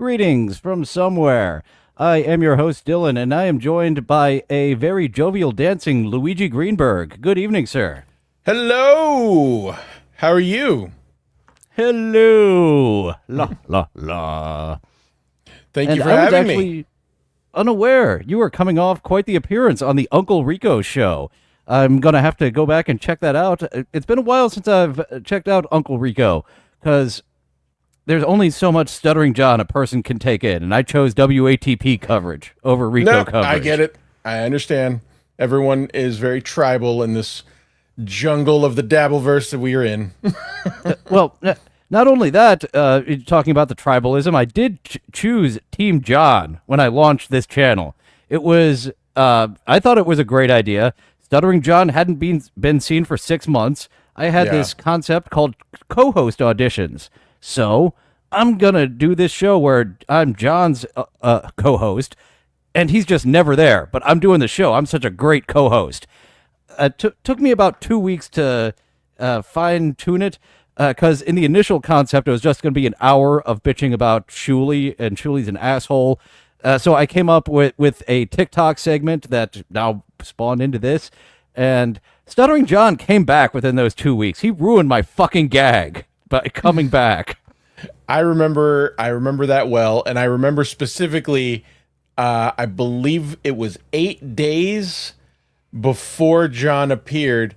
Greetings from somewhere. I am your host, Dylan, and I am joined by a very jovial dancing Luigi Greenberg. Good evening, sir. Hello. How are you? Hello. La, la, la. Thank And you for I was having actually me. unaware you were coming off quite the appearance on the Uncle Rico show. I'm going to have to go back and check that out. It's been a while since I've checked out Uncle Rico, because there's only so much Stuttering John a person can take in, and I chose WATP coverage over Rico No, coverage. I get it. I understand. Everyone is very tribal in this jungle of the Dabbleverse that we are in. Well, not only that, talking about the tribalism, I did choose Team John when I launched this channel. It was, I thought it was a great idea. Stuttering John hadn't been seen for 6 months. I had Yeah. this concept called co-host auditions. So I'm going to do this show where I'm John's co-host, and he's just never there. But I'm doing the show. I'm such a great co-host. Took me about 2 weeks to fine-tune it, because in the initial concept, it was just going to be an hour of bitching about Shuli, and Shuli's an asshole. So I came up with a TikTok segment that now spawned into this, and Stuttering John came back within those 2 weeks. He ruined my fucking gag by coming back. I remember that well, and I remember specifically, I believe it was 8 days before John appeared,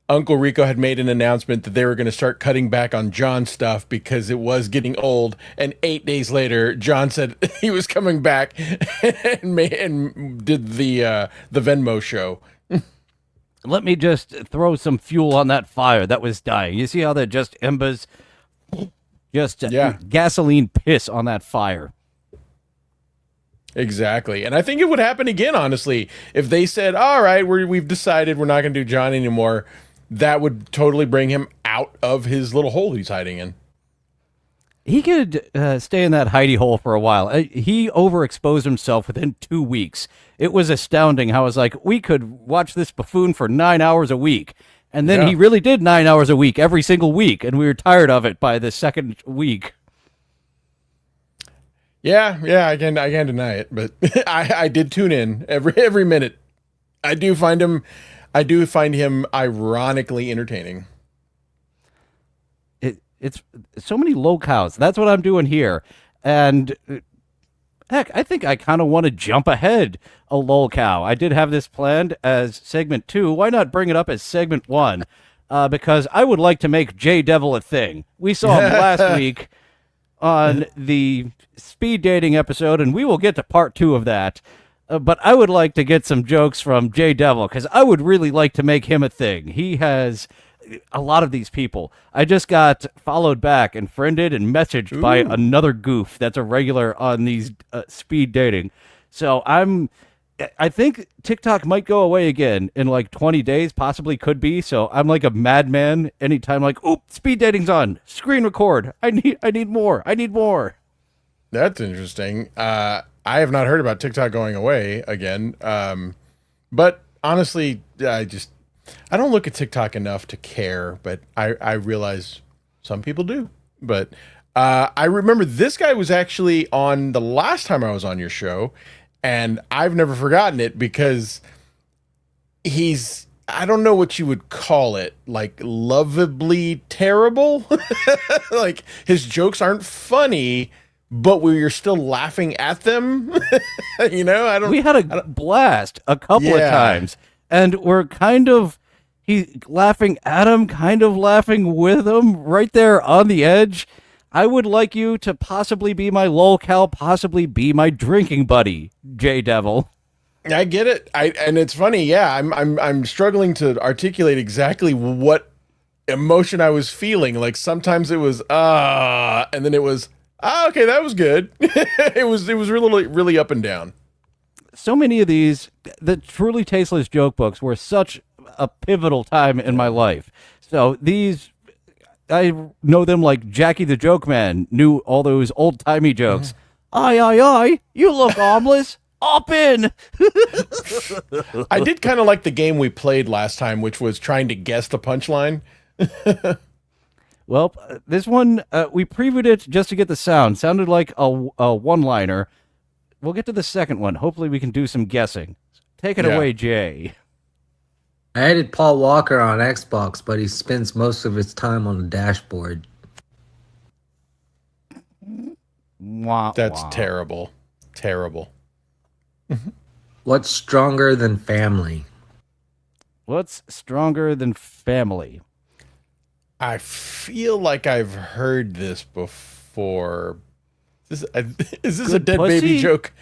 Uncle Rico had made an announcement that they were going to start cutting back on John stuff because it was getting old. And 8 days later, John said he was coming back and did the Venmo show. Let me just throw some fuel on that fire that was dying. You see how that just embers, just Yeah. gasoline piss on that fire. Exactly. And I think it would happen again, honestly. If they said, all right, we've decided we're not going to do John anymore, that would totally bring him out of his little hole he's hiding in. He could stay in that hidey hole for a while. He overexposed himself within 2 weeks. It was astounding how I was like, we could watch this buffoon for 9 hours a week. And then Yeah. he really did 9 hours a week, every single week. And we were tired of it by the second week. Yeah, I can't deny it, but I did tune in every minute. I do find him ironically entertaining. It's so many locales. That's what I'm doing here. And heck, I think I kind of want to jump ahead a lolcow. I did have this planned as segment 2. Why not bring it up as segment 1? Because I would like to make J Devil a thing. We saw him last week on the speed dating episode, and we will get to part 2 of that. But I would like to get some jokes from J Devil, because I would really like to make him a thing. He has a lot of these people. I just got followed back and friended and messaged by another goof that's a regular on these speed dating. So I think TikTok might go away again in like 20 days, possibly could be. So I'm like a madman anytime, like, oh, speed dating's on, screen record. I need more. I need more. That's interesting. I have not heard about TikTok going away again. But honestly, I don't look at TikTok enough to care, but I realize some people do. But I remember this guy was actually on the last time I was on your show, and I've never forgotten it because I don't know what you would call it, like lovably terrible. Like his jokes aren't funny, but we're still laughing at them. We had a blast a couple of times, and we're he's laughing at him, kind of laughing with him, right there on the edge. I would like you to possibly be my lolcow, possibly be my drinking buddy, J Devil. I get it. And it's funny. Yeah, I'm struggling to articulate exactly what emotion I was feeling. Like sometimes it was and then it was okay, that was good. it was really up and down. So many of these, the truly tasteless joke books were such a pivotal time in my life. So these, I know them like Jackie the Joke Man knew all those old timey jokes. Aye, you look harmless. Up in. I did kind of like the game we played last time, which was trying to guess the punchline. Well, this one, we previewed it just to get the sound. Sounded like a one-liner. We'll get to the second one. Hopefully we can do some guessing. Take it Yeah. away, Jay. I added Paul Walker on Xbox, but he spends most of his time on the dashboard. Wah, That's wah. terrible. Terrible. What's stronger than family? What's stronger than family? I feel like I've heard this before. Is this a Good dead baby pussy? joke?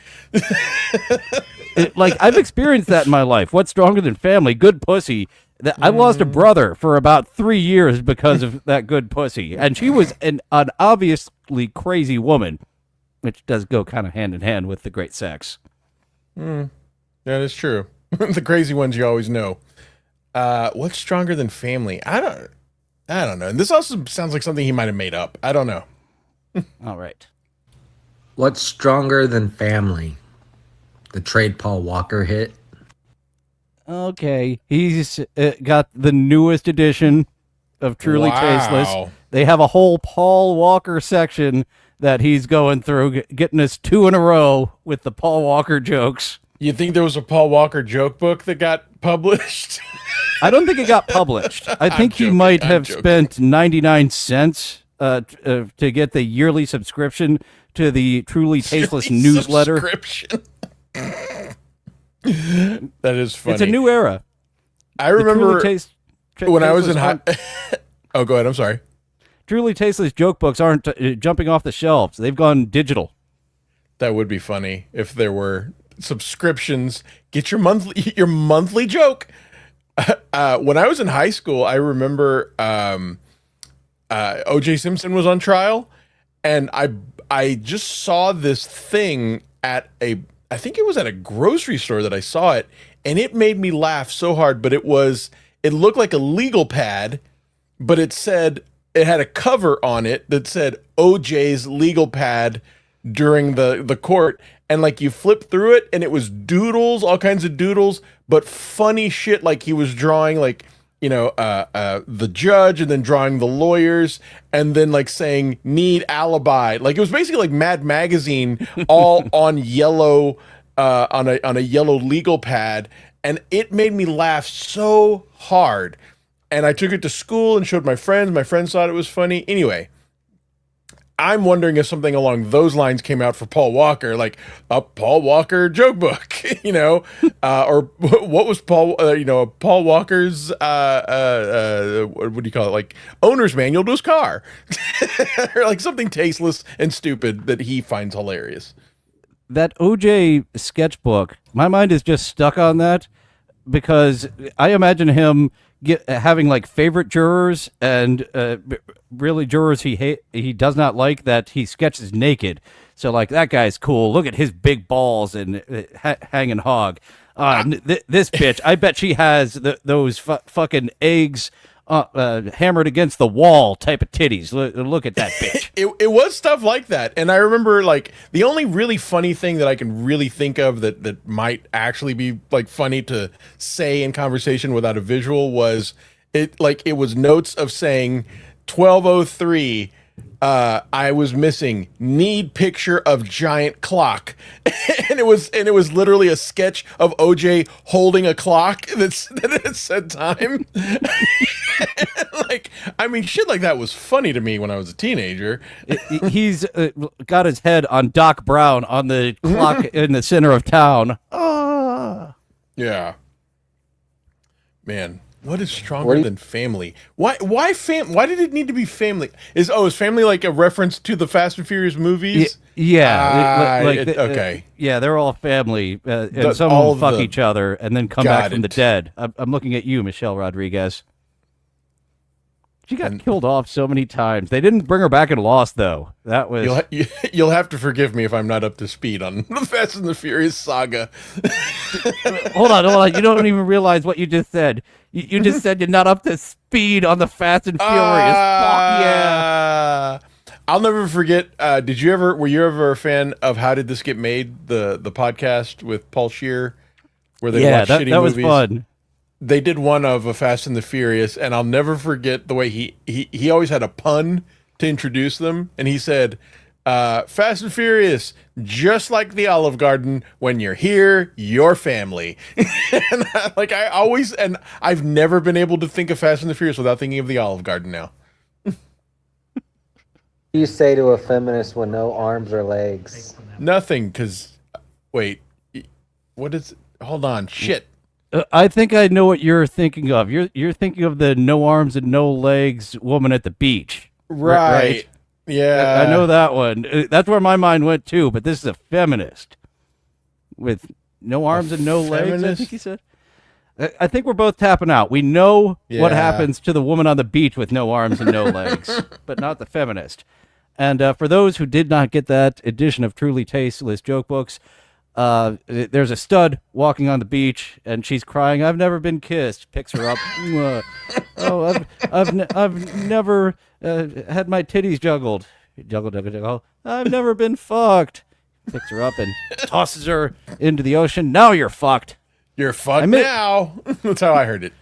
Like, I've experienced that in my life. What's stronger than family? Good pussy. I lost a brother for about 3 years because of that good pussy. And she was an obviously crazy woman, which does go kind of hand in hand with the great sex. That is true. The crazy ones you always know. What's stronger than family? I don't know. And this also sounds like something he might have made up. I don't know. All right. What's stronger than family? The trade Paul Walker hit. Okay. He's got the newest edition of Truly Wow. Tasteless. They have a whole Paul Walker section that he's going through, getting us 2 in a row with the Paul Walker jokes. You think there was a Paul Walker joke book that got published? I don't think it got published. I think he joking, might I'm have joking. spent 99 cents to get the yearly subscription to the Truly Tasteless newsletter. Subscription. That is funny. It's a new era. I The remember when I was in high. Tasteless Oh, go ahead. I'm sorry. Truly Tasteless joke books aren't jumping off the shelves. They've gone digital. That would be funny if there were subscriptions. Get your monthly joke. When I was in high school, I remember O.J. Simpson was on trial, and I just saw this thing at I think it was at a grocery store that I saw it, and it made me laugh so hard. But it looked like a legal pad, but it had a cover on it that said OJ's legal pad during the court, and like you flip through it and it was doodles, all kinds of doodles, but funny shit, like he was drawing like, the judge and then drawing the lawyers and then like saying need alibi. Like it was basically like Mad Magazine all on yellow on a yellow legal pad, and it made me laugh so hard. And I took it to school and showed my friends. My friends thought it was funny. Anyway, I'm wondering if something along those lines came out for Paul Walker, like a Paul Walker joke book, or what was Paul Walker's, what do you call it? Like owner's manual to his car, or like something tasteless and stupid that he finds hilarious. That OJ sketchbook, my mind is just stuck on that because I imagine him having like favorite jurors and really jurors he does not like that he sketches naked. So like that guy's cool. Look at his big balls and hanging hog. This bitch, I bet she has those fucking eggs hammered against the wall type of titties. Look at that bitch. It was stuff like that. And I remember like the only really funny thing that I can really think of that might actually be like funny to say in conversation without a visual was it was notes of saying 12:03 I was missing need picture of giant clock. and it was literally a sketch of OJ holding a clock that said time. Like, I mean, shit like that was funny to me when I was a teenager. He's got his head on Doc Brown on the clock in the center of town. Yeah. Man, what is stronger than family? Why did it need to be family? Is family like a reference to the Fast and Furious movies? Okay. Yeah, they're all family, and some of them fuck each other and then come back from the dead. I'm looking at you, Michelle Rodriguez. She got killed off so many times. They didn't bring her back in Lost, though. That was... You'll have to forgive me if I'm not up to speed on the Fast and the Furious saga. Hold on. You don't even realize what you just said. You just said you're not up to speed on the Fast and Furious. Fuck yeah. I'll never forget. Were you ever a fan of How Did This Get Made? The podcast with Paul Scheer, where they watch shitty movies. That was fun. they did one of a Fast and the Furious, and I'll never forget the way he always had a pun to introduce them, and he said, Fast and Furious, just like the Olive Garden, when you're here, your family. And I've never been able to think of Fast and the Furious without thinking of the Olive Garden now. What do you say to a feminist with no arms or legs? Nothing, because, wait, what is, hold on, shit. I think I know what you're thinking of. You're thinking of the no arms and no legs woman at the beach. Right. Yeah. I know that one. That's where my mind went too, but this is a feminist with no arms and no legs, I feminist? think he said. I think we're both tapping out. We know what Yeah. happens to the woman on the beach with no arms and no legs, but not the feminist. And for those who did not get that edition of Truly Tasteless Joke Books, there's a stud walking on the beach, and she's crying, "I've never been kissed." Picks her up. "Oh, I've never had my titties juggled. Juggle. I've never been fucked." Picks her up and tosses her into the ocean. "Now you're fucked." You're fucked now. That's how I heard it.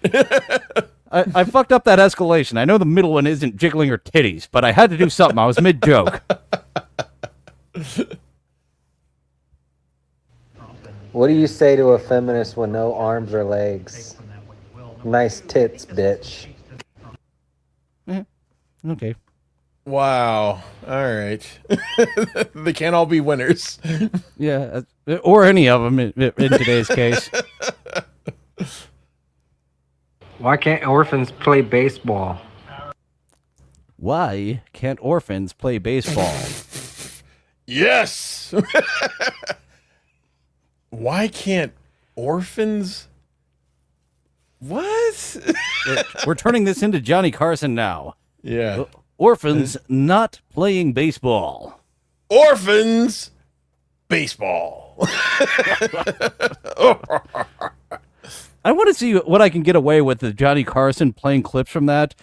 I fucked up that escalation. I know the middle one isn't jiggling her titties, but I had to do something. I was mid-joke. What do you say to a feminist with no arms or legs? Nice tits, bitch. Okay. Wow. All right. They can't all be winners. Yeah, or any of them in today's case. Why can't orphans play baseball? Why can't orphans play baseball? Yes. Why can't orphans? What? We're turning this into Johnny Carson now. Yeah. Orphans not playing baseball. Orphans baseball. I want to see what I can get away with the Johnny Carson playing clips from that,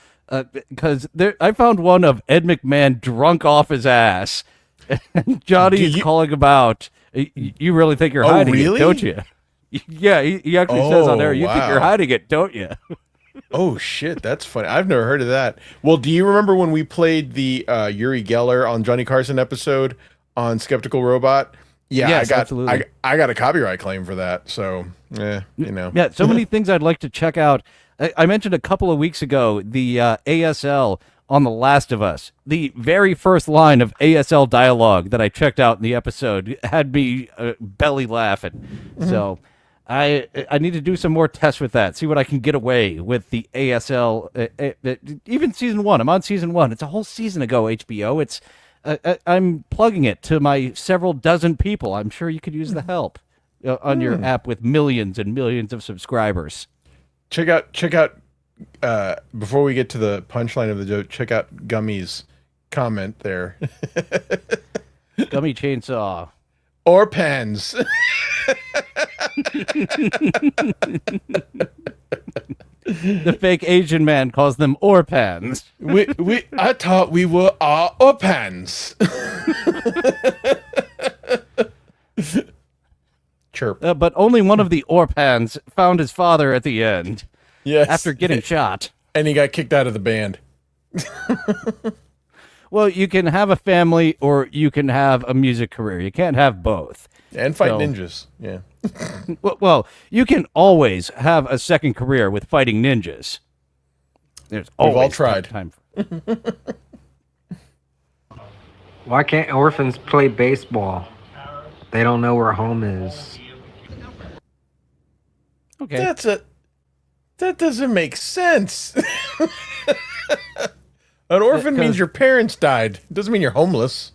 because I found one of Ed McMahon drunk off his ass. And Johnny is calling about, "You really think you're hiding really? it, don't you?" Yeah, he actually says on there, "You think you're wow. hiding it, don't you?" Oh shit, that's funny. I've never heard of that. Well, do you remember when we played the Uri Geller on Johnny Carson episode on Skeptical Robot? Yeah, Yes, I got absolutely. I got a copyright claim for that. So, you know. Yeah, so many things I'd like to check out. I mentioned a couple of weeks ago the ASL on The Last of Us. The very first line of ASL dialogue that I checked out in the episode had me belly laughing. So I need to do some more tests with that, see what I can get away with the ASL. Even season 1. I'm on season 1. It's a whole season ago, HBO. It's I'm plugging it to my several dozen people. I'm sure you could use the help on your app with millions and millions of subscribers. Check out before we get to the punchline of the joke, check out Gummy's comment there. Gummy chainsaw. Or pens. The fake Asian man calls them Orpans. I thought we were or pens. Chirp. But only one of the Orpans found his father at the end Yes. after getting shot. And he got kicked out of the band. Well, you can have a family or you can have a music career. You can't have both. And fight So- ninjas. Yeah. Well, you can always have a second career with fighting ninjas. There's always all tried. time. Why can't orphans play baseball? They don't know where home is. Okay. That doesn't make sense. An orphan means your parents died. It doesn't mean you're homeless.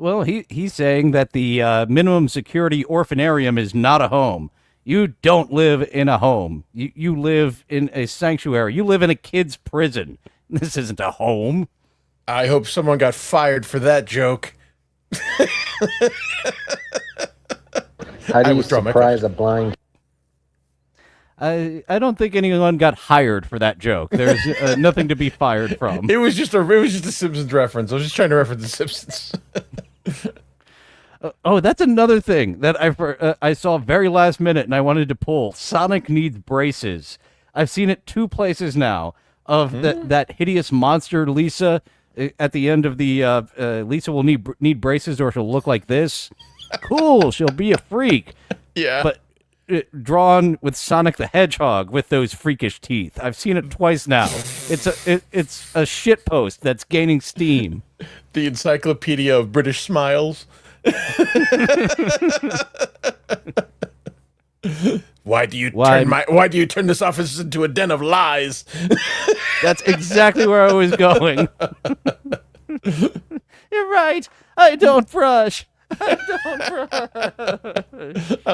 Well, he's saying that the minimum security orphanarium is not a home. You don't live in a home. You live in a sanctuary. You live in a kid's prison. This isn't a home. I hope someone got fired for that joke. How do I you withdraw my surprise a blind? I don't think anyone got hired for that joke. There's nothing to be fired from. It was just a Simpsons reference. I was just trying to reference the Simpsons. Oh, that's another thing that I saw very last minute and I wanted to pull. Sonic needs braces. I've seen it 2 places now of that hideous monster Lisa at the end of the Lisa will need braces or she'll look like this. Cool, she'll be a freak. Yeah. But drawn with Sonic the Hedgehog with those freakish teeth. I've seen it twice now. It's a shit post that's gaining steam. The Encyclopedia of British Smiles. Why do you turn this office into a den of lies? That's exactly where I was going. You're right. I don't brush. I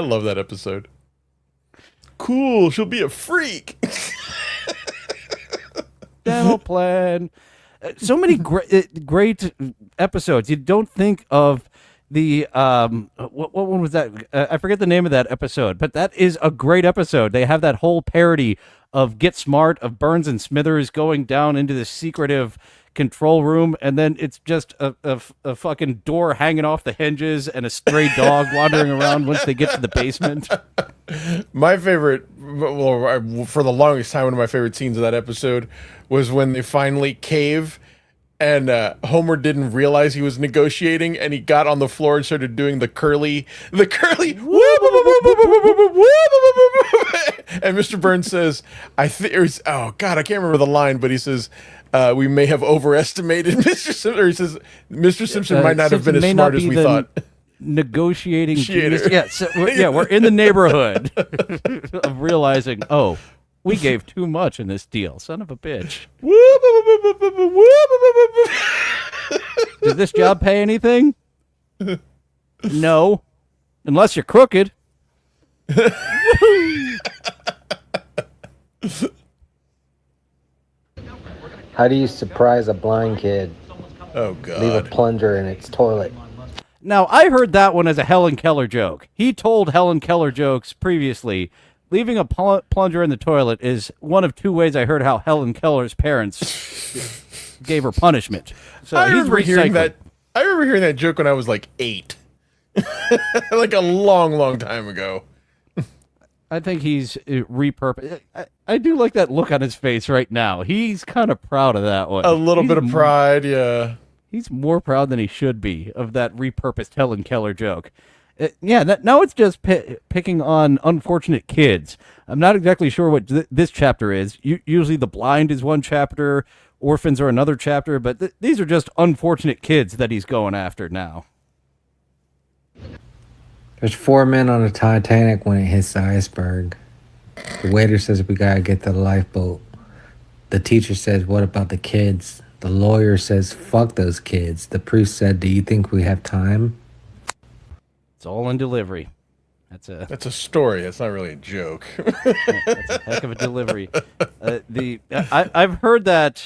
love that episode. Cool, she'll be a freak. Dental plan. So many great episodes. You don't think of the what one was that? I forget the name of that episode, but that is a great episode. They have that whole parody of Get Smart, of Burns and Smithers going down into the secretive control room, and then it's just a fucking door hanging off the hinges and a stray dog wandering around once they get to the basement. My favorite, well, for the longest time, one of my favorite scenes of that episode was when they finally cave and Homer didn't realize he was negotiating and he got on the floor and started doing the curly and Mr. Burns says, oh God, I can't remember the line, but he says, we may have overestimated Mr. Simpson, or he says, Mr. Simpson might not have been as smart as we thought. Negotiating genius. Yeah, so, we're in the neighborhood of realizing, oh, we gave too much in this deal. Son of a bitch. Does this job pay anything? No. Unless you're crooked. How do you surprise a blind kid? Oh, God. Leave a plunger in its toilet. Now, I heard that one as a Helen Keller joke. He told Helen Keller jokes previously. Leaving a plunger in the toilet is one of 2 ways I heard how Helen Keller's parents gave her punishment. So I he's remember hearing recycled. I remember hearing that joke when I was like 8. Like a long time ago. I think he's repurposed. I do like that look on his face right now. He's kind of proud of that one. A little bit of pride, yeah. He's more proud than he should be of that repurposed Helen Keller joke. Now it's just picking on unfortunate kids. I'm not exactly sure what this chapter is. Usually the blind is one chapter, orphans are another chapter, but these are just unfortunate kids that he's going after now. There's 4 men on the Titanic when it hits the iceberg. The waiter says we gotta get to the lifeboat. The teacher says, what about the kids? The lawyer says, fuck those kids. The priest said, do you think we have time? It's all in delivery. That's a story. That's not really a joke. That's a heck of a delivery. I've heard that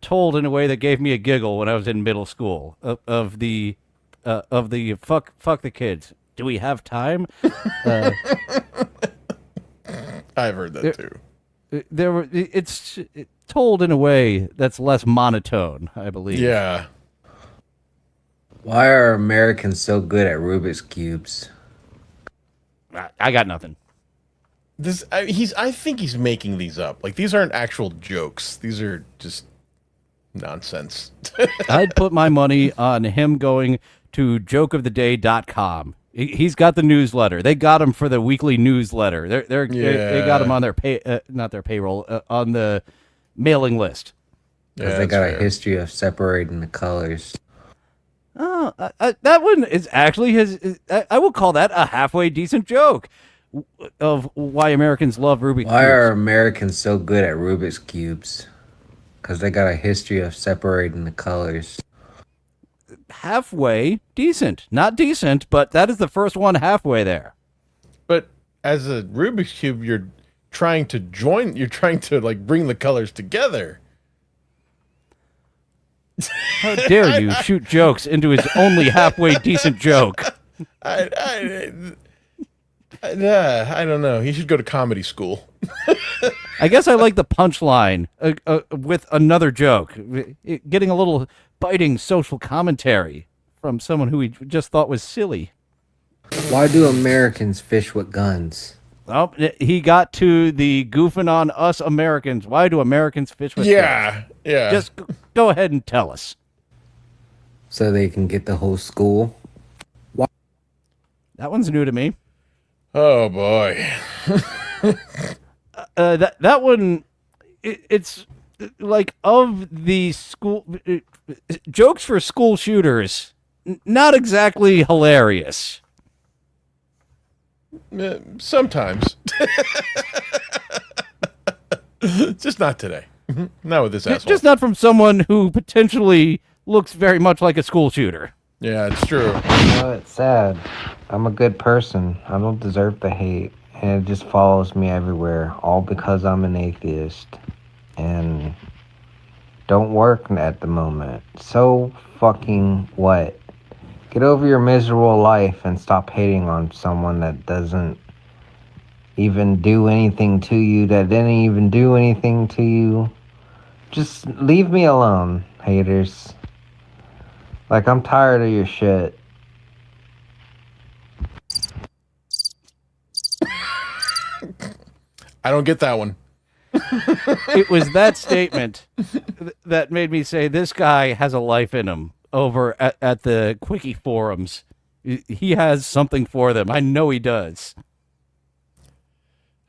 told in a way that gave me a giggle when I was in middle school of the fuck the kids. Do we have time? I've heard that too. It's told in a way that's less monotone, I believe. Yeah. Why are Americans so good at Rubik's Cubes? I got nothing. I think he's making these up. Like, these aren't actual jokes. These are just nonsense. I'd put my money on him going to jokeoftheday.com. He's got the newsletter. They got him for the weekly newsletter. They got him on their not their payroll, on the mailing list. Because they got a history of separating the colors. Oh, that one is actually his. I will call that a halfway decent joke of why Americans love Rubik's Cubes. Why are Americans so good at Rubik's Cubes? Because they got a history of separating the colors. Halfway decent. Not decent, but that is the first one halfway there. But as a Rubik's Cube, you're trying to like bring the colors together. How dare you shoot jokes into his only halfway decent joke? I don't know. He should go to comedy school. I guess I like the punchline with another joke, getting a little biting social commentary from someone who we just thought was silly. Why do Americans fish with guns? Oh, he got to the goofing on us Americans. Why do Americans fish with guns? Yeah. Just go ahead and tell us. So they can get the whole school? That one's new to me. Oh boy. That one, it's like of the school jokes for school shooters. Not exactly hilarious. Sometimes. Just not today. Not with this asshole. Just not from someone who potentially looks very much like a school shooter. Yeah, it's true. It's sad. I'm a good person. I don't deserve the hate. And it just follows me everywhere. All because I'm an atheist. And don't work at the moment. So fucking what? Get over your miserable life and stop hating on someone that doesn't even do anything to you, that didn't even do anything to you. Just leave me alone, haters. Like, I'm tired of your shit. I don't get that one. It was that statement that made me say this guy has a life in him over at the Quickie forums. He has something for them. I know he does.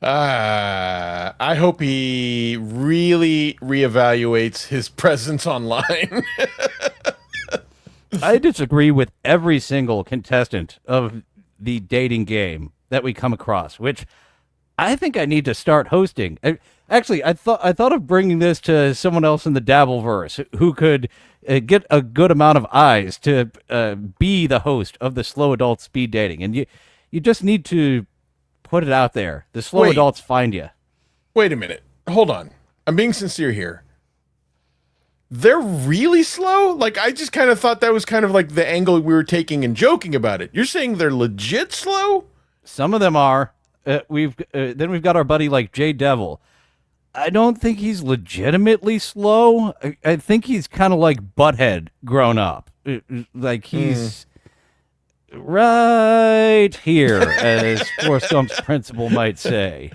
I hope he really reevaluates his presence online. I disagree with every single contestant of the dating game that we come across, which I think I need to start hosting. Actually, I thought of bringing this to someone else in the Dabbleverse who could get a good amount of eyes to be the host of the Slow Adult Speed Dating, and you just need to put it out there. The slow adults find you. Wait a minute. Hold on. I'm being sincere here. They're really slow? Like, I just kind of thought that was kind of like the angle we were taking and joking about it. You're saying they're legit slow? Some of them are. Then we've got our buddy like Jay Devil. I don't think he's legitimately slow. I think he's kind of like Butthead grown up. Like he's right here, as Forrest Gump's principal might say.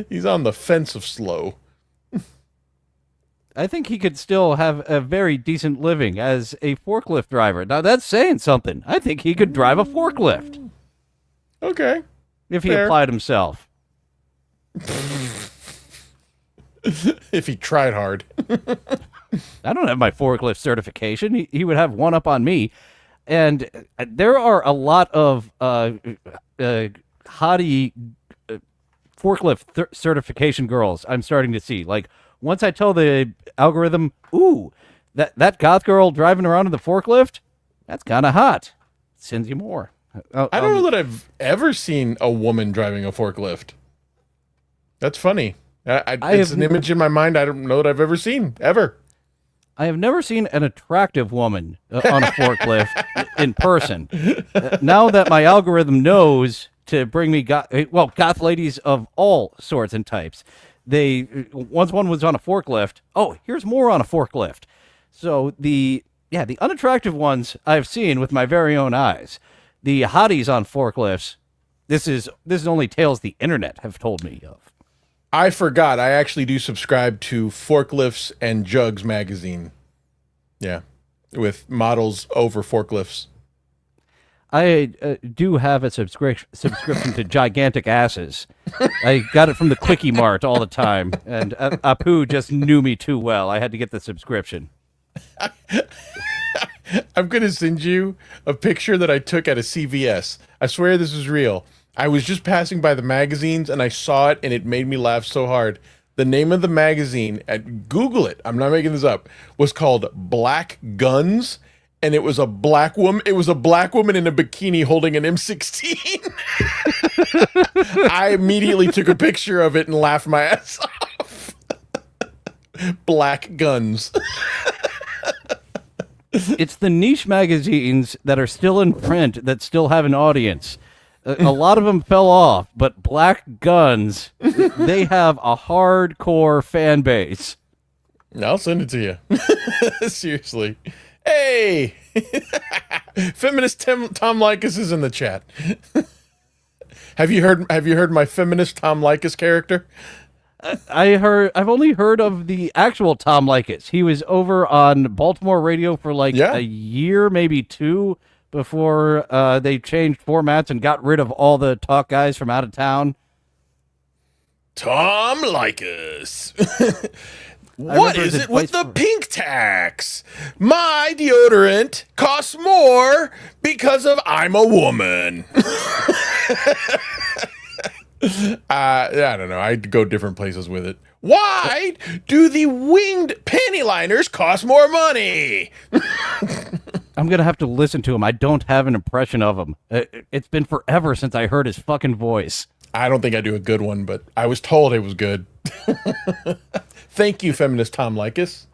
He's on the fence of slow. I think he could still have a very decent living as a forklift driver. Now, that's saying something. I think he could drive a forklift. Okay. If he Fair. applied himself. If he tried hard. I don't have my forklift certification. He would have one up on me. And there are a lot of hottie forklift certification girls I'm starting to see. Like, once I tell the algorithm, ooh, that goth girl driving around in the forklift, that's kind of hot. Sends you more. I don't know that I've ever seen a woman driving a forklift. That's funny. It's an image in my mind I don't know that I've ever seen, ever. I have never seen an attractive woman on a forklift in person. Now that my algorithm knows to bring me goth ladies of all sorts and types. Once one was on a forklift. Oh, here's more on a forklift. So the unattractive ones I've seen with my very own eyes. The hotties on forklifts. This is only tales the internet have told me of. I forgot. I actually do subscribe to Forklifts and Jugs magazine. Yeah, with models over forklifts. I do have a subscription to Gigantic Asses. I got it from the Quickie Mart all the time, and Apu just knew me too well. I had to get the subscription. I'm going to send you a picture that I took at a CVS. I swear this is real. I was just passing by the magazines, and I saw it, and it made me laugh so hard. The name of the magazine, Google it, I'm not making this up, was called Black Guns. And it was a black woman. It was a black woman in a bikini holding an M16. I immediately took a picture of it and laughed my ass off. Black Guns. It's the niche magazines that are still in print that still have an audience. A lot of them fell off, but Black Guns, they have a hardcore fan base. I'll send it to you. Seriously. Hey, feminist Tom Likas is in the chat. Have you heard my feminist Tom Likas character? I've only heard of the actual Tom Likas. He was over on Baltimore radio for like Yeah. a year, maybe two, before they changed formats and got rid of all the talk guys from out of town. Tom Likas. What remember is the it with vice- the pink tax? My deodorant costs more because of I'm a woman. I don't know. I'd go different places with it. Why do the winged panty liners cost more money? I'm going to have to listen to him. I don't have an impression of him. It's been forever since I heard his fucking voice. I don't think I do a good one, but I was told it was good. Thank you, feminist Tom Likas.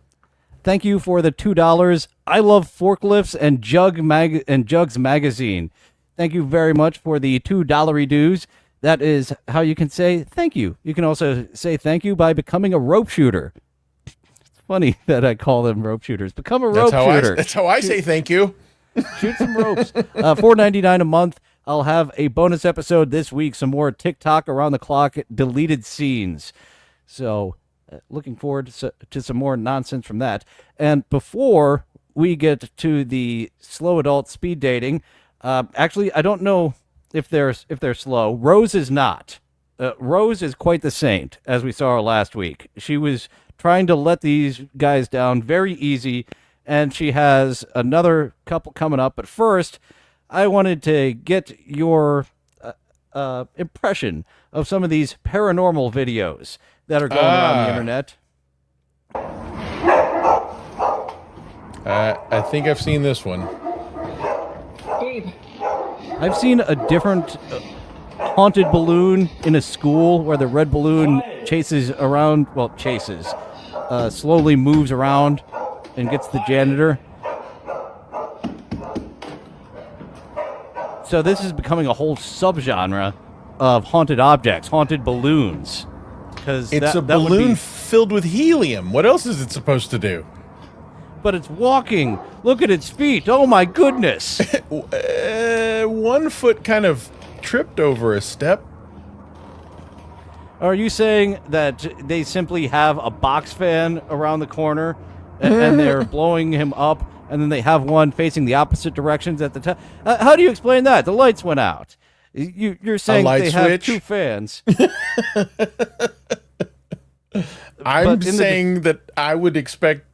Thank you for the $2. I love forklifts and Jugs magazine. Thank you very much for the $2 dues. That is how you can say thank you. You can also say thank you by becoming a rope shooter. It's funny that I call them rope shooters. Become a rope shooter. That's how I say thank you. Shoot some ropes. $4.99 a month. I'll have a bonus episode this week. Some more TikTok around the clock deleted scenes. So looking forward to some more nonsense from that. And before we get to the slow adult speed dating, actually, I don't know if they're slow. Rose is not. Rose is quite the saint, as we saw her last week. She was trying to let these guys down very easy, and she has another couple coming up. But first, I wanted to get your impression of some of these paranormal videos that are going around the internet. I think I've seen this one. I've seen a different haunted balloon in a school where the red balloon slowly moves around and gets the janitor. So this is becoming a whole subgenre of haunted objects, haunted balloons. Because It's a balloon filled with helium. What else is it supposed to do? But it's walking. Look at its feet. Oh my goodness. 1 foot kind of tripped over a step. Are you saying that they simply have a box fan around the corner and they're blowing him up, and then they have one facing the opposite directions at the time? How do you explain that? The lights went out. You're saying light they have switch? two fans. I'm saying that I would expect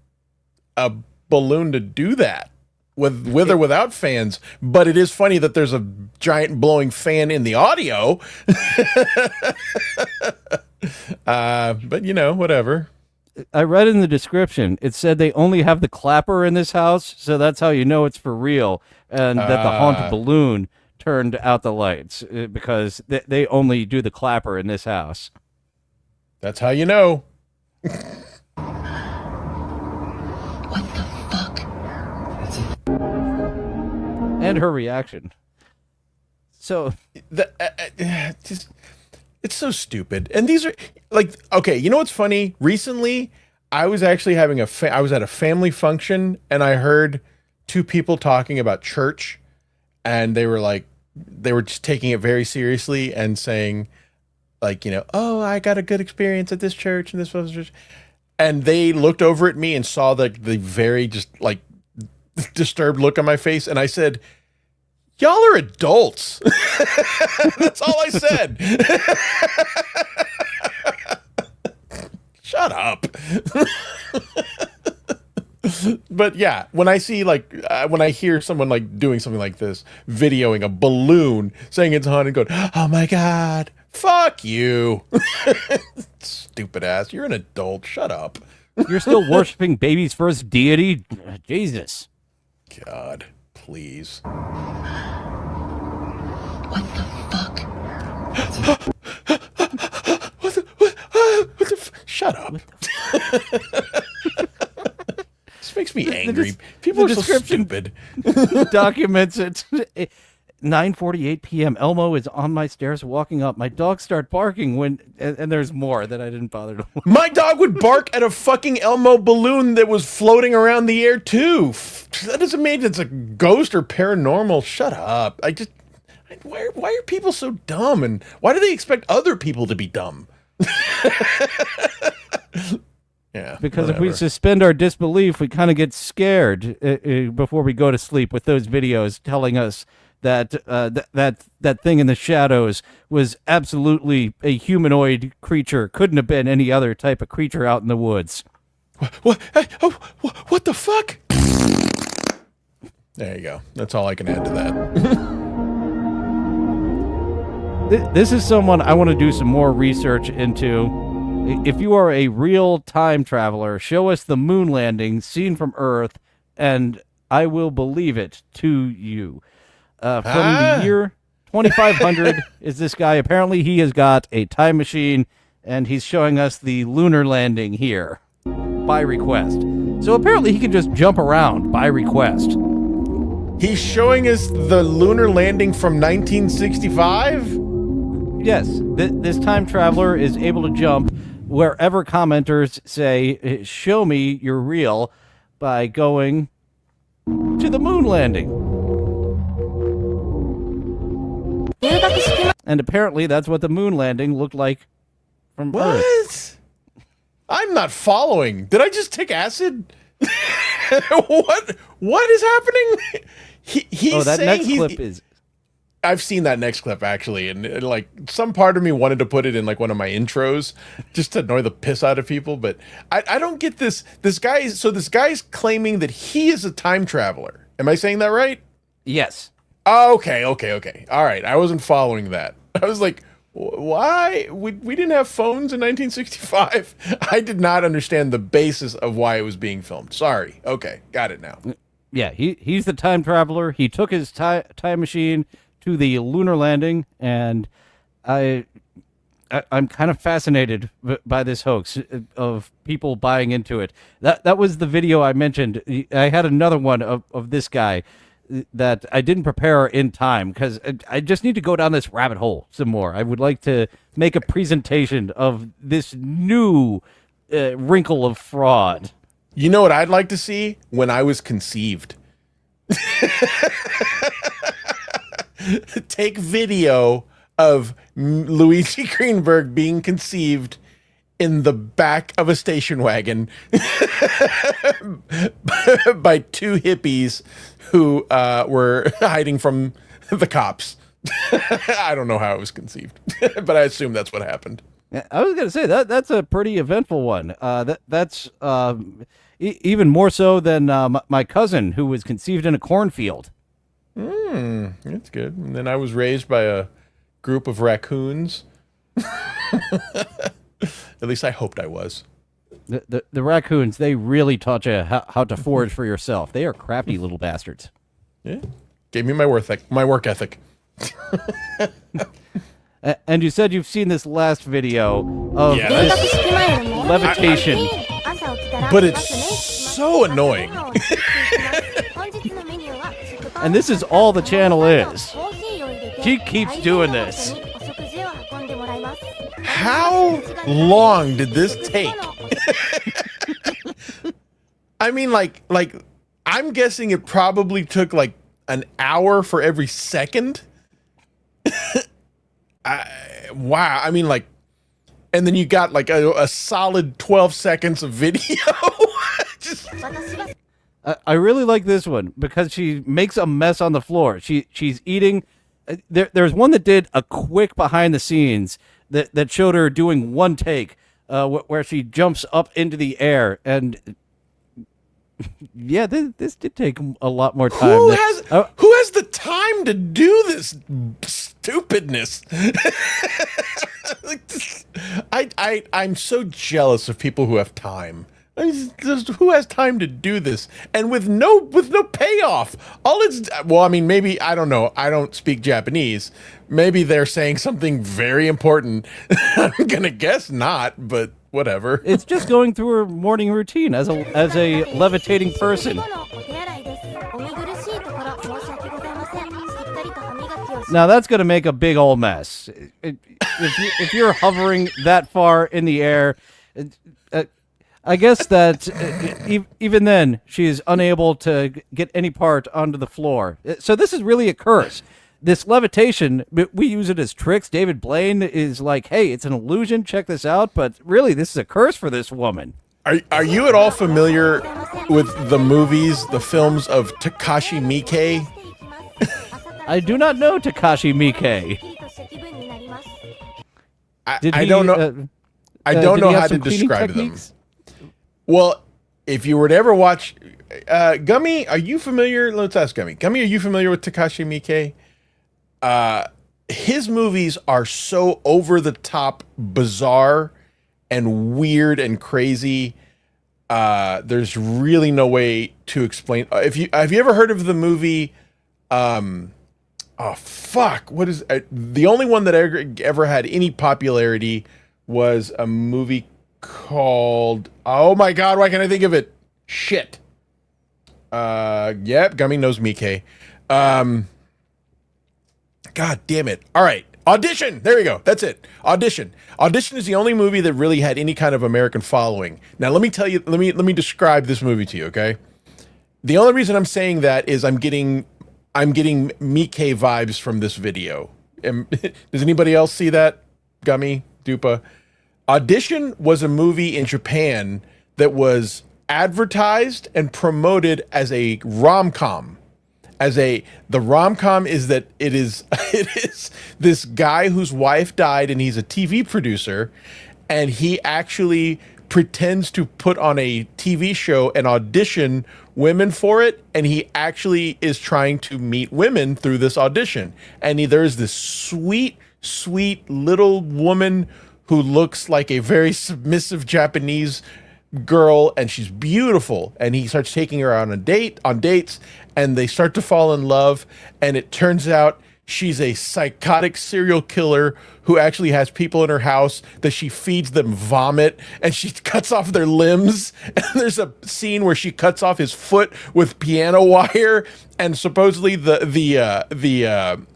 a balloon to do that with or without fans, but it is funny that there's a giant blowing fan in the audio. But whatever. I read in the description, it said they only have the clapper in this house, so that's how you know it's for real, and that the haunted balloon turned out the lights because they only do the clapper in this house. That's how you know. What the fuck? And her reaction. So It's so stupid. And these are like, okay, you know what's funny? Recently, I was actually having I was at a family function, and I heard two people talking about church, and they were just taking it very seriously and saying, like, oh, I got a good experience at this church and this church. And they looked over at me and saw the very just like disturbed look on my face, and I said, y'all are adults. That's all I said. Shut up. But yeah, when I see when I hear someone like doing something like this, videoing a balloon, saying it's haunted, going, oh my God, fuck you. Stupid ass. You're an adult. Shut up. you're still worshiping baby's first deity? Jesus. God, please. What the fuck? Shut up. This makes me angry. People the are so description- stupid. Documents it. 9:48 p.m. Elmo is on my stairs walking up. My dogs start barking and there's more that I didn't bother to look. My dog would bark at a fucking Elmo balloon that was floating around the air too. That doesn't mean it's a ghost or paranormal. Shut up. Why are people so dumb, and why do they expect other people to be dumb? Yeah. Because if we suspend our disbelief, we kind of get scared before we go to sleep with those videos telling us that that thing in the shadows was absolutely a humanoid creature. Couldn't have been any other type of creature out in the woods. What? What the fuck? There you go. That's all I can add to that. This is someone I want to do some more research into. If you are a real time traveler, show us the moon landing seen from Earth, and I will believe it to you. From the year 2500 is this guy. Apparently he has got a time machine, and he's showing us the lunar landing here by request. So apparently he can just jump around by request. He's showing us the lunar landing from 1965? Yes, this time traveler is able to jump wherever commenters say, show me you're real, by going to the moon landing. And apparently that's what the moon landing looked like from Earth. What? I'm not following. Did I just take acid? What is happening? He's that saying next clip is... I've seen that next clip actually, and like some part of me wanted to put it in like one of my intros just to annoy the piss out of people, but I don't get this. This guy's claiming that he is a time traveler. Am I saying that right? Yes. Okay. All right. I wasn't following that. I was like, why? We didn't have phones in 1965. I did not understand the basis of why it was being filmed. Sorry. Okay. Got it now. Yeah, he's the time traveler. He took his time machine to the lunar landing, and I'm kind of fascinated by this hoax of people buying into it. That was the video I mentioned. I had another one of this guy that I didn't prepare in time because I just need to go down this rabbit hole some more. I would like to make a presentation of this new wrinkle of fraud. You know what I'd like to see? When I was conceived. Take video of Luigi Greenberg being conceived in the back of a station wagon by two hippies who were hiding from the cops. I don't know how it was conceived, but I assume that's what happened. Yeah, I was going to say that's a pretty eventful one. That's even more so than my cousin who was conceived in a cornfield. That's good. And then I was raised by a group of raccoons. At least I hoped I was. The raccoons, they really taught you how to forage for yourself. They are crafty little bastards. Yeah, gave me my work ethic. And you said you've seen this last video of this levitation. But it's so annoying. And this is all the channel is. She keeps doing this. How long did this take? I mean, like I'm guessing it probably took like an hour for every second. Wow. I mean, like, and then you got like a solid 12 seconds of video. I really like this one because she makes a mess on the floor. She's eating. There's one that did a quick behind the scenes that showed her doing one take where she jumps up into the air. And yeah, this did take a lot more time. Who has the time to do this stupidness? I'm so jealous of people who have time. Who has time to do this and with no payoff? Well, I mean, maybe I don't know. I don't speak Japanese. Maybe they're saying something very important. I'm gonna guess not, but whatever. It's just going through her morning routine as a levitating person. Now that's going to make a big old mess. If you're hovering that far in the air, I guess that even then she is unable to get any part onto the floor. So this is really a curse. This levitation, we use it as tricks. David Blaine is like, hey, it's an illusion. Check this out. But really, this is a curse for this woman. Are you at all familiar with the films of Takashi Miike? I do not know Takashi Miike. I don't know. I don't know how to describe them. Well, if you were to ever watch, Gummy, are you familiar? Let's ask Gummy. Gummy, are you familiar with Takashi Miike? His movies are so over the top, bizarre, and weird and crazy. There's really no way to explain. Have you ever heard of the movie? Oh fuck! What is the only one that ever had any popularity was a movie called? Oh my god! Why can't I think of it? Shit. Yep. Gummy knows Miike. God damn it! All right. Audition. There you go. That's it. Audition. Audition is the only movie that really had any kind of American following. Now let me tell you. Let me describe this movie to you. Okay. The only reason I'm saying that is I'm getting Miike vibes from this video. Does anybody else see that? Gummy, Dupa. Audition was a movie in Japan that was advertised and promoted as a rom-com. The rom-com is that it is this guy whose wife died and he's a TV producer, and he actually pretends to put on a TV show and audition women for it, and he actually is trying to meet women through this audition. And there's this sweet little woman who looks like a very submissive Japanese girl, and she's beautiful, and he starts taking her on dates, and they start to fall in love, and it turns out she's a psychotic serial killer who actually has people in her house that she feeds them vomit, and she cuts off their limbs. And there's a scene where she cuts off his foot with piano wire, and supposedly the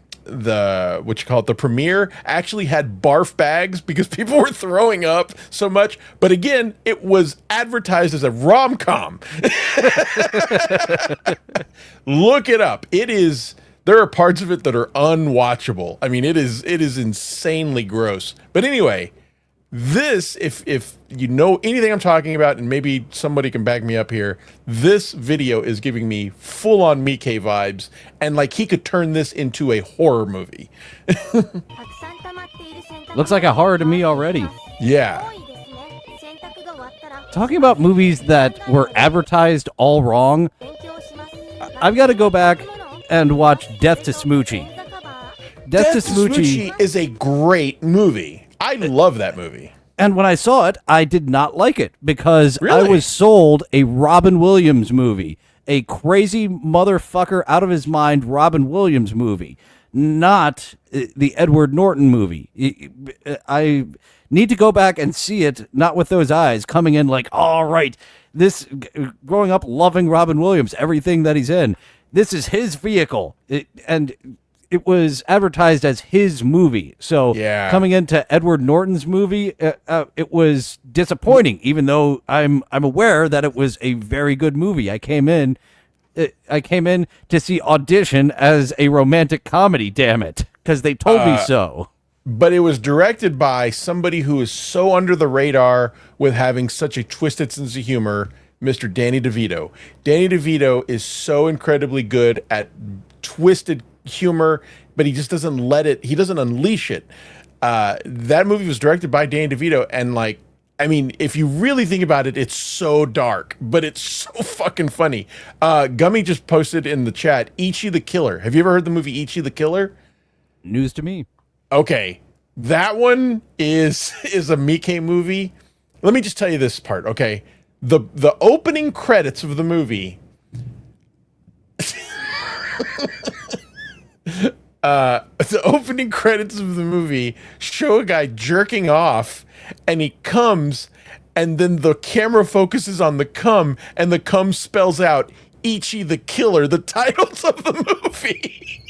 what you call it, the premiere actually had barf bags because people were throwing up so much. But again, it was advertised as a rom-com. Look it up. There are parts of it that are unwatchable. I mean, it is insanely gross. But anyway, this, if you know anything I'm talking about, and maybe somebody can back me up here, this video is giving me full-on Miike vibes, and like he could turn this into a horror movie. Looks like a horror to me already. Yeah. Talking about movies that were advertised all wrong, I've got to go back and watch Death to Smoochie. Death to Smoochie is a great movie. I love that movie. And when I saw it, I did not like it because Really? I was sold a Robin Williams movie, a crazy motherfucker out of his mind Robin Williams movie, not the Edward Norton movie. I need to go back and see it, not with those eyes coming in like, all right, this growing up loving Robin Williams, everything that he's in. This is his vehicle, and it was advertised as his movie. So Yeah. coming into Edward Norton's movie, it was disappointing. Even though I'm aware that it was a very good movie. I came in to see Audition as a romantic comedy. Damn it, because they told me so. But it was directed by somebody who is so under the radar with having such a twisted sense of humor, Mr. Danny DeVito. Danny DeVito is so incredibly good at twisted humor, but he just doesn't he doesn't unleash it. That movie was directed by Danny DeVito, and like, I mean, if you really think about it, it's so dark, but it's so fucking funny. Gummy just posted in the chat, Ichi the Killer. Have you ever heard the movie Ichi the Killer? News to me. Okay, that one is a Miike movie. Let me just tell you this part, okay? The opening credits of the movie. The opening credits of the movie show a guy jerking off, and he comes, and then the camera focuses on the cum, and the cum spells out Ichi the Killer, the titles of the movie.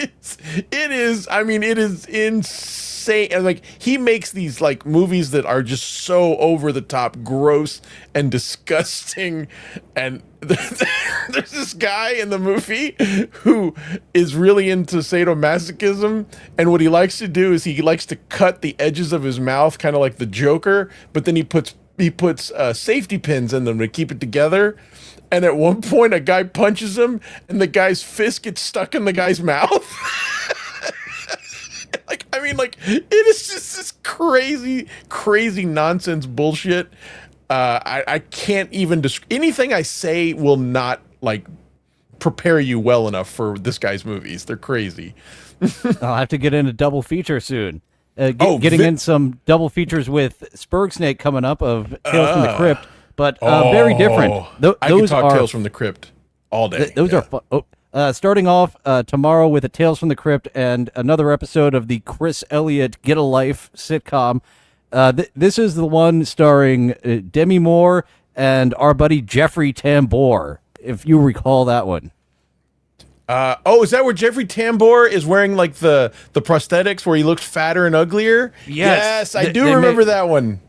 It is. I mean, it is insane. And like he makes these like movies that are just so over the top, gross and disgusting. And there's this guy in the movie who is really into sadomasochism, and what he likes to do is he likes to cut the edges of his mouth, kind of like the Joker, but then he puts safety pins in them to keep it together. And at one point, a guy punches him, and the guy's fist gets stuck in the guy's mouth. It is just this crazy nonsense bullshit. I can't even anything I say will not like prepare you well enough for this guy's movies. They're crazy. I'll have to get in a double feature soon. Getting in some double features with Spurg Snake coming up of Tales from the Crypt, but very different. I can talk Tales from the Crypt all day. Those are fun. Starting off tomorrow with a Tales from the Crypt and another episode of the Chris Elliott Get a Life sitcom. This is the one starring Demi Moore and our buddy Jeffrey Tambor, if you recall that one. Is that where Jeffrey Tambor is wearing like the prosthetics where he looks fatter and uglier? Yes, I do remember that one.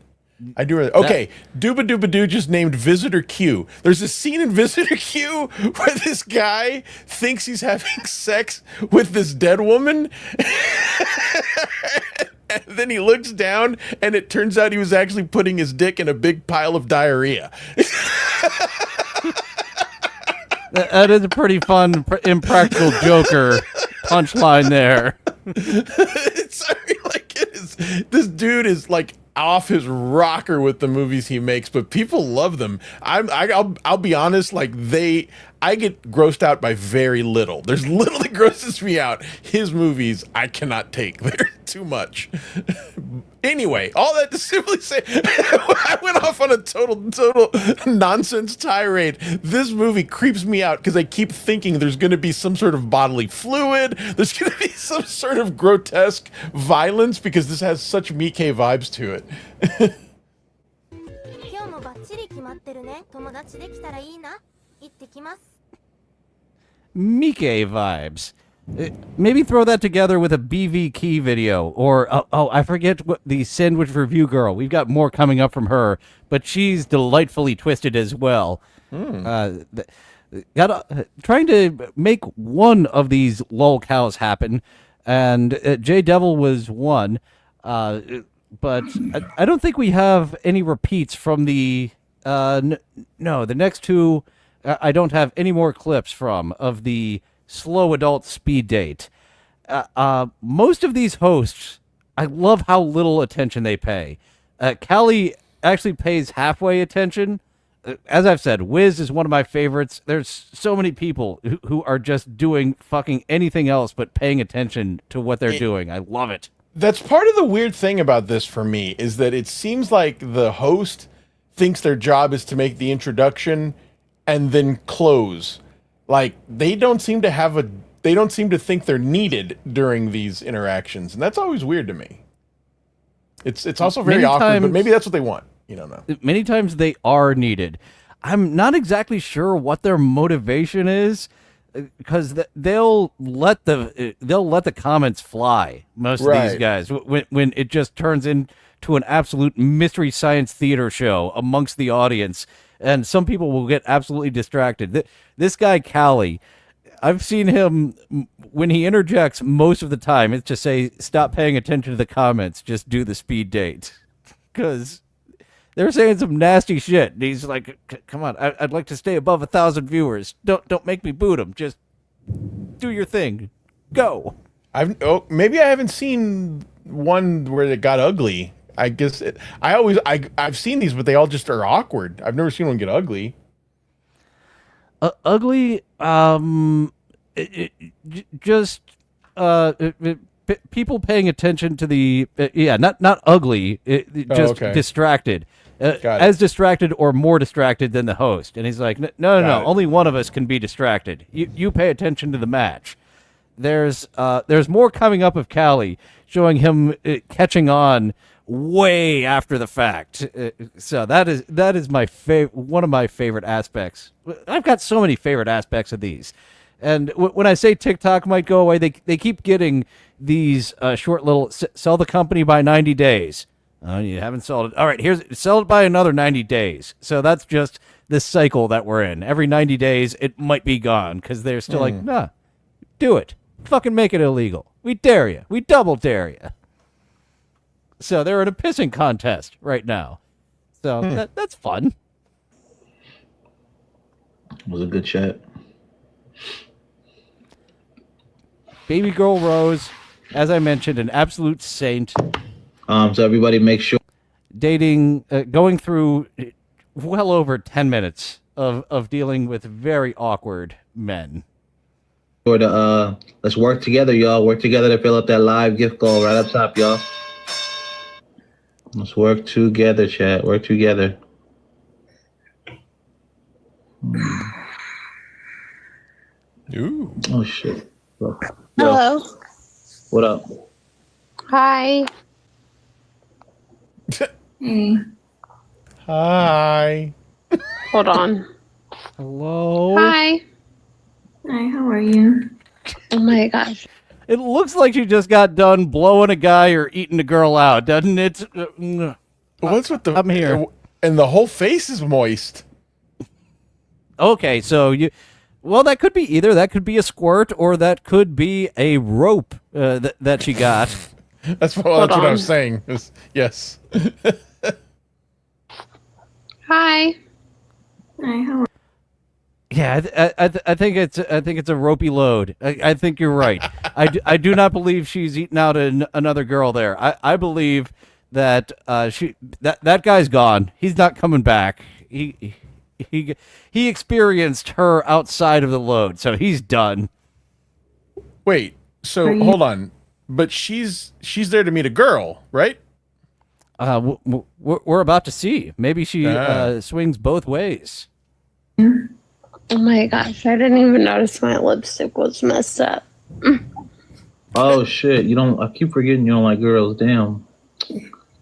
I do. Okay, Dooba Dooba Doo just named Visitor Q. There's a scene in Visitor Q where this guy thinks he's having sex with this dead woman. And then he looks down, and it turns out he was actually putting his dick in a big pile of diarrhea. That is a pretty fun, impractical Joker punchline there. This dude is like off his rocker with the movies he makes, but people love them. I'll be honest, I get grossed out by very little. There's little that grosses me out. His movies I cannot take. They're too much. Anyway, all that to simply say, I went off on a total nonsense tirade. This movie creeps me out because I keep thinking there's going to be some sort of bodily fluid. There's going to be some sort of grotesque violence because this has such Miike vibes to it. 今日もバッチリ決まってるね。友達できたらいいな。行ってきます。 Miike vibes. Maybe throw that together with a BV Key video, or I forget what the Sandwich Review Girl. We've got more coming up from her, but she's delightfully twisted as well. Trying to make one of these lolcows happen, and J Devil was one, but I don't think we have any repeats from the no, the next two. I don't have any more clips from of the slow adult speed date. Most of these hosts, I love how little attention they pay. Callie actually pays halfway attention. As I've said, Wiz is one of my favorites. There's so many people who are just doing fucking anything else but paying attention to what they're doing. I love it. That's part of the weird thing about this for me, is that it seems like the host thinks their job is to make the introduction and then close. Like they don't seem to think they're needed during these interactions, and that's always weird to me. It's also very awkward, but maybe that's what they want. You don't know. Many times they are needed. I'm not exactly sure what their motivation is, because they'll let the comments fly. Most of these guys, when it just turns into an absolute mystery science theater show amongst the audience. And some people will get absolutely distracted. This guy, Callie, I've seen him, when he interjects most of the time, it's to say, stop paying attention to the comments, just do the speed date. Because they're saying some nasty shit. And he's like, come on, I'd like to stay above 1,000 viewers. Don't make me boot them. Just do your thing. Go. Maybe I haven't seen one where it got ugly. I guess I've seen these, but they all just are awkward. I've never seen one get ugly. Ugly, people paying attention to the not ugly, just distracted, as distracted or more distracted than the host. And he's like, no, only one of us can be distracted. You pay attention to the match. There's more coming up of Callie, showing him catching on way after the fact. So that is my one of my favorite aspects. I've got so many favorite aspects of these. And when I say TikTok might go away, they keep getting these short little sell the company by 90 days. You haven't sold it. All right, sell it by another 90 days. So that's just this cycle that we're in. Every 90 days, it might be gone because they're still like, nah, do it. Fucking make it illegal. We dare you. We double dare you. So they're in a pissing contest right now. So that's fun. It was a good chat. Baby girl Rose, as I mentioned, an absolute saint. So everybody make sure Dating, going through well over 10 minutes of dealing with very awkward men. to let's work together, y'all. Work together to fill up that live gift goal right up top, y'all. Let's work together, chat. Work together. Ooh. Oh shit. Yo, Hello. what up? Hi. Hi. Hold on. Hello? Hi. Hi, how are you? Oh my gosh. It looks like you just got done blowing a guy or eating a girl out, doesn't it? What's with the? I'm here. And the whole face is moist. Okay, so well, that could be either. That could be a squirt, or that could be a rope that she got. That's what I was saying. Yes. Hi. Hi, how are Yeah, I think it's a ropey load. I think you're right. I do not believe she's eating out another girl there. I believe that that guy's gone. He's not coming back. He experienced her outside of the load, so he's done. Wait. So hold on. But she's there to meet a girl, right? We're about to see. Maybe she swings both ways. Oh my gosh. I didn't even notice my lipstick was messed up. Oh shit! I keep forgetting you don't like girls. Damn.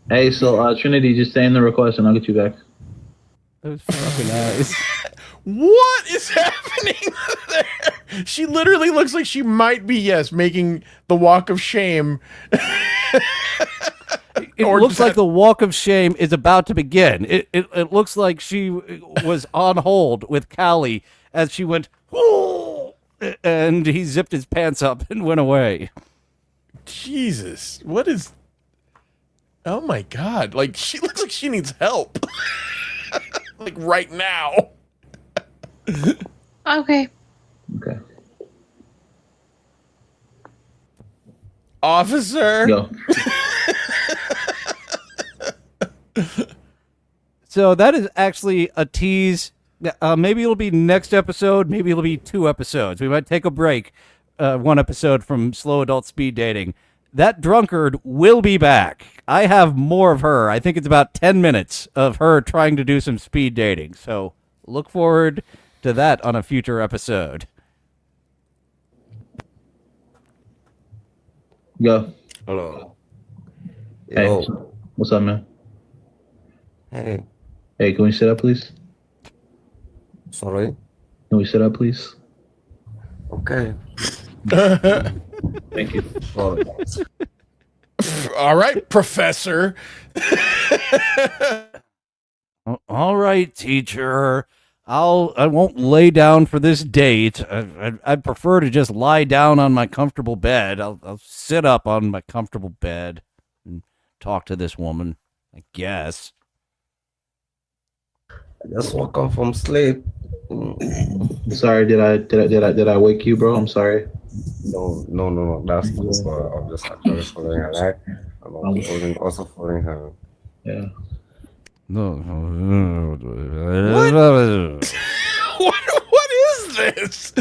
Hey, so Trinity, just stay in the request and I'll get you back. Those fucking eyes. What is happening there? She literally looks like she might be, making the walk of shame. It looks like the walk of shame is about to begin. It looks like she was on hold with Callie as she went, "Oh," and he zipped his pants up and went away. Jesus, what is? Oh my god! Like she looks like she needs help, like right now. Okay. Okay. Officer. Yo. So that is actually a tease. Maybe it'll be next episode. Maybe it'll be 2 episodes. We might take a break, 1 episode from Slow Adult Speed Dating. That drunkard will be back. I have more of her. I think it's about 10 minutes of her trying to do some speed dating. So look forward to that on a future episode. Yo. Hello. Hey. Yo. What's up, man? Hey. Hey, can we sit up, please? Sorry. Can we sit up, please? Okay. Thank you. Sorry. All right, Professor. All right, teacher. I won't lay down for this date. I'd prefer to just lie down on my comfortable bed. I'll sit up on my comfortable bed and talk to this woman, I guess. I just woke up from sleep. Sorry, did I wake you, bro? I'm sorry. No. That's cool. I'm just actually following her right. I'm also following her. Yeah. What is this?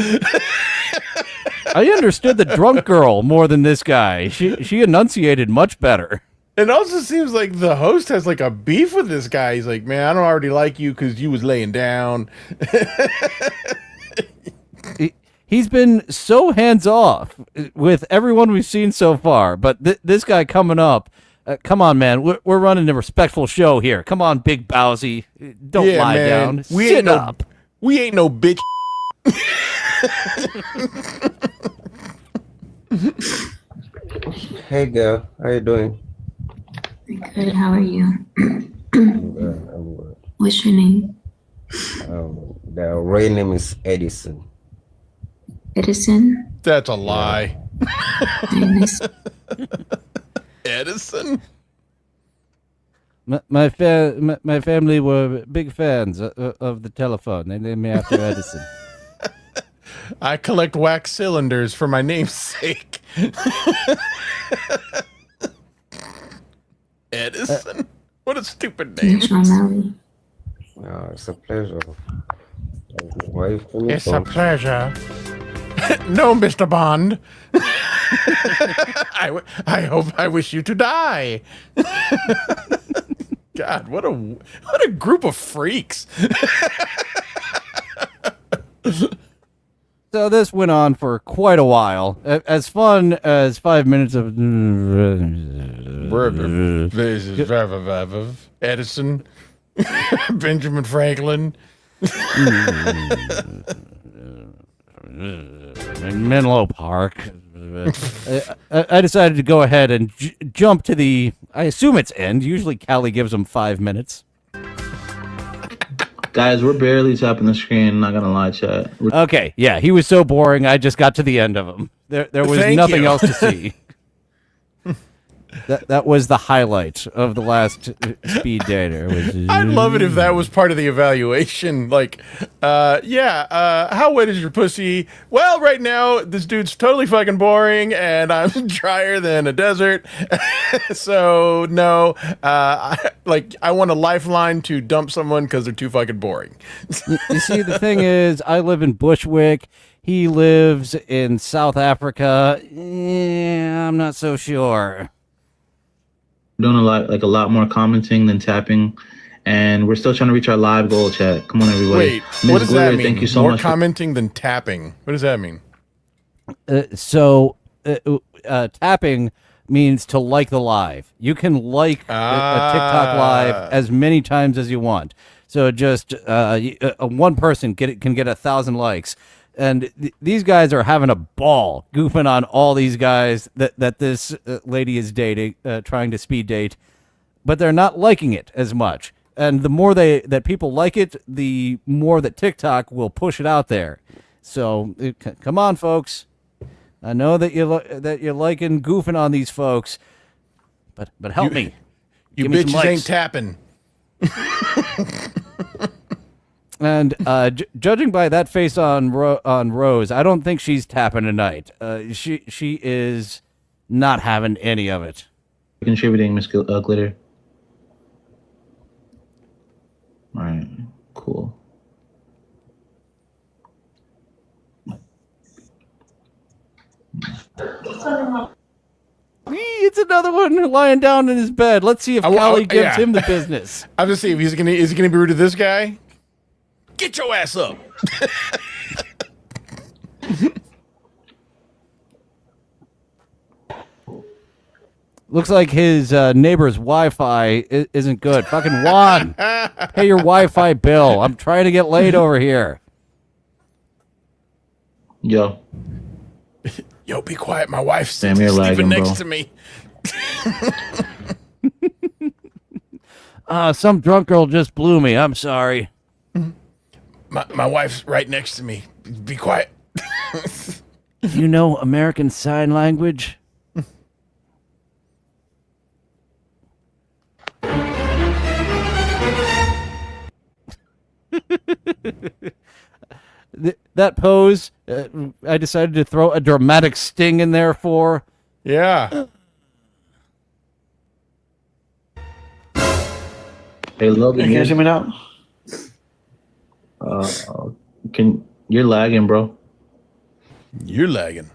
I understood the drunk girl more than this guy. She enunciated much better. It also seems like the host has like a beef with this guy. He's like, man, I don't already like you because you was laying down. He's been so hands off with everyone we've seen so far, but this guy coming up, come on, man, we're running a respectful show here. Come on, Big Bowsy, don't lie down. We Sit ain't up. We ain't no bitch. Hey girl, how you doing? Good. How are you? I'm good. I'm good. What's your name? The real name is Edison. Edison. That's a lie. Nice. Edison? My family were big fans of the telephone. They named me after Edison. I collect wax cylinders for my namesake. Edison? What a stupid name. Sean Malley. It's a pleasure. Why you feeling It's so? a pleasure. No, Mr. Bond. I wish you to die. God, what a group of freaks. So this went on for quite a while. As fun as 5 minutes of Edison, Benjamin Franklin. Menlo Park. I decided to go ahead and jump to the, I assume it's end. Usually Callie gives them 5 minutes. Guys, we're barely tapping the screen. Not gonna lie, chat. Okay, yeah, he was so boring. I just got to the end of him. There was Thank nothing you. else to see. That was the highlight of the last speed dater. I'd love it if that was part of the evaluation. Like, how wet is your pussy? Well, right now, this dude's totally fucking boring, and I'm drier than a desert. So, no, I want a lifeline to dump someone because they're too fucking boring. You see, the thing is, I live in Bushwick. He lives in South Africa. I'm not so sure. Doing a lot more commenting than tapping, and we're still trying to reach our live goal, chat. Come on, everybody. Wait, Ms. what does that Glitter, mean? thank you so More much. commenting than tapping. What does that mean? Tapping means to like the live. You can like a TikTok live as many times as you want. So just one person can get 1,000 likes. And these guys are having a ball goofing on all these guys that this lady is dating, trying to speed date, but they're not liking it as much. And the more that people like it, the more that TikTok will push it out there. So come on, folks. I know that you're liking goofing on these folks, but help me. You Give me some bitches likes. ain't tapping. And judging by that face on Rose, I don't think she's tapping tonight. She is not having any of it. Contributing, Miss Glitter. All right, cool. It's another one lying down in his bed. Let's see if Callie gives him the business. I'm just see if is he gonna be rude to this guy? Get your ass up. Looks like his neighbor's Wi-Fi isn't good. Fucking Juan, pay your Wi-Fi bill. I'm trying to get laid over here. Yo. Yo, be quiet. My wife's Damn, you're sleeping lagging, next bro. to me. Some drunk girl just blew me. I'm sorry. My wife's right next to me. Be quiet. Do you know American Sign Language? That pose, I decided to throw a dramatic sting in there for. Yeah. Hey, Logan. Can you hear me now? You're lagging, bro. You're lagging.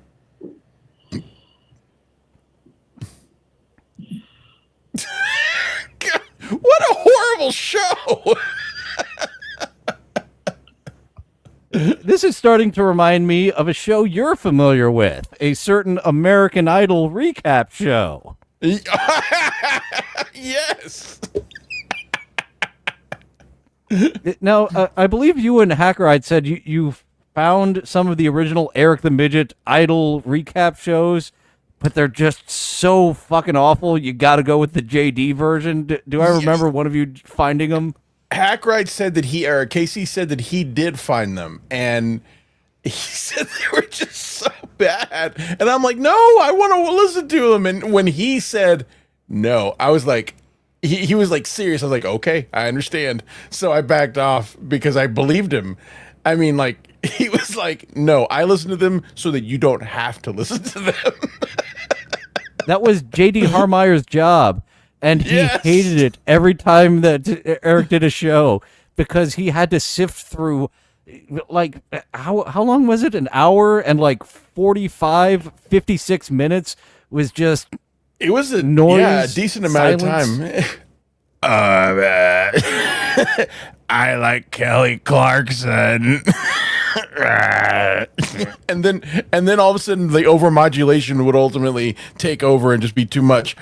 God, what a horrible show. This is starting to remind me of a show you're familiar with, a certain American Idol recap show. Yes. Now, I believe you and Hackerite said you found some of the original Eric the Midget Idol recap shows, but they're just so fucking awful. You got to go with the JD version. Do I remember one of you finding them? Hackride said that Casey said that he did find them, and he said they were just so bad. And I'm like, no, I want to listen to them. And when he said no, I was like, he was like serious. I was like, okay, I understand. So I backed off because I believed him. I mean, like, he was like, no, I listen to them so that you don't have to listen to them. That was JD Harmeyer's job, and he hated it every time that Eric did a show because he had to sift through, like, how long was it? An hour and like 56 minutes was just it was a noise, decent amount silence. of time. I like Kelly Clarkson. and then all of a sudden the overmodulation would ultimately take over and just be too much.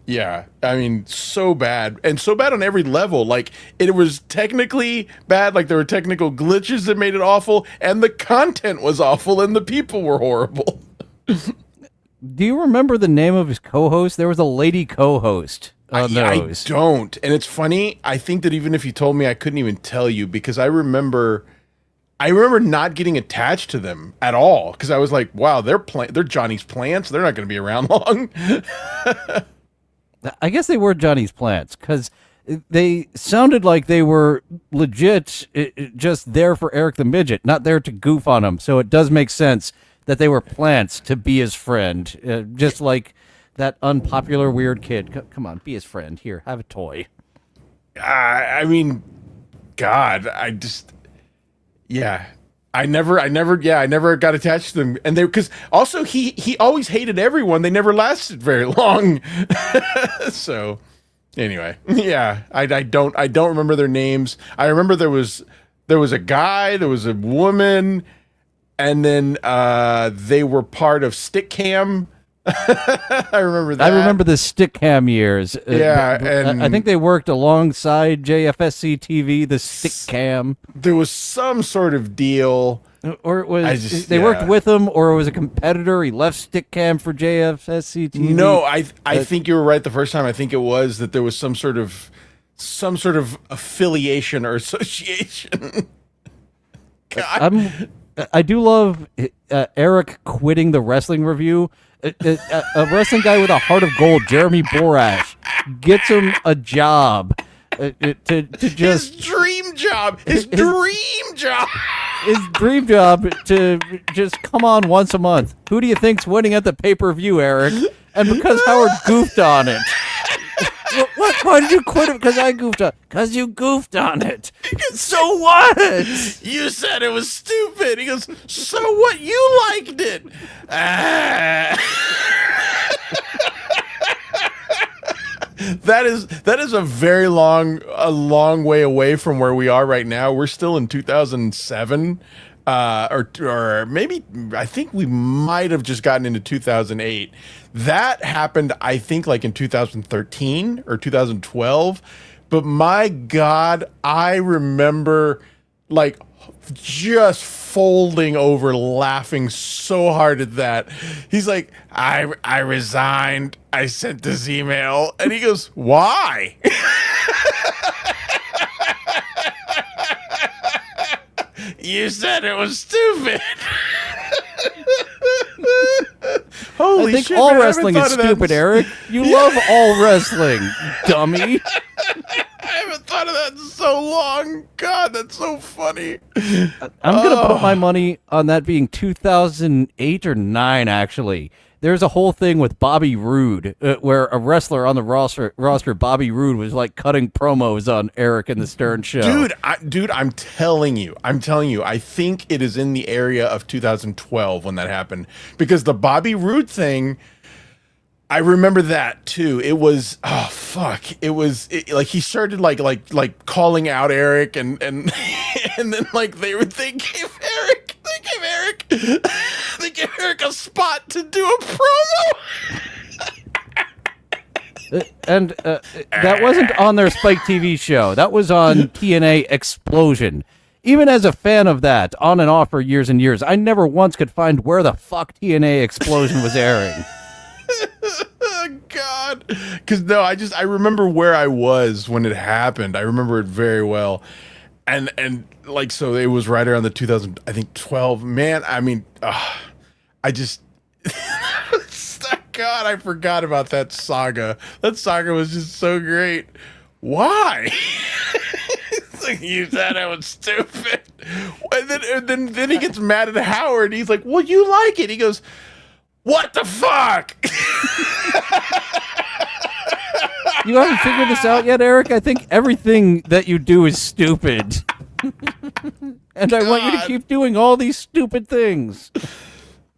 Yeah, I mean, so bad, and so bad on every level. Like, it was technically bad, like there were technical glitches that made it awful, and the content was awful, and the people were horrible. Do you remember the name of his co-host? There was a lady co-host on those. I don't, and it's funny. I think that even if you told me, I couldn't even tell you because I remember not getting attached to them at all because I was like, wow, they're Johnny's plants. They're not going to be around long. I guess they were Johnny's plants because they sounded like they were legit, just there for Eric the Midget, not there to goof on him. So it does make sense that they were plants to be his friend, just like that unpopular weird kid. Come on, be his friend. Here, have a toy. I mean, God, I never got attached to them, and because also he always hated everyone. They never lasted very long. So anyway, yeah, I don't remember their names. I remember there was a guy, there was a woman, and then they were part of Stickcam. I remember that. I remember the Stickcam years. Yeah, and I think they worked alongside JFSC TV, the Stickcam. There was some sort of deal. Or it was they worked with him, or it was a competitor. He left Stickcam for JFSC TV. No, I think you were right the first time. I think it was that there was some sort of affiliation or association. I do love Eric quitting the wrestling review. A wrestling guy with a heart of gold, Jeremy Borash, gets him a job to just his dream job. His dream job to just come on once a month. Who do you think's winning at the pay-per-view, Eric? And because Howard goofed on it. What? Why did you quit it? Because I goofed on it. Because you goofed on it. So what? You said it was stupid. He goes, so what? You liked it. That is a very long way away from where we are right now. We're still in 2007. Or maybe I think we might have just gotten into 2008. That happened, I think, like in 2013 or 2012. But my God, I remember like just folding over, laughing so hard at that. He's like, I resigned. I sent this email, and he goes, why? You said it was stupid. Holy I think shit, all man, wrestling is stupid, Eric. You love all wrestling, dummy. I haven't thought of that in so long. God, that's so funny. I'm going to put my money on that being 2008 or 9, actually. There's a whole thing with Bobby Roode where a wrestler on the roster, Bobby Roode, was like cutting promos on Eric and the Stern Show. Dude, I'm telling you, I think it is in the area of 2012 when that happened, because the Bobby Roode thing, I remember that too. It was like he started like calling out Eric and and then like they gave Eric a spot to do a promo. And that wasn't on their Spike TV show. That was on TNA Explosion. Even as a fan of that, on and off for years and years, I never once could find where the fuck TNA Explosion was airing. God, because no, I remember where I was when it happened. I remember it very well, and like so it was right around the 2000, I think 12. Man, I mean, I just God, I forgot about that saga. That saga was just so great. Why? It's like, you said I was stupid, and then he gets mad at Howard. He's like, "Well, you like it?" He goes, "What the fuck?" You haven't figured this out yet, Eric? I think everything that you do is stupid. And I want you to keep doing all these stupid things.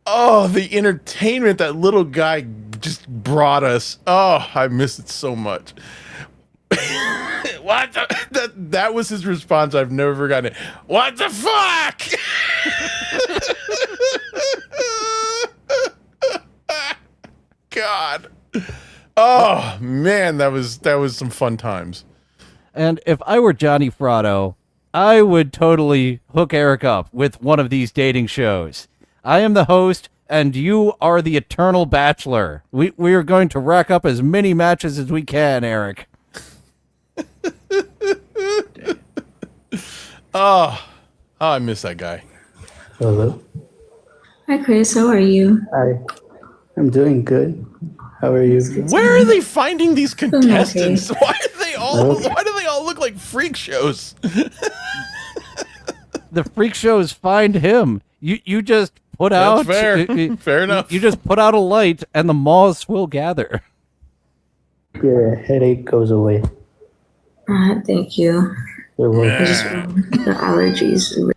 Oh, the entertainment that little guy just brought us. Oh, I miss it so much. What the, that was his response. I've never forgotten it. What the fuck? God. Oh man, that was some fun times. And if I were Johnny Fratto, I would totally hook Eric up with one of these dating shows. I am the host, and you are the eternal bachelor. We are going to rack up as many matches as we can, Eric. Oh, I miss that guy. Hello. Hi, Chris. How are you? Hi. I'm doing good. How are you? Where are they finding these contestants? Okay. Why do they all look like freak shows? The freak shows find him. You just put out... That's fair. Fair enough. You just put out a light, and the moths will gather. Your headache goes away. Thank you. You're welcome. I just the allergies.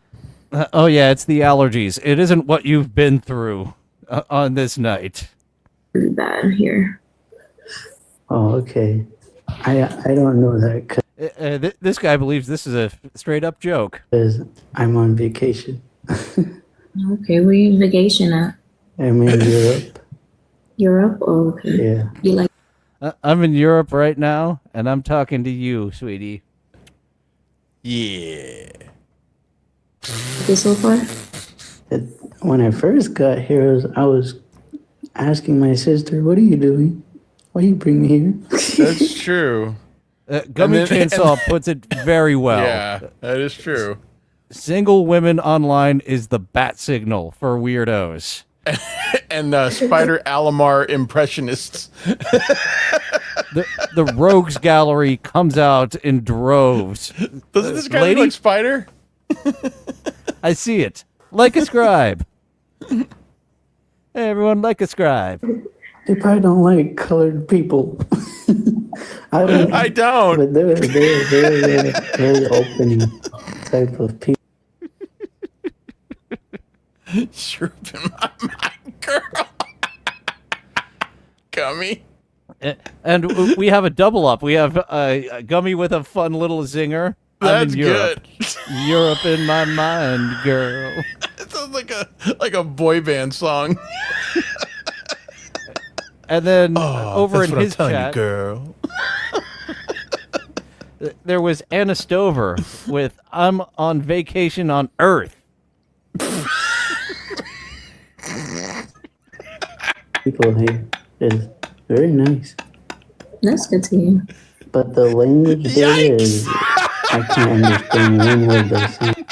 Oh, yeah, it's the allergies. It isn't what you've been through on this night. Really bad here. Oh, okay. I don't know that This guy believes this is a straight-up joke. because I'm on vacation. Okay, where you vacation at? I'm in Europe. Europe? Oh, okay. Yeah. You like I'm in Europe right now, and I'm talking to you, sweetie. Yeah. it so far? When I first got here, I was asking my sister, "What are you doing? Why you bring me here?" That's true. Gummy And then- Chainsaw puts it very well. Yeah, that is true. Single women online is the bat signal for weirdos. And Spider Alamar impressionists. The rogues gallery comes out in droves. Doesn't this guy lady? look like Spider? I see it. Like a scribe. Hey, everyone, like a scribe. They probably don't like colored people. I don't. But they're very opening type of people. You're in my mind, girl. Gummy. And we have a double up. We have Gummy with a fun little zinger. I'm That's in Europe. good. Europe in my mind, girl. It sounds like a boy band song. And then over in his chat, girl. there was Anna Stover with "I'm on vacation on Earth." People here is very nice, That's good to hear. but the language there is I can't understand one word they're saying.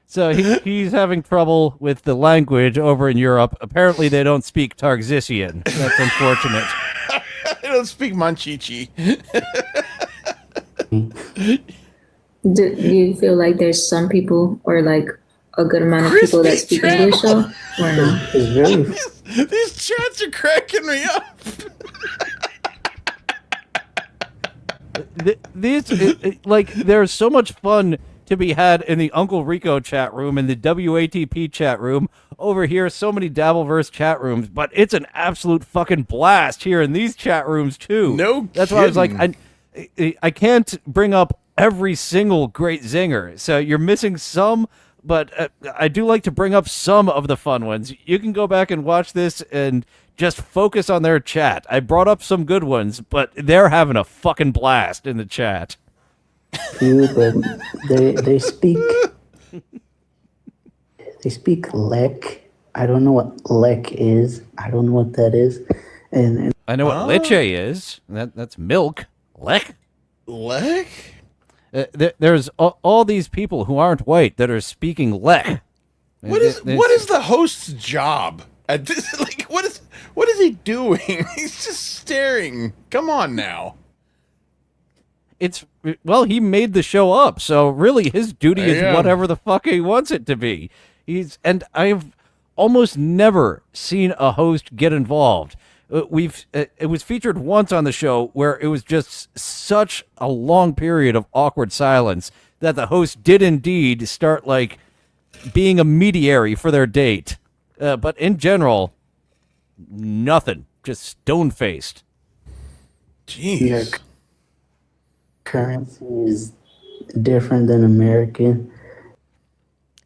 So he's having trouble with the language over in Europe. Apparently, they don't speak Targzisian. That's unfortunate. I don't speak Manchichi. Do you feel like there's some people or like a good amount of people that speak Crispy English though? Or no? It's very These chats are cracking me up. There's so much fun to be had in the Uncle Rico chat room and the WATP chat room. Over here, so many Dabbleverse chat rooms, but it's an absolute fucking blast here in these chat rooms too. No That's why I was like, kidding. I can't bring up every single great zinger. So you're missing some, but I do like to bring up some of the fun ones. You can go back and watch this and just focus on their chat. I brought up some good ones, but they're having a fucking blast in the chat. Few, but they speak lek. I don't know what lek is. I don't know what that is. And I know what leche is. That's milk. Lek? Lek? There's all these people who aren't white that are speaking lek. What is the host's job at this? Like, what is he doing? He's just staring. Come on now. He made the show up, so really his duty is whatever the fuck he wants it to be. And I've almost never seen a host get involved. It was featured once on the show where it was just such a long period of awkward silence that the host did indeed start like being a mediary for their date. But in general, nothing. Just stone-faced. Jeez. their currency is different than American.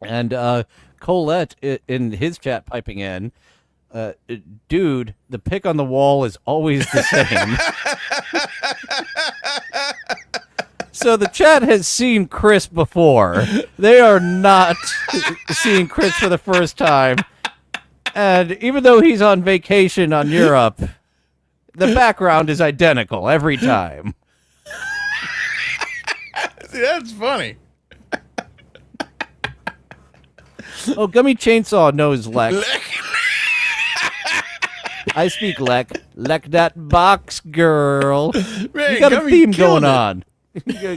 And Colette in his chat piping in, dude, the pic on the wall is always the same. So the chat has seen Chris before. They are not seeing Chris for the first time. And even though he's on vacation on Europe, the background is identical every time. See, that's funny. Oh, Gummy Chainsaw knows lek. I speak lek. Lek that box, girl. Man, you got Gummy a theme killed going it. on.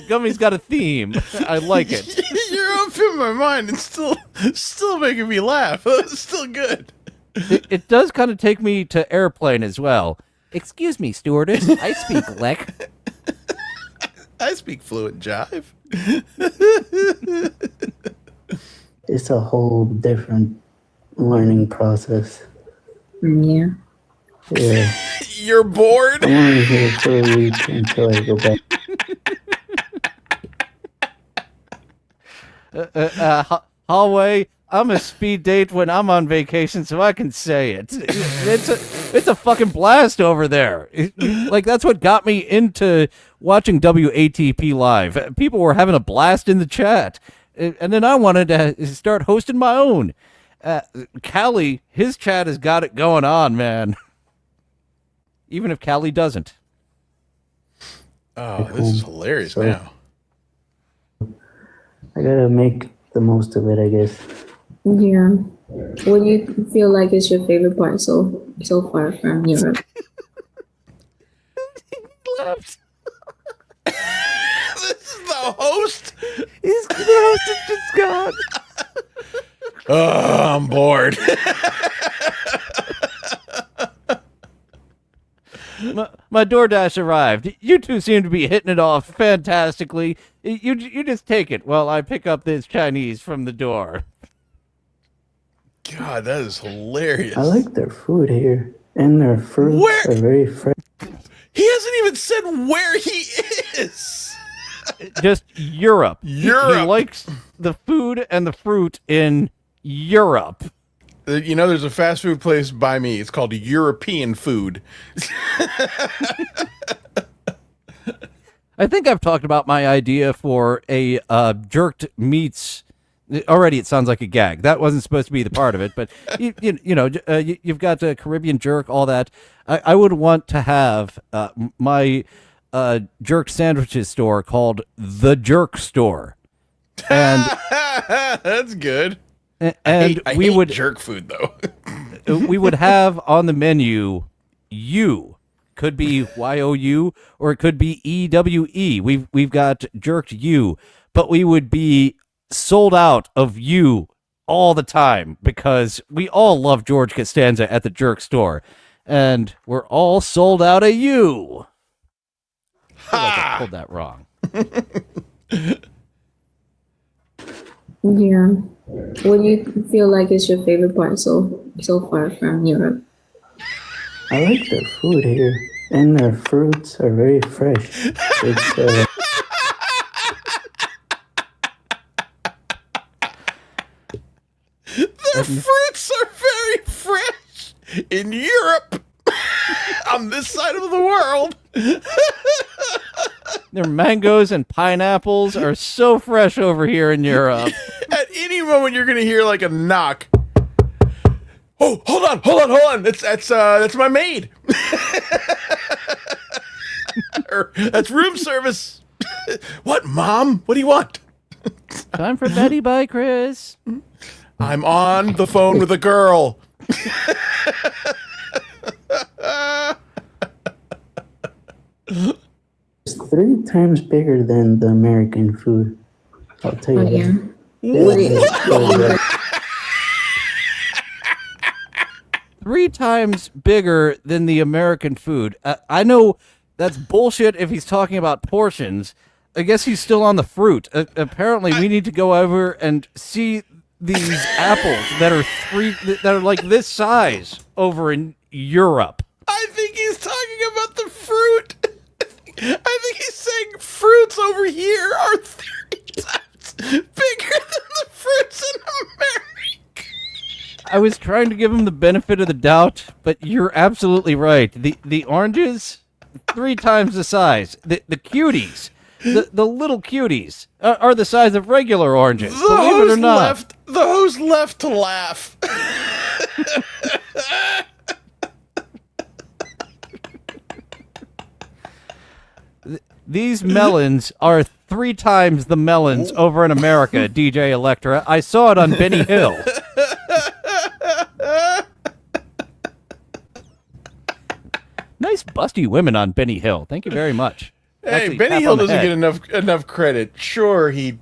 Gummy's got a theme. I like it. You're up in my mind and still making me laugh. It's still good. It does kind of take me to Airplane as well. Excuse me, stewardess. I speak lek. I speak fluent jive. It's a whole different learning process. Yeah. Yeah. You're bored? I'm only here for a week until I go back. Hallway, I'm a speed date when I'm on vacation, so I can say it. It's a fucking blast over there. Like, that's what got me into watching WATP live. People were having a blast in the chat. And then I wanted to start hosting my own. Callie, his chat has got it going on, man. Even if Callie doesn't. Oh, this is hilarious now. I gotta make the most of it, I guess. Yeah. What do you feel like is your favorite part so far from Europe? Left. This is the host. The host is just gone. Oh, I'm bored. My DoorDash arrived. You two seem to be hitting it off fantastically. You just take it while I pick up this Chinese from the door. God, that is hilarious. I like their food here, and their fruits are very fresh. He hasn't even said where he is. Just Europe. Europe. He likes the food and the fruit in Europe. You know, there's a fast food place by me. It's called European Food. I think I've talked about my idea for a jerked meats. Already, it sounds like a gag. That wasn't supposed to be the part of it, but you've got Caribbean jerk, all that. I would want to have my jerk sandwiches store called the Jerk Store, and that's good. And I we hate would jerk food though. we would have on the menu you. Could be YOU or it could be EWE. We've got jerked you, but we would be sold out of you all the time because we all love George Costanza at the Jerk Store, and we're all sold out of you. I feel like I pulled that wrong. Yeah. What do you feel like is your favorite part so far from Europe? I like their food here, and their fruits are very fresh. It's Their fruits are very fresh in Europe. On this side of the world. Their mangoes and pineapples are so fresh over here in Europe. At any moment, you're gonna hear like a knock. Oh, hold on! That's my maid. That's room service. What, Mom? What do you want? Time for Betty Bye, Chris. I'm on the phone with a girl. It's 3 times bigger than the American food. I'll tell you that. What? 3 times bigger than the American food. I know that's bullshit if he's talking about portions. I guess he's still on the fruit. Apparently, we need to go over and see these apples that are like this size over in Europe. I think he's talking about the fruit. I think he's saying fruits over here are 3 times bigger than the fruits in America. I was trying to give him the benefit of the doubt, but you're absolutely right. The oranges, 3 times the size. The cuties, the little cuties, are the size of regular oranges. Believe it or not. The host left to laugh. These melons are 3 times the melons over in America, DJ Electra. I saw it on Benny Hill. Nice busty women on Benny Hill. Thank you very much. Hey, Actually, Benny tap Hill on the doesn't head. get enough credit. Sure, he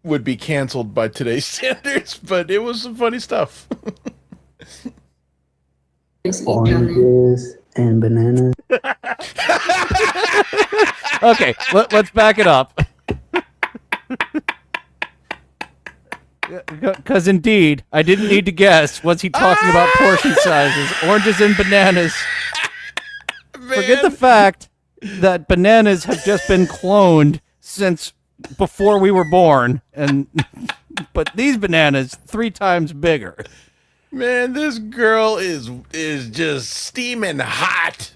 would be canceled by today's standards, but it was some funny stuff. Oranges and bananas. Okay, let's back it up. Because indeed, I didn't need to guess. Was he talking about portion sizes? Oranges and bananas. Forget the fact that bananas have just been cloned since before we were born, but these bananas 3 times bigger. Man, this girl is just steaming hot.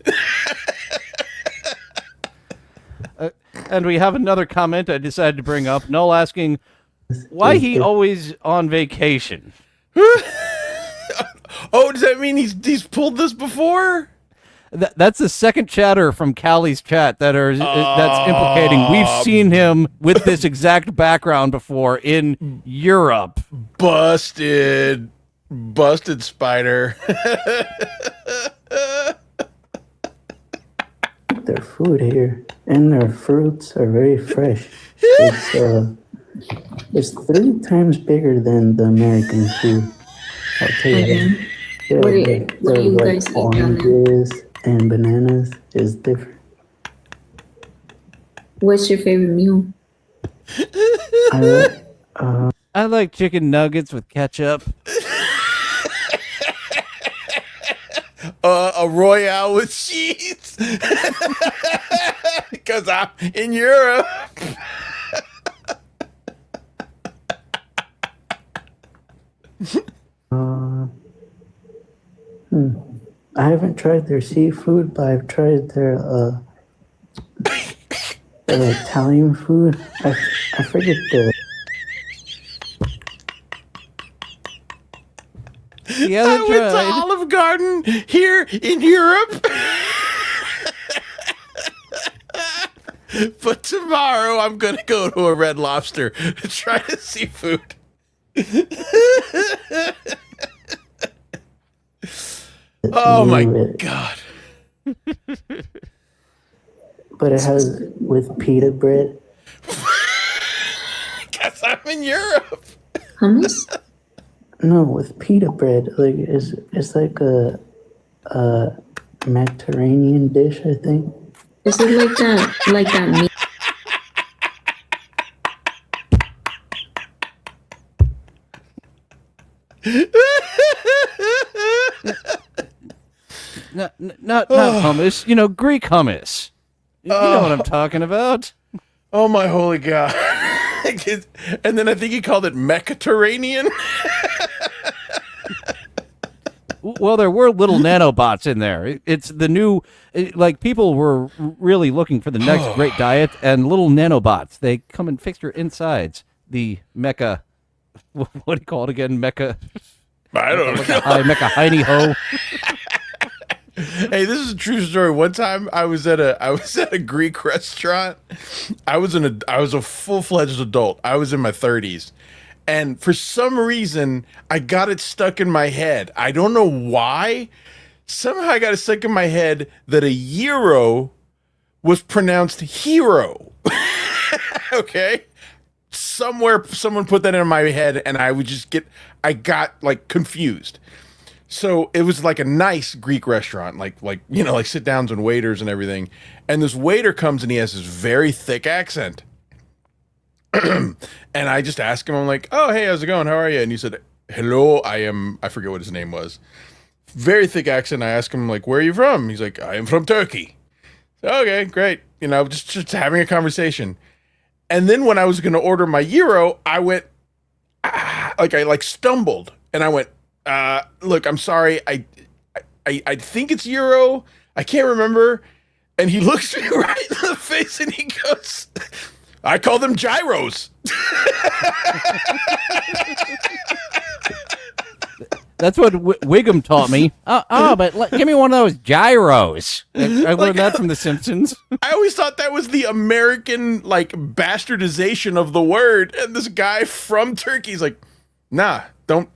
And we have another comment I decided to bring up. Noel asking why he always on vacation. Oh, does that mean he's pulled this before? That's the second chatter from Callie's chat that's implicating we've seen him with this exact background before in Europe. Busted spider. Their food here and their fruits are very fresh. It's 3 times bigger than the American food. I'll tell you that. What do you guys eat down there? Oranges and bananas is different. What's your favorite meal? I like chicken nuggets with ketchup. A Royale with cheese. Because I'm in Europe. I haven't tried their seafood, but I've tried their Italian food. I forget the. I went to Olive Garden here in Europe. But tomorrow I'm going to go to a Red Lobster to try the seafood. Oh my God. But it has with pita bread. Because I'm in Europe. Hummus? No, with pita bread. Like it's like a Mediterranean dish, I think. Is it like that meat? Not hummus, Greek hummus. You know what I'm talking about. Oh my holy God. And then I think he called it Mediterranean. Well, there were little nanobots in there. It's the new, like, people were really looking for the next great diet, and little nanobots. They come and fix your insides. The mecha, what do you call it again? Mecha. I don't know. Mecha hiney ho. Hey, this is a true story. One time I was at a Greek restaurant. I was a full-fledged adult. I was in my 30s. And for some reason, I got it stuck in my head. I don't know why. Somehow I got it stuck in my head that a euro was pronounced hero. Okay? Somewhere someone put that in my head, and I got like confused. So it was like a nice Greek restaurant, like sit downs and waiters and everything. And this waiter comes and he has this very thick accent. And I just asked him, I'm like, oh, hey, how's it going? How are you? And he said, hello, I forget what his name was. Very thick accent. I asked him, like, where are you from? He's like, I am from Turkey. So, okay, great. Just having a conversation. And then when I was going to order my euro, I went, I stumbled. And I went, look, I'm sorry. I think it's euro. I can't remember. And he looks me right in the face and he goes, I call them gyros. That's what Wiggum taught me. But give me one of those gyros. I learned that from The Simpsons. I always thought that was the American, bastardization of the word. And this guy from Turkey's like, nah, don't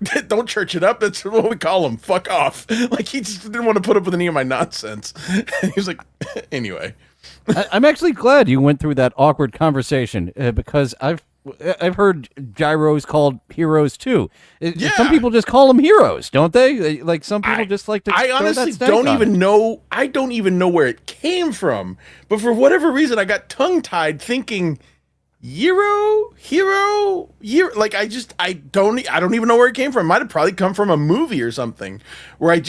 church it up. That's what we call them. Fuck off. Like, he just didn't want to put up with any of my nonsense. And he was like, anyway. I'm actually glad you went through that awkward conversation because I've heard gyros called heroes too. Yeah. Some people just call them heroes, don't they? Like some people just like to. I honestly don't even know. I don't even know where it came from. But for whatever reason, I got tongue tied thinking hero. Like I don't even know where it came from. It might have probably come from a movie or something where I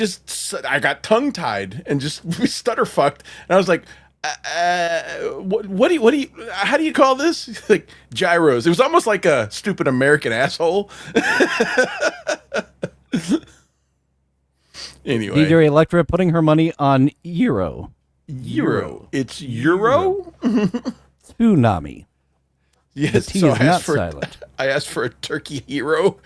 got tongue tied and just stutter fucked. And I was like. What do you how do you call this? Like gyros. It was almost like a stupid American asshole. Anyway. DJ Electra putting her money on euro. It's euro? Tsunami. Yes, the T so is not silent. I asked for a turkey hero.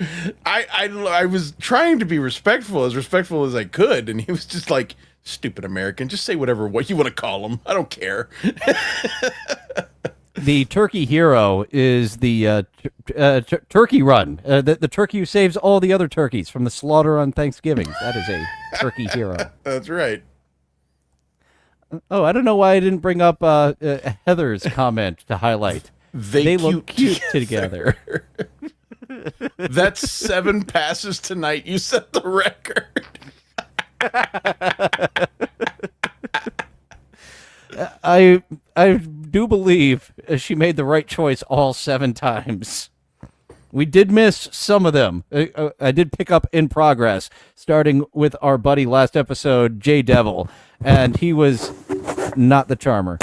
I was trying to be respectful as I could, and he was just like, stupid American, just say what you want to call them. I don't care. The turkey hero is the turkey run. The turkey who saves all the other turkeys from the slaughter on Thanksgiving. That is a turkey hero. That's right. Oh, I don't know why I didn't bring up Heather's comment to highlight. They look cute together. That's 7 passes tonight. You set the record. I do believe she made the right choice all 7 times. We did miss some of them. I did pick up in progress, starting with our buddy last episode, Jay Devil, and he was not the charmer.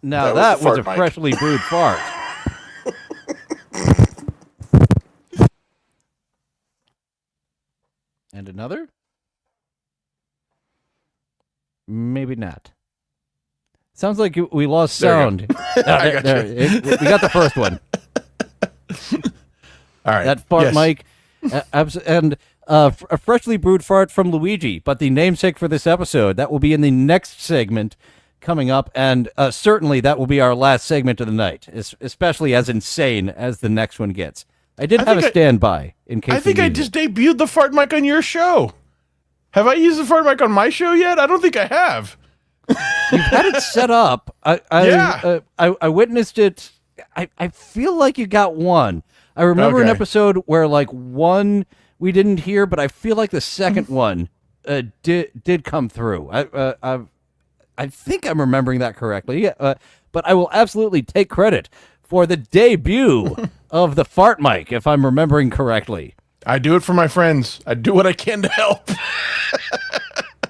Now that was a freshly brewed fart. And another? Maybe not. Sounds like we lost sound. We got the first one. All right. That fart mic. And a freshly brewed fart from Luigi, but the namesake for this episode, that will be in the next segment coming up, and certainly that will be our last segment of the night, especially as insane as the next one gets. I did have a standby in case. I think I just debuted the fart mic on your show. Have I used the fart mic on my show yet? I don't think I have. You've had it set up. I witnessed it. I feel like you got one. I remember an episode where one we didn't hear, but I feel like the second one did come through. I think I'm remembering that correctly. Yeah, but I will absolutely take credit for the debut of the fart mic, if I'm remembering correctly. I do it for my friends. I do what I can to help.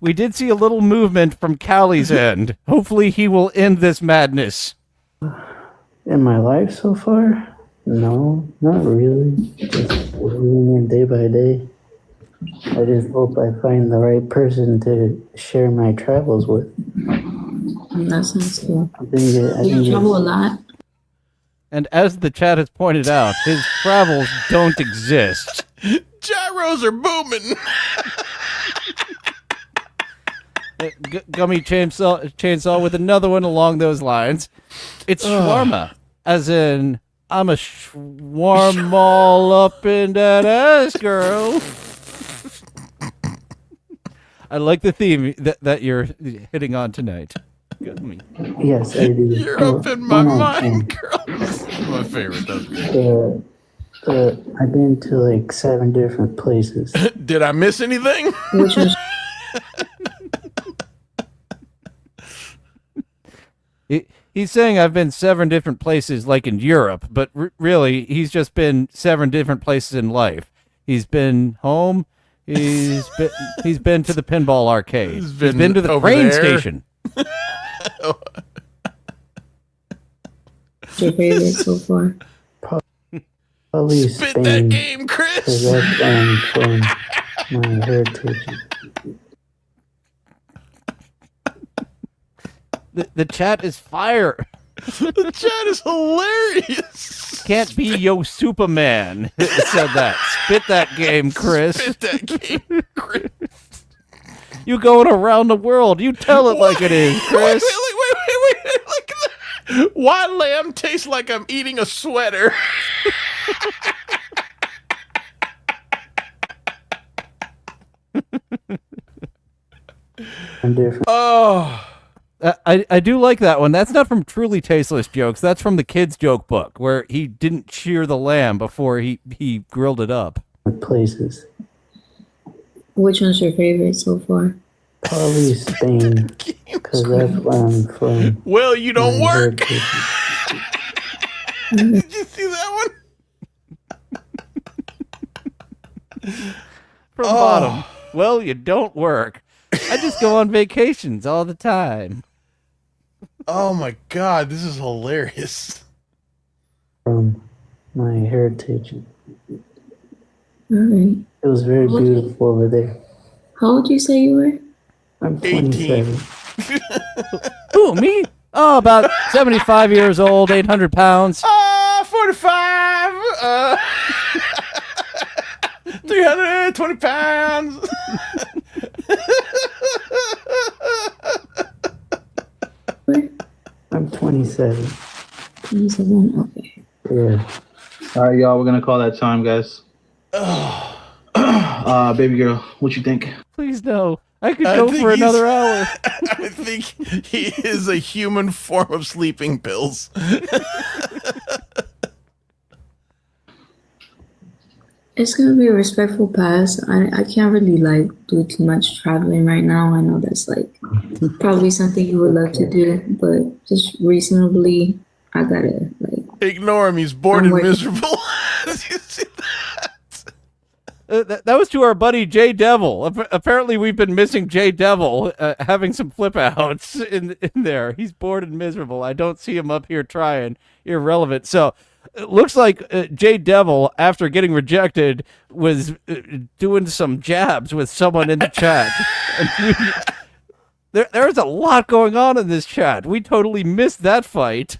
We did see a little movement from Callie's end. Hopefully he will end this madness. In my life so far? No, not really. Just living it day by day. I just hope I find the right person to share my travels with. That sounds cool. I think You travel a lot? And as the chat has pointed out, his travels don't exist. Gyros are booming. Gummy chainsaw with another one along those lines. It's shawarma, as in I'm a shawarma all up in that ass, girl. I like the theme that you're hitting on tonight. Gummy. Yes, I do. You're up in my mind, girl. My favorite. I've been to like 7 different places. Did I miss anything? Which was He's saying I've been 7 different places, like in Europe, but really, he's just been 7 different places in life. He's been home. He's been to the pinball arcade. He's been to the train station. What's your favorite so far? Probably Spit Spain, that game, Chris. 'cause that's where I'm from. My heritage. The chat is fire. The chat is hilarious. Can't be yo Superman. It said that. Spit that game, Chris. Spit that game, Chris. You going around the world. You tell it like it is, Chris. Wait. Look at that. Why lamb tastes like I'm eating a sweater? I'm different. Oh. I do like that one. That's not from Truly Tasteless Jokes. That's from the kids' joke book, where he didn't shear the lamb before he grilled it up. Places. Which one's your favorite so far? Probably Spain, because that's where I'm from. Well, you don't My work. heritage. Did you see that one? From bottom. Well, you don't work. I just go on vacations all the time. Oh my God, this is hilarious. From my heritage. Alright. It was very beautiful over there. How old you say you were? I'm 27. Who, me? Oh, about 75 years old, 800 pounds. 45. 320 pounds. I'm 27. 27. Okay. Yeah. All right, y'all. We're gonna call that time, guys. Baby girl, what you think? Please no. I could go for another hour. I think he is a human form of sleeping pills. It's gonna be a respectful pass. I can't really like do too much traveling right now. I know that's like probably something you would love to do, but just reasonably, I gotta like Ignore him. He's bored and miserable. Did you see that? That was to our buddy Jay Devil. Apparently, we've been missing Jay Devil having some flip outs in there. He's bored and miserable. I don't see him up here trying. Irrelevant. So it looks like Jay Devil, after getting rejected, was doing some jabs with someone in the chat. There's a lot going on in this chat. We totally missed that fight.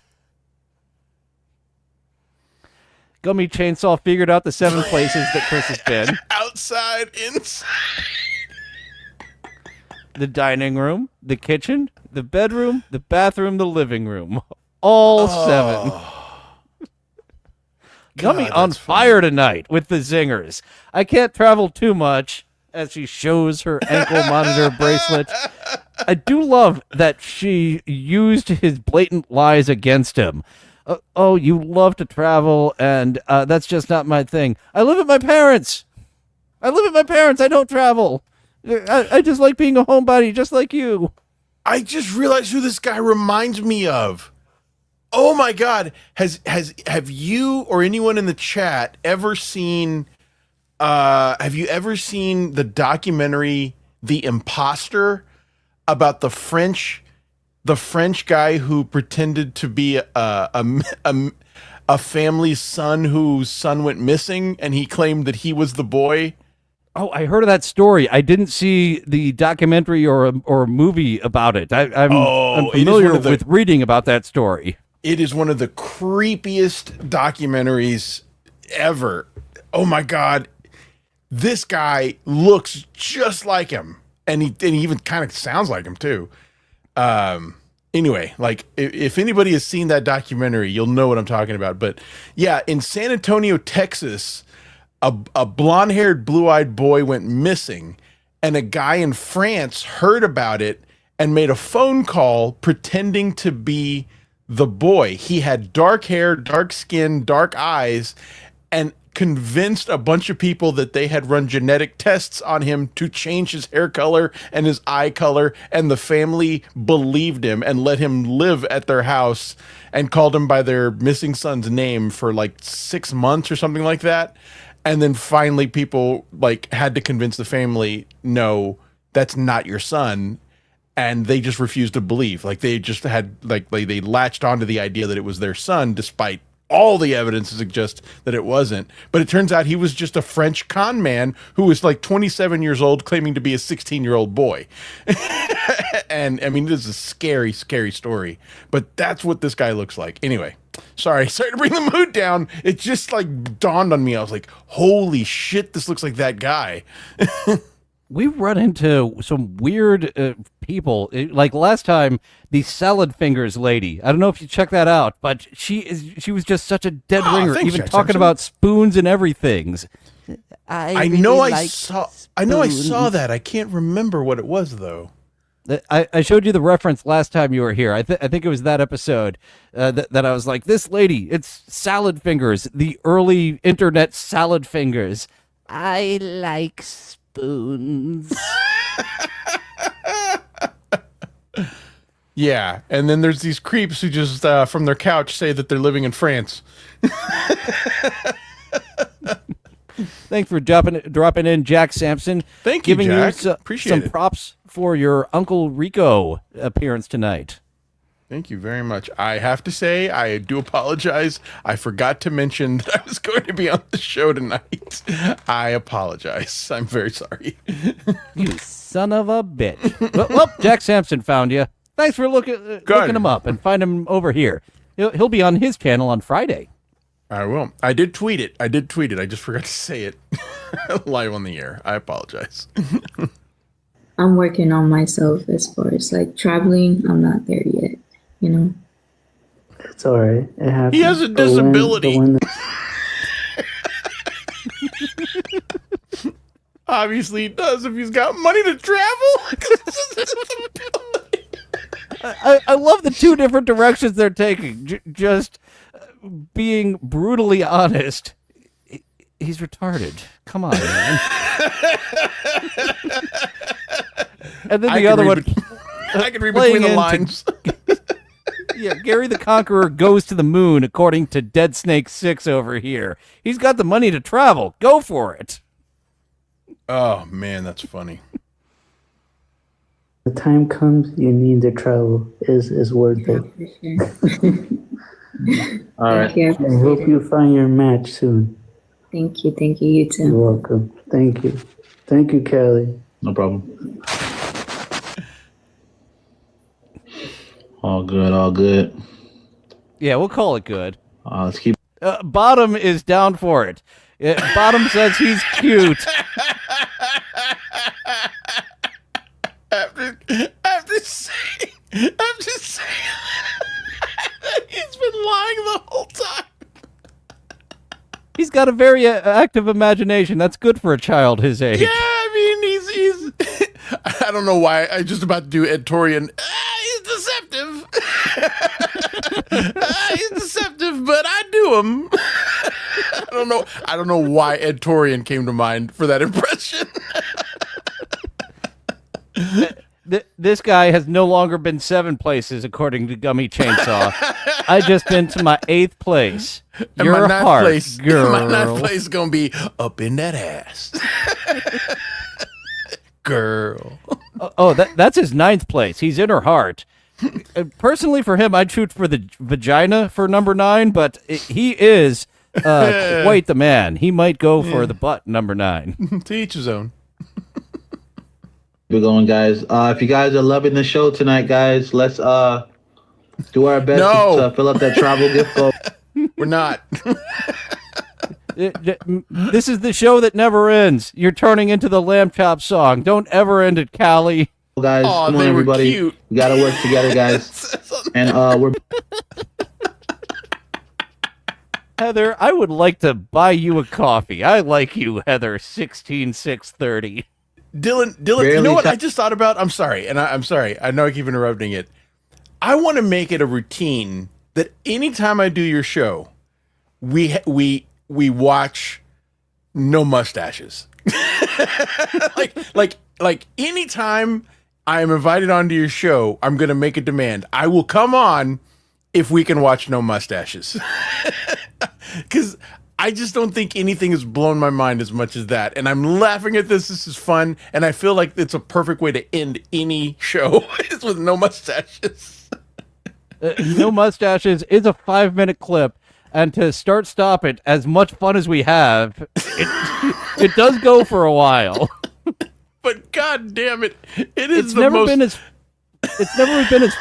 Gummy Chainsaw figured out the 7 places that Chris has been. Outside, inside. The dining room, the kitchen, the bedroom, the bathroom, the living room. All 7. Gummy on fire tonight with the zingers. I can't travel too much as she shows her ankle monitor bracelet. I do love that she used his blatant lies against him. Oh, you love to travel, and that's just not my thing. I live at my parents'. I don't travel. I just like being a homebody, just like you. I just realized who this guy reminds me of. Oh my God! Have you or anyone in the chat ever seen? Have you ever seen the documentary The Imposter, about the French guy who pretended to be a family's son whose son went missing, and he claimed that he was the boy. Oh, I heard of that story. I didn't see the documentary or movie about it. I'm familiar with reading about that story. It is one of the creepiest documentaries ever. Oh my God. This guy looks just like him. And he even kind of sounds like him too. Anyway, like if anybody has seen that documentary, you'll know what I'm talking about. But yeah, in San Antonio, Texas, a blonde-haired, blue-eyed boy went missing, and a guy in France heard about it and made a phone call pretending to be the boy. He had dark hair, dark skin, dark eyes, and convinced a bunch of people that they had run genetic tests on him to change his hair color and his eye color, and the family believed him and let him live at their house and called him by their missing son's name for like 6 months or something like that. And then finally people like had to convince the family, no, that's not your son. And they just refused to believe. Like they just had like they latched onto the idea that it was their son, despite all the evidence to suggest that it wasn't. But it turns out he was just a French con man who was like 27 years old, claiming to be a 16-year-old boy. And I mean, this is a scary, scary story. But that's what this guy looks like. Anyway, sorry to bring the mood down. It just like dawned on me. I was like, holy shit, this looks like that guy. We've run into some weird people. Like last time, the salad fingers lady. I don't know if you check that out, but she was just such a dead ringer, thanks, even Jack talking Simpson. about spoons and everything. I know I saw that. I can't remember what it was though. I showed you the reference last time you were here. I think it was that episode that I was like, this lady, it's salad fingers, the early internet salad fingers. I like spoons. Yeah, and then there's these creeps who just from their couch say that they're living in France. Thanks for dropping in, Jack Sampson. Thank you, giving Jack. you Appreciate some it. props for your Uncle Rico appearance tonight. Thank you very much. I have to say, I do apologize. I forgot to mention that I was going to be on the show tonight. I apologize. I'm very sorry. You son of a bitch. Well, Jack Sampson found you. Thanks for looking him up and find him over here. He'll be on his channel on Friday. I will. I did tweet it. I just forgot to say it live on the air. I apologize. I'm working on myself as far as like traveling. I'm not there yet, you know? It's all right. It happens. He has a disability. Obviously he does if he's got money to travel. I love the two different directions they're taking. Just being brutally honest. He's retarded. Come on, man. And then the other one. I can read between the lines. Yeah, Gary the Conqueror goes to the moon, according to Dead Snake 6 over here. He's got the money to travel. Go for it. Oh, man, that's funny. The time comes, you need to travel. Is worth it. All right. Thank you. I hope you find your match soon. Thank you. Thank you. You too. You're welcome. Thank you. Thank you, Kelly. No problem. All good, all good. Yeah, we'll call it good. Let's keep. Bottom is down for it. Bottom says he's cute. After saying he's been lying the whole time. He's got a very active imagination. That's good for a child his age. Yeah, I mean, he's I don't know why. I just about to do Ed Torian. He's deceptive. He's deceptive, but I do him. I don't know why Ed Torian came to mind for that impression. This guy has no longer been 7 places, according to Gummy Chainsaw. I just been to my 8th place. Your heart, girl. My 9th place is gonna be up in that ass. girl. That's his 9th place. He's in her heart. Personally, for him, I'd shoot for the vagina for number 9, but he is quite the man. He might go for the butt, number 9. To each his own. We're going, guys. If you guys are loving the show tonight, guys, let's do our best to fill up that travel gift goal. We're not. This is the show that never ends. You're turning into the Lamb Chop song. Don't ever end it, Callie. Guys, come on, everybody. Cute. We got to work together, guys. And we're... Heather, I would like to buy you a coffee. I like you, Heather, 16630. Dylan, you know what I just thought about? I'm sorry, I'm sorry. I know I keep interrupting it. I want to make it a routine that anytime I do your show, we watch No Mustaches. like anytime I am invited onto your show, I'm going to make a demand. I will come on if we can watch No Mustaches. Because I just don't think anything has blown my mind as much as that. And I'm laughing at this. This is fun. And I feel like it's a perfect way to end any show is with No Mustaches. No Mustaches is a 5-minute clip. And to stop it, as much fun as we have, it does go for a while. But god damn it, it's never been as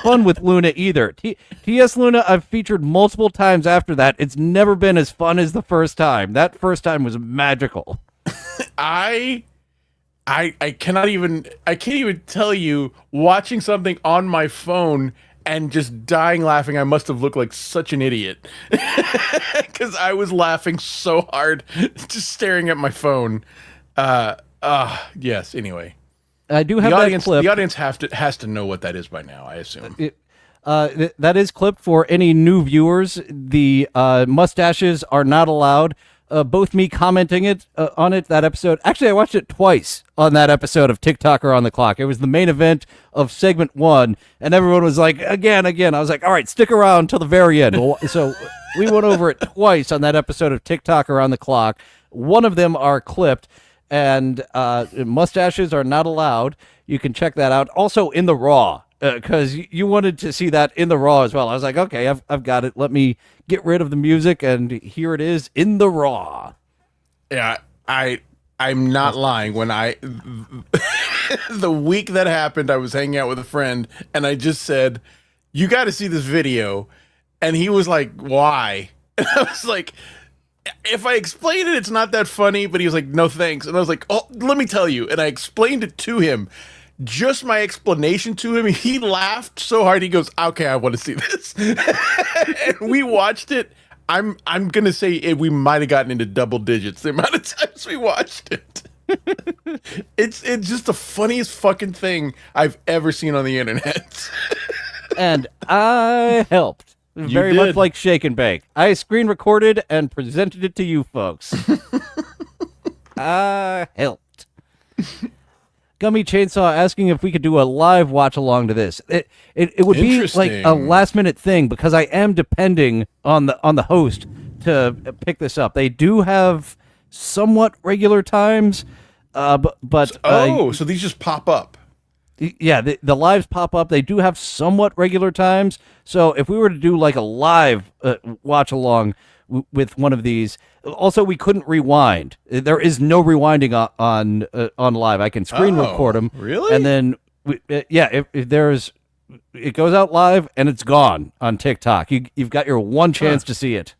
fun with Luna either. T.S. Luna, I've featured multiple times after that. It's never been as fun as the first time. That first time was magical. I can't even tell you, watching something on my phone and just dying laughing, I must have looked like such an idiot. Because I was laughing so hard just staring at my phone. Yes, anyway. I do have that clip. The audience has to know what that is by now, I assume. That is clipped for any new viewers. The mustaches are not allowed. Both me commenting on it, that episode. Actually, I watched it twice on that episode of TikToker on the Clock. It was the main event of segment 1, and everyone was like, again. I was like, all right, stick around till the very end. So we went over it twice on that episode of TikToker on the Clock. One of them are clipped, and mustaches are not allowed. You can check that out. Also in the Raw, because you wanted to see that in the Raw as well. I was like, okay, I've got it. Let me get rid of the music, and here it is in the Raw. Yeah, I'm not lying. When the week that happened, I was hanging out with a friend, and I just said, you got to see this video. And he was like, why? And I was like, if I explain it, it's not that funny. But he was like, no thanks. And I was like, oh, let me tell you. And I explained it to him. Just my explanation to him, he laughed so hard. He goes, okay, I want to see this. And we watched it. I'm gonna say we might have gotten into double digits the amount of times we watched it. It's just the funniest fucking thing I've ever seen on the internet. And I helped. Very much like Shake and Bake. I screen recorded and presented it to you folks. I helped. Gummy Chainsaw asking if we could do a live watch along to this. It would be like a last minute thing because I am depending on the host to pick this up. They do have somewhat regular times, but so these just pop up. Yeah, the lives pop up. They do have somewhat regular times. So if we were to do like a live watch along with one of these, also we couldn't rewind. There is no rewinding on live. I can screen record them. Really? And then if there's, it goes out live and it's gone on TikTok. You've got your one chance to see it.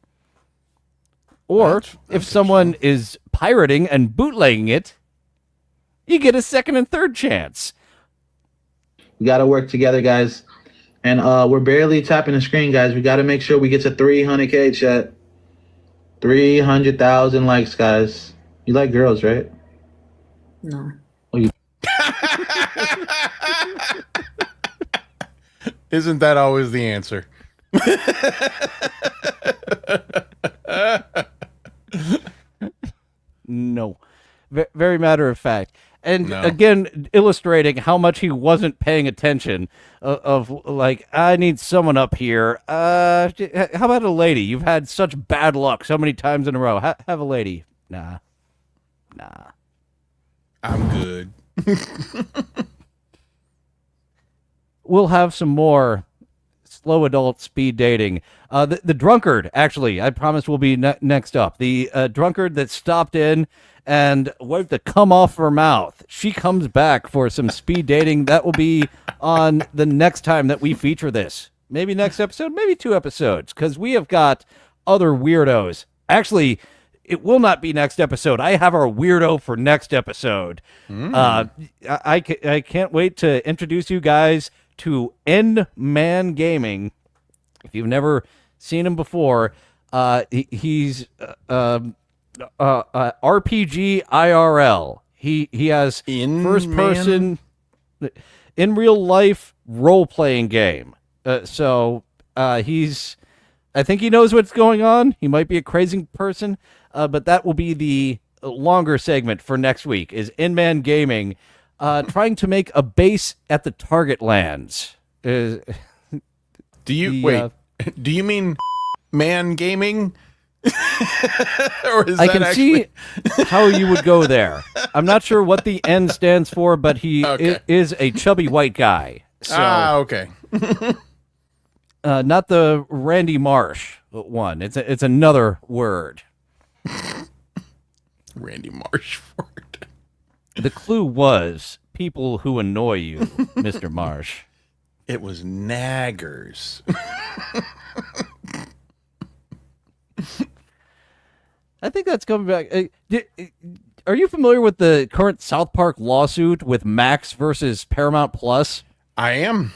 Or if someone is pirating and bootlegging it, you get a second and third chance. We got to work together, guys. And we're barely tapping the screen, guys. We got to make sure we get to 300K, chat. 300,000 likes, guys. You like girls, right? No. Oh, you... Isn't that always the answer? No. Very matter of fact. And again, illustrating how much he wasn't paying attention of like, I need someone up here. How about a lady? You've had such bad luck so many times in a row. Have a lady. Nah. I'm good. We'll have some more slow adult speed dating. The drunkard, actually, I promise will be next up. The drunkard that stopped in and wiped the cum off her mouth. She comes back for some speed dating. That will be on the next time that we feature this. Maybe next episode, maybe 2 episodes, because we have got other weirdos. Actually, it will not be next episode. I have our weirdo for next episode. I can't wait to introduce you guys to N-Man Gaming. If you've never seen him before, he's RPG IRL. He has first person in real life role playing game. So he's, I think he knows what's going on. He might be a crazy person, but that will be the longer segment for next week. Is N-Man Gaming trying to make a base at the Target lands? Do you wait? Do you mean man gaming? Or is I that can actually... see how you would go there. I'm not sure what the N stands for, but he is a chubby white guy. So, okay. Not the Randy Marsh one. It's another word. Randy Marsh word. The clue was people who annoy you, Mr. Marsh. It was naggers. I think that's coming back. Are you familiar with the current South Park lawsuit with Max versus Paramount Plus? I am.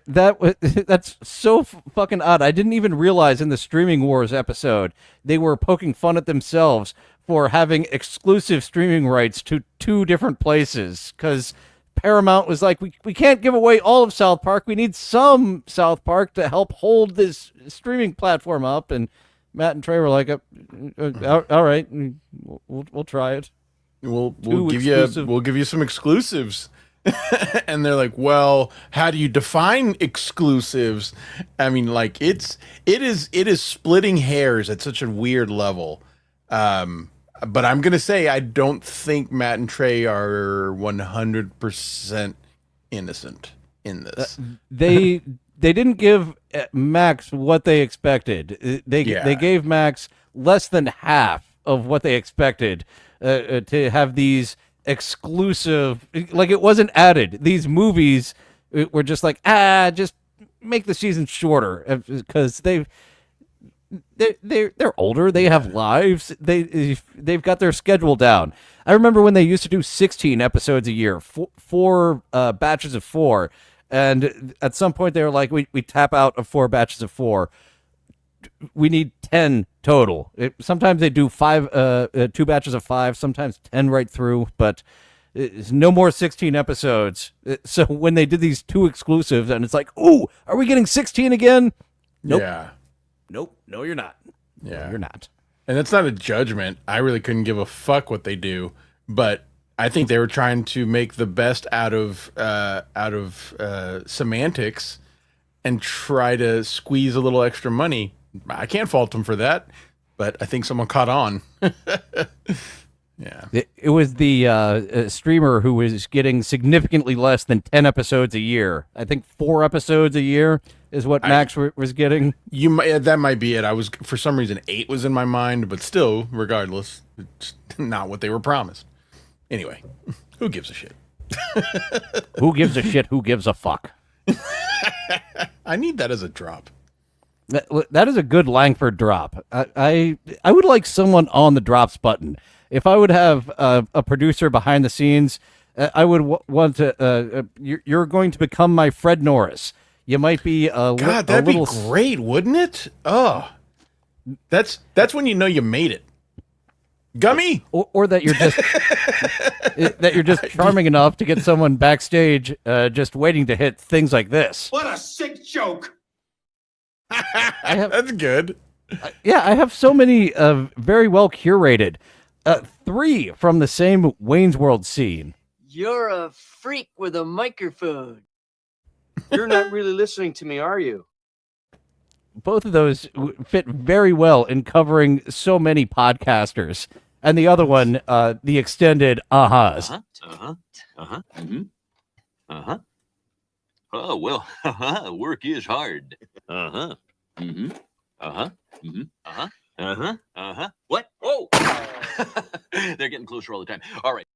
That's so fucking odd. I didn't even realize in the Streaming Wars episode they were poking fun at themselves for having exclusive streaming rights to 2 different places, because Paramount was like, we can't give away all of South Park. We need some South Park to help hold this streaming platform up. And Matt and Trey were like, all right, we'll try it. We'll give you some exclusives. And they're like, well, how do you define exclusives? I mean, like it is splitting hairs at such a weird level. But I'm going to say, I don't think Matt and Trey are 100% innocent in this. They didn't give Max what they expected. They gave Max less than half of what they expected to have these exclusive, like it wasn't added. These movies were just like, just make the season shorter, because they're older. They have lives. They've got their schedule down. I remember when they used to do 16 episodes a year, four batches of 4. And at some point they were like, we tap out of 4 batches of 4. We need 10 total. Sometimes they do 2 batches of 5, sometimes 10 right through, but it's no more 16 episodes. So when they did these 2 exclusives, and it's like, ooh, are we getting 16 again? Nope. Yeah. Nope. No, you're not. Yeah. No, you're not. And that's not a judgment. I really couldn't give a fuck what they do, but I think they were trying to make the best out of semantics and try to squeeze a little extra money. I can't fault them for that, but I think someone caught on. Yeah. It was the streamer who was getting significantly less than 10 episodes a year. I think 4 episodes a year is what Max was getting. That might be it. I was, for some reason, 8 was in my mind, but still, regardless, it's not what they were promised. Anyway, who gives a shit? Who gives a shit? Who gives a fuck? I need that as a drop. That is a good Langford drop. I would like someone on the drops button. If I would have a producer behind the scenes, I would want to. You're going to become my Fred Norris. You might be God, that'd be great, wouldn't it? Oh, that's when you know you made it. Gummy, or that you're just charming enough to get someone backstage, just waiting to hit things like this. What a sick joke! That's good. I have so many very well curated. 3 from the same Wayne's World scene. You're a freak with a microphone. You're not really listening to me, are you? Both of those fit very well in covering so many podcasters. and the other one, the extended uh-huhs. Uh-huh. Oh, well, work is hard. Uh-huh. Mm-hmm. Uh-huh. Mm-hmm. Uh-huh. Uh-huh. Uh-huh. What? Oh! They're getting closer all the time. All right.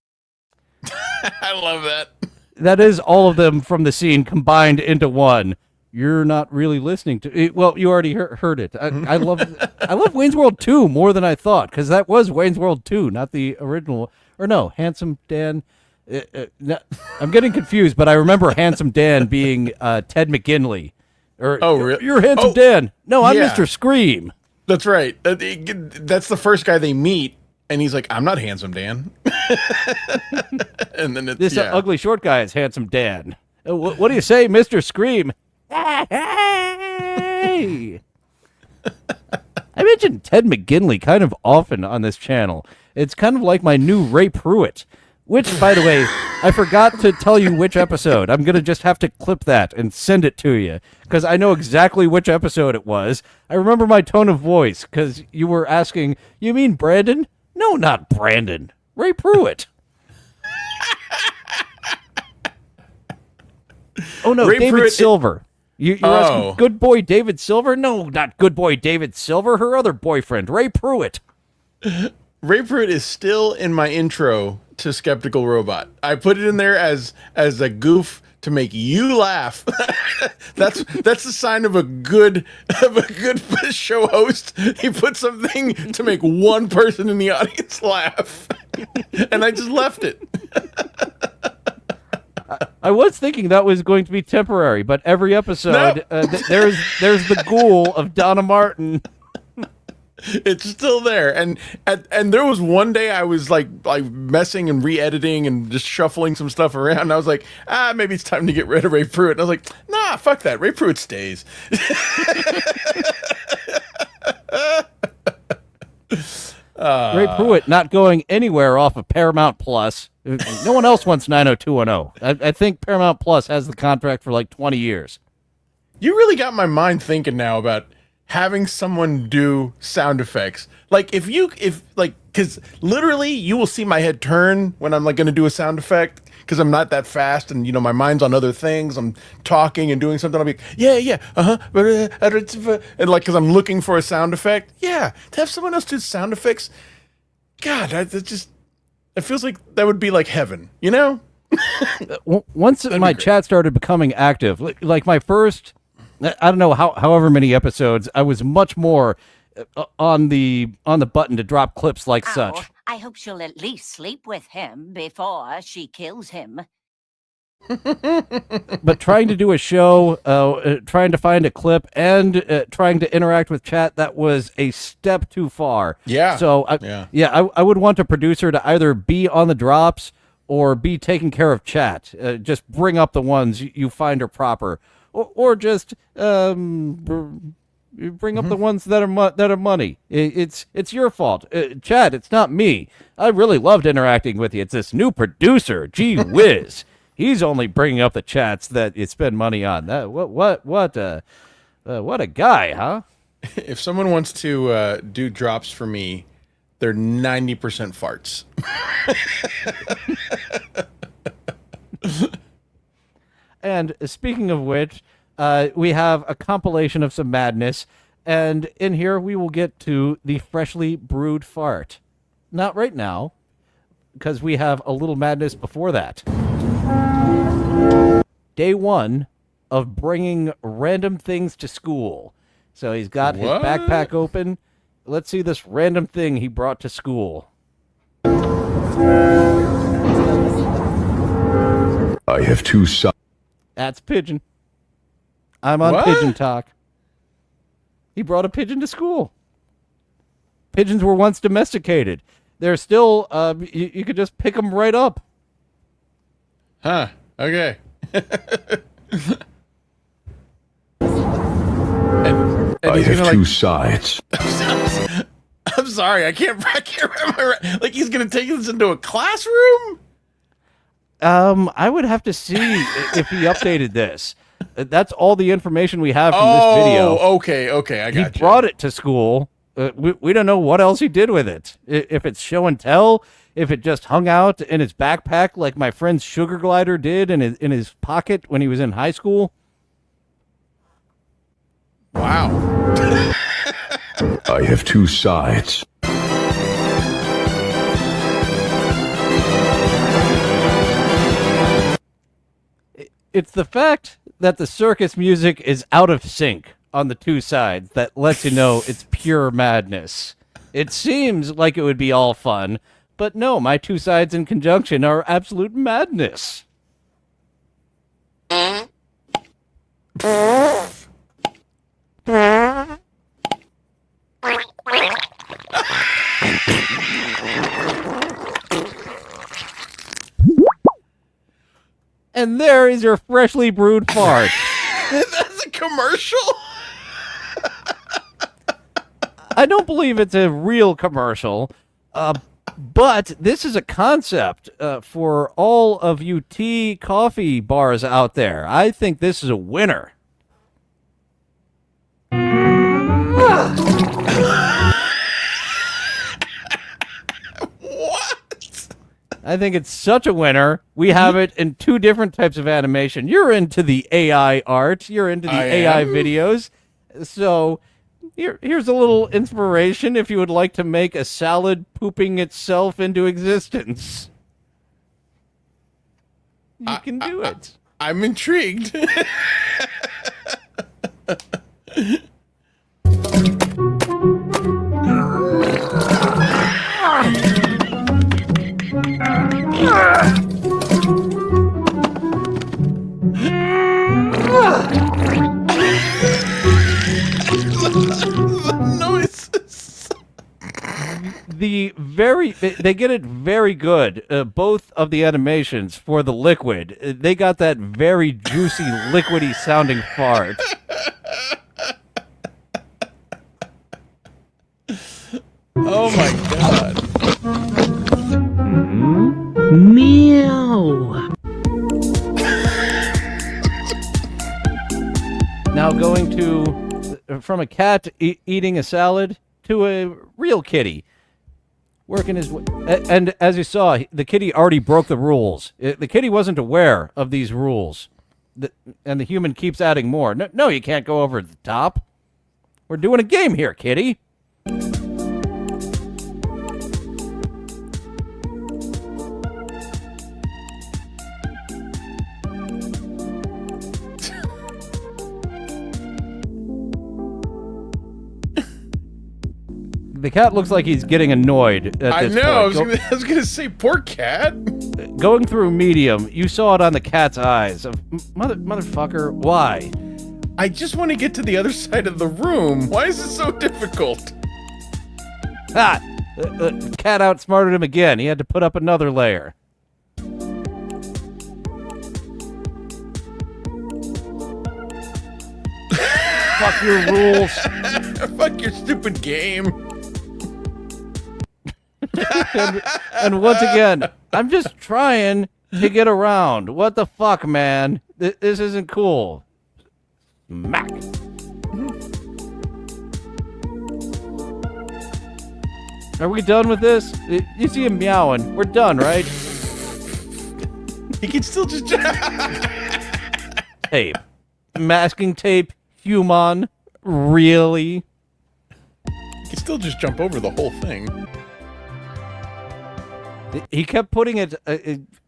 I love that. That is all of them from the scene combined into one. You're not really listening to it. Well, you already heard it. I love Wayne's World 2 more than I thought, because that was Wayne's World 2, not the original. Or no, Handsome Dan. I'm getting confused, but I remember Handsome Dan being Ted McGinley. Really? You're Handsome Dan. No, I'm Mr. Scream. That's right. That's the first guy they meet, and he's like, I'm not Handsome Dan. And then This ugly short guy is Handsome Dan. What do you say, Mr. Scream? Hey! I mention Ted McGinley kind of often on this channel. It's kind of like my new Ray Pruitt. Which, by the way, I forgot to tell you which episode. I'm going to just have to clip that and send it to you, because I know exactly which episode it was. I remember my tone of voice, because you were asking, you mean Brandon? No, not Brandon. Ray Pruitt. Oh, no, David Pruitt Silver. You're asking good boy David Silver? No, not good boy David Silver. Her other boyfriend, Ray Pruitt. Ray Pruitt is still in my intro to Skeptical Robot. I put it in there as a goof to make you laugh. That's the sign of a good show host. He put something to make one person in the audience laugh, and I just left it. I was thinking that was going to be temporary, but every episode there's the ghoul of Donna Martin. It's still there, and there was one day I was like messing and re-editing and just shuffling some stuff around. And I was like, maybe it's time to get rid of Ray Pruitt. And I was like, nah, fuck that. Ray Pruitt stays. Ray Pruitt not going anywhere off of Paramount Plus. No one else wants 90210. I think Paramount Plus has the contract for like 20 years. You really got my mind thinking now about having someone do sound effects. Like because literally you will see my head turn when I'm like going to do a sound effect, because I'm not that fast, and my mind's on other things. I'm talking and doing something. I'll be and like, because I'm looking for a sound effect. Yeah, to have someone else do sound effects, God, it feels like that would be like heaven, Once my chat started becoming active, like my first, I don't know however many episodes, I was much more on the button to drop clips like such. I hope she'll at least sleep with him before she kills him. But trying to do a show, trying to find a clip, and trying to interact with chat, that was a step too far. Yeah. So I would want a producer to either be on the drops or be taking care of chat. Just bring up the ones you find are proper. Or just bring up the ones that are money. It's your fault, Chad. It's not me. I really loved interacting with you. It's this new producer. Gee whiz, he's only bringing up the chats that you spend money on. What a guy, huh? If someone wants to do drops for me, they're 90% farts. And speaking of which, we have a compilation of some madness, and in here we will get to the freshly brewed fart. Not right now, because we have a little madness before that. Day one of bringing random things to school. So he's got his backpack open. Let's see this random thing he brought to school. I have two sons. That's Pigeon. I'm on Pigeon Talk. He brought a pigeon to school. Pigeons were once domesticated. They're still, you could just pick them right up. Huh. Okay. and I have two sides. I'm sorry. I can't remember. Like, he's going to take this into a classroom? I would have to see if he updated this. That's all the information we have from this video. Okay, I got you. He brought it to school. We don't know what else he did with it. If it's show and tell, if it just hung out in his backpack like my friend's sugar glider did in his pocket when he was in high school. Wow. I have two sides. It's the fact that the circus music is out of sync on the two sides that lets you know it's pure madness. It seems like it would be all fun, but no, my two sides in conjunction are absolute madness. And there is your freshly brewed fart. That's a commercial? I don't believe it's a real commercial, but this is a concept for all of you tea coffee bars out there. I think this is a winner. I think it's such a winner. We have it in two different types of animation. You're into the AI art. You're into the AI videos. So here's a little inspiration if you would like to make a salad pooping itself into existence. You can do it. I'm intrigued. They get it very good, both of the animations for the liquid. They got that very juicy, liquidy sounding fart. Oh my god. Meow. Now going from a cat eating a salad to a real kitty. Working his way. And as you saw, the kitty already broke the rules. The kitty wasn't aware of these rules. And the human keeps adding more. No, you can't go over the top. We're doing a game here, kitty. The cat looks like he's getting annoyed at this point. I was gonna say, poor cat. Going through medium, you saw it on the cat's eyes. Motherfucker, why? I just want to get to the other side of the room. Why is it so difficult? Ah! Cat outsmarted him again. He had to put up another layer. Fuck your rules. Fuck your stupid game. and once again, I'm just trying to get around. What the fuck, man? This isn't cool. Smack. Are we done with this? You see him meowing. We're done, right? He can still just... Tape. Masking tape. Human. Really? He can still just jump over the whole thing. He kept putting it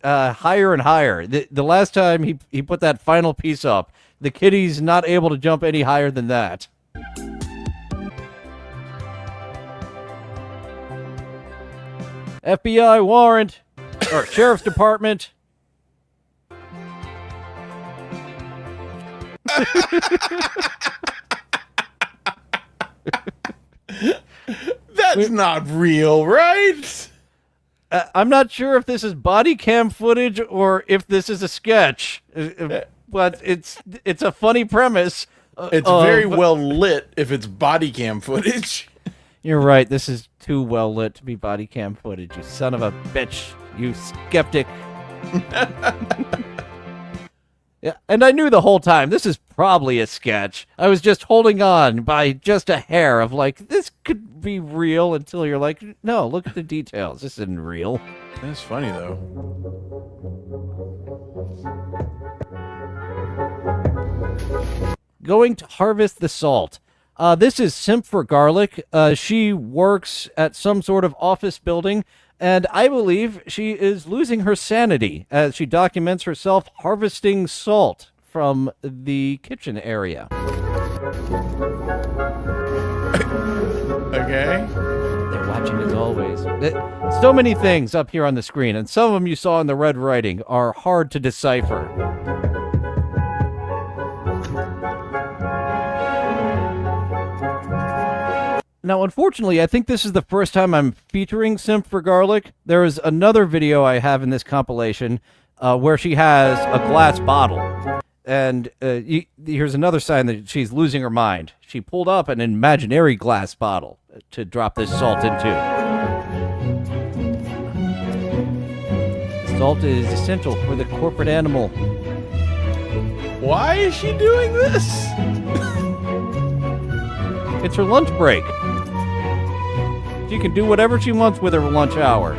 higher and higher. The last time he put that final piece up, the kitty's not able to jump any higher than that. FBI warrant, or Sheriff's Department. That's not real, right? I'm not sure if this is body cam footage or if this is a sketch, but it's a funny premise. It's very well lit if it's body cam footage. You're right. This is too well lit to be body cam footage. You son of a bitch. You skeptic. Yeah, and I knew the whole time this is probably a sketch. I was just holding on by just a hair of like, this could be real until you're like, no, look at the details. This isn't real. That's funny though. Going to harvest the salt. This is Simp for Garlic. She works at some sort of office building, and I believe she is losing her sanity as she documents herself harvesting salt from the kitchen area. Okay. They're watching as always. So many things up here on the screen, and some of them you saw in the red writing are hard to decipher. Now, unfortunately, I think this is the first time I'm featuring Simp for Garlic. There is another video I have in this compilation where she has a glass bottle. And here's another sign that she's losing her mind. She pulled up an imaginary glass bottle to drop this salt into. Salt is essential for the corporate animal. Why is she doing this? It's her lunch break. She can do whatever she wants with her lunch hour.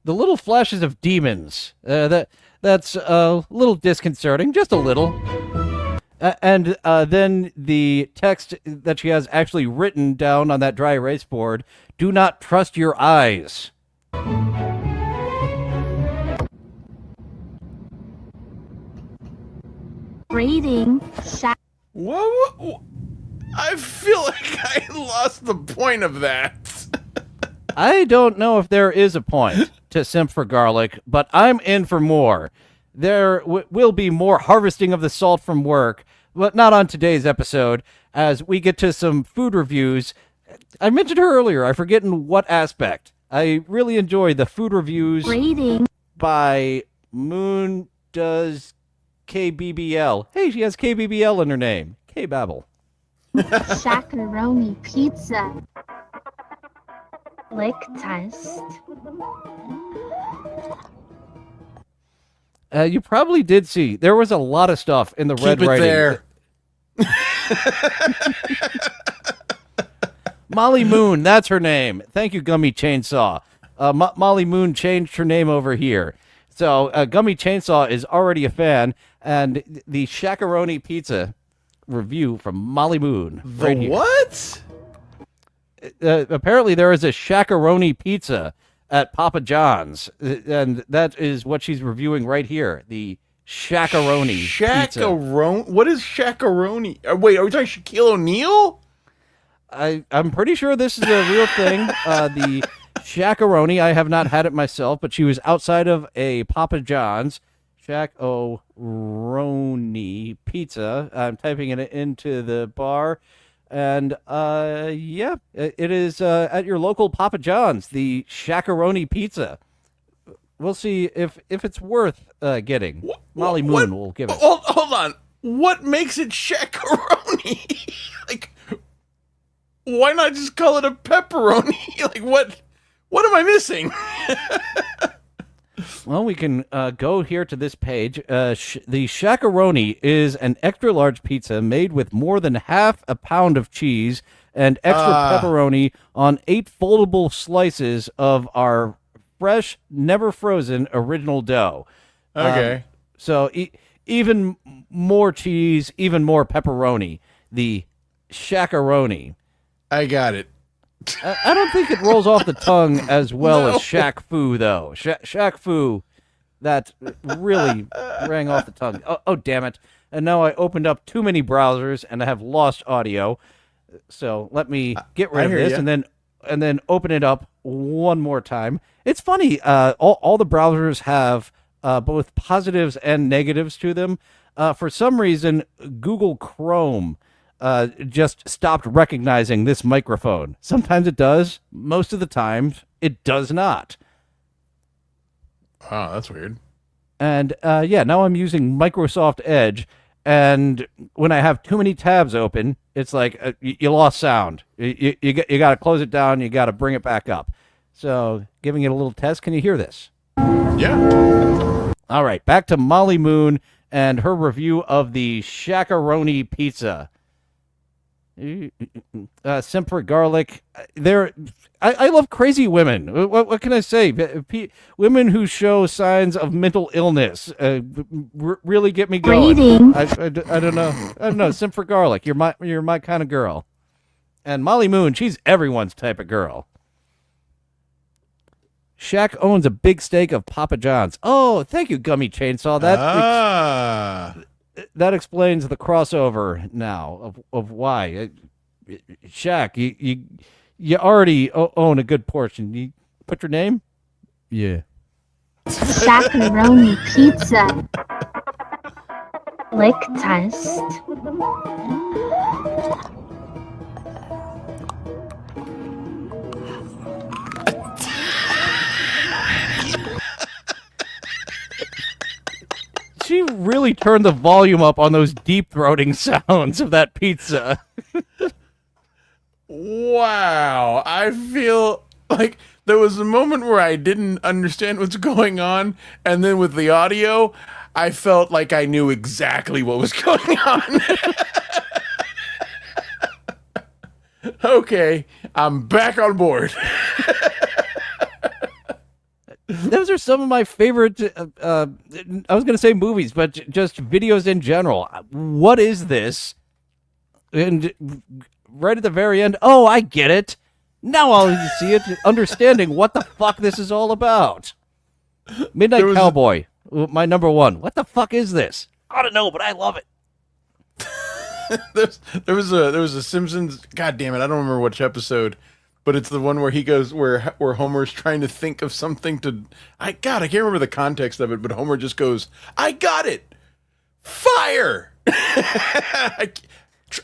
The little flashes of demons. That's a little disconcerting, just a little. And then the text that she has actually written down on that dry erase board, do not trust your eyes. Reading. What? I feel like I lost the point of that. I don't know if there is a point to Simp for Garlic, but I'm in for more. There will be more harvesting of the salt from work, but not on today's episode, as we get to some food reviews. I mentioned her earlier. I forget in what aspect. I really enjoy the food reviews by Moon Does KBBL. Hey, she has KBBL in her name. K-Babble. Shakaroni pizza. Lick test. You probably did see. There was a lot of stuff in the red writing. There. Molly Moon, that's her name. Thank you, Gummy Chainsaw. Molly Moon changed her name over here. So Gummy Chainsaw is already a fan, and the Shakaroni Pizza review from Molly Moon. The what? Apparently there is a Shakaroni Pizza at Papa John's, and that is what she's reviewing right here. The Shakaroni Pizza. Shakaroni? What is Shakaroni? Wait, are we talking Shaquille O'Neal? I'm pretty sure this is a real thing. The Shakaroni, I have not had it myself, but she was outside of a Papa John's. Shakaroni Pizza. I'm typing it into the bar. And, yeah, it is at your local Papa John's, the Shakaroni Pizza. We'll see if it's worth getting. Molly Moon will give it. Hold on. What makes it Shakaroni? Like, why not just call it a pepperoni? Like, what am I missing? Well, we can go here to this page. The Shakaroni is an extra-large pizza made with more than half a pound of cheese and extra pepperoni on 8 foldable slices of our fresh, never-frozen original dough. Okay. So even more cheese, even more pepperoni. The Shakaroni. I got it. I don't think it rolls off the tongue as well as Shaq Fu, though. Shaq Fu, that really rang off the tongue. Oh, damn it. And now I opened up too many browsers, and I have lost audio. So let me get rid of this, and then open it up one more time. It's funny. All the browsers have both positives and negatives to them. For some reason, Google Chrome just stopped recognizing this microphone. Sometimes it does. Most of the time, it does not. Oh, that's weird. And yeah, now I'm using Microsoft Edge, And when I have too many tabs open, it's like you lost sound. You got to close it down. You got to bring it back up. So giving it a little test. Can you hear this? Yeah. All right. Back to Molly Moon and her review of the Shaq-a-Roni pizza. Simper garlic. I love crazy women. What can I say? Women who show signs of mental illness really get me going. I don't know. I don't know. Simper garlic. You're my kind of girl. And Molly Moon, she's everyone's type of girl. Shaq owns a big steak of Papa John's. Oh, thank you, Gummy Chainsaw. That explains the crossover now of why. Shaq, you already own a good portion. You put your name? Yeah. Shaq-a-Roni pizza. Lick test. She really turned the volume up on those deep-throating sounds of that pizza. Wow. I feel like there was a moment where I didn't understand what's going on, and then with the audio, I felt like I knew exactly what was going on. Okay, I'm back on board. Those are some of my favorite, I was going to say movies, but just videos in general. What is this? And right at the very end, oh, I get it. Now I'll see it, understanding what the fuck this is all about. Midnight Cowboy, my number one. What the fuck is this? I don't know, but I love it. There was a Simpsons, god damn it, I don't remember which episode, but it's the one where he goes where Homer's trying to think of something to I can't remember the context of it, but Homer just goes, I got it. Fire.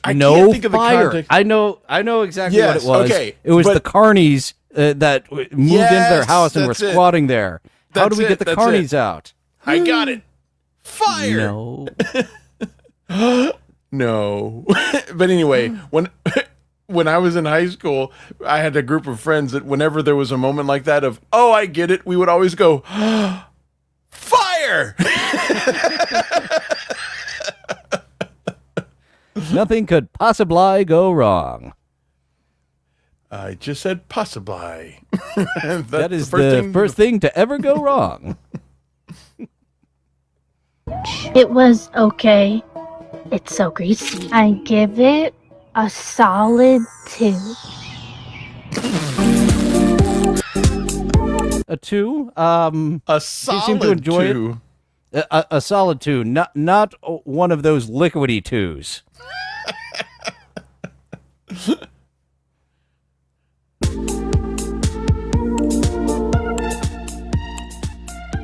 I No can't think of the fire. context. I know exactly what it was. Okay, it was the carnies that moved into their house and were that's it. squatting there. How do we get the That's carnies it. out? I got it. Fire. No. No. But anyway, when I was in high school, I had a group of friends that whenever there was a moment like that of, oh, I get it, we would always go, fire! Nothing could possibly go wrong. I just said possibly. That is the first thing to ever go wrong. It was okay. It's so greasy. I give it a solid 2. A 2? A you seem to enjoy 2. It? A solid 2, not one of those liquidy 2s.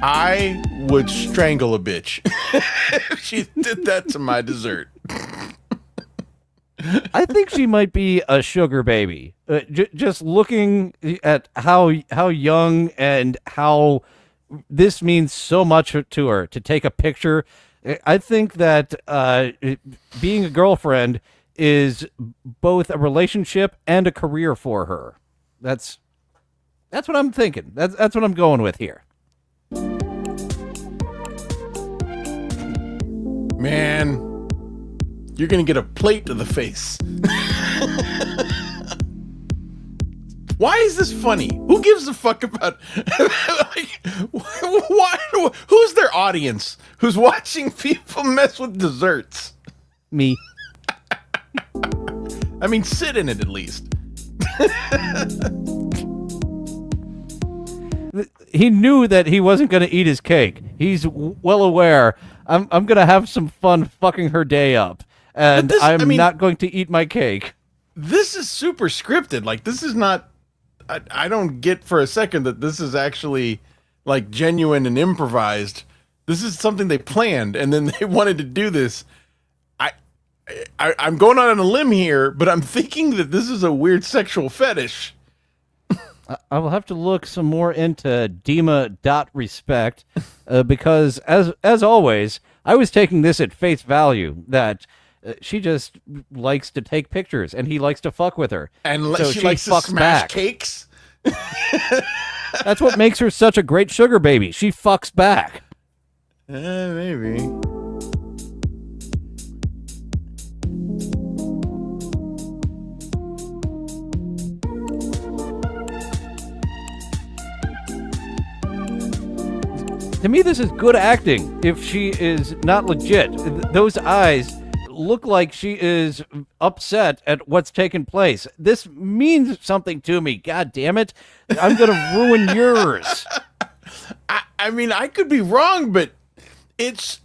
I would strangle a bitch if she did that to my dessert. I think she might be a sugar baby. Just looking at how young and how this means so much to her to take a picture. I think that being a girlfriend is both a relationship and a career for her. That's what I'm thinking. That's what I'm going with here. Man, you're gonna get a plate to the face. Why is this funny? Who gives a fuck about why? Who's their audience? Who's watching people mess with desserts? Me. I mean, sit in it at least. He knew that he wasn't going to eat his cake. He's well aware. I'm going to have some fun fucking her day up, and I'm not going to eat my cake. This is super scripted. Like, this is not. I don't get for a second that this is actually like genuine and improvised. This is something they planned, and then they wanted to do this. I'm going on a limb here, but I'm thinking that this is a weird sexual fetish. I will have to look some more into Dima.respect because, as always, I was taking this at face value that she just likes to take pictures and he likes to fuck with her. And so she likes to smash cakes. That's what makes her such a great sugar baby. She fucks back. Maybe. To me, this is good acting. If she is not legit, those eyes look like she is upset at what's taken place. This means something to me. God damn it. I'm going to ruin yours. I mean, I could be wrong, but it's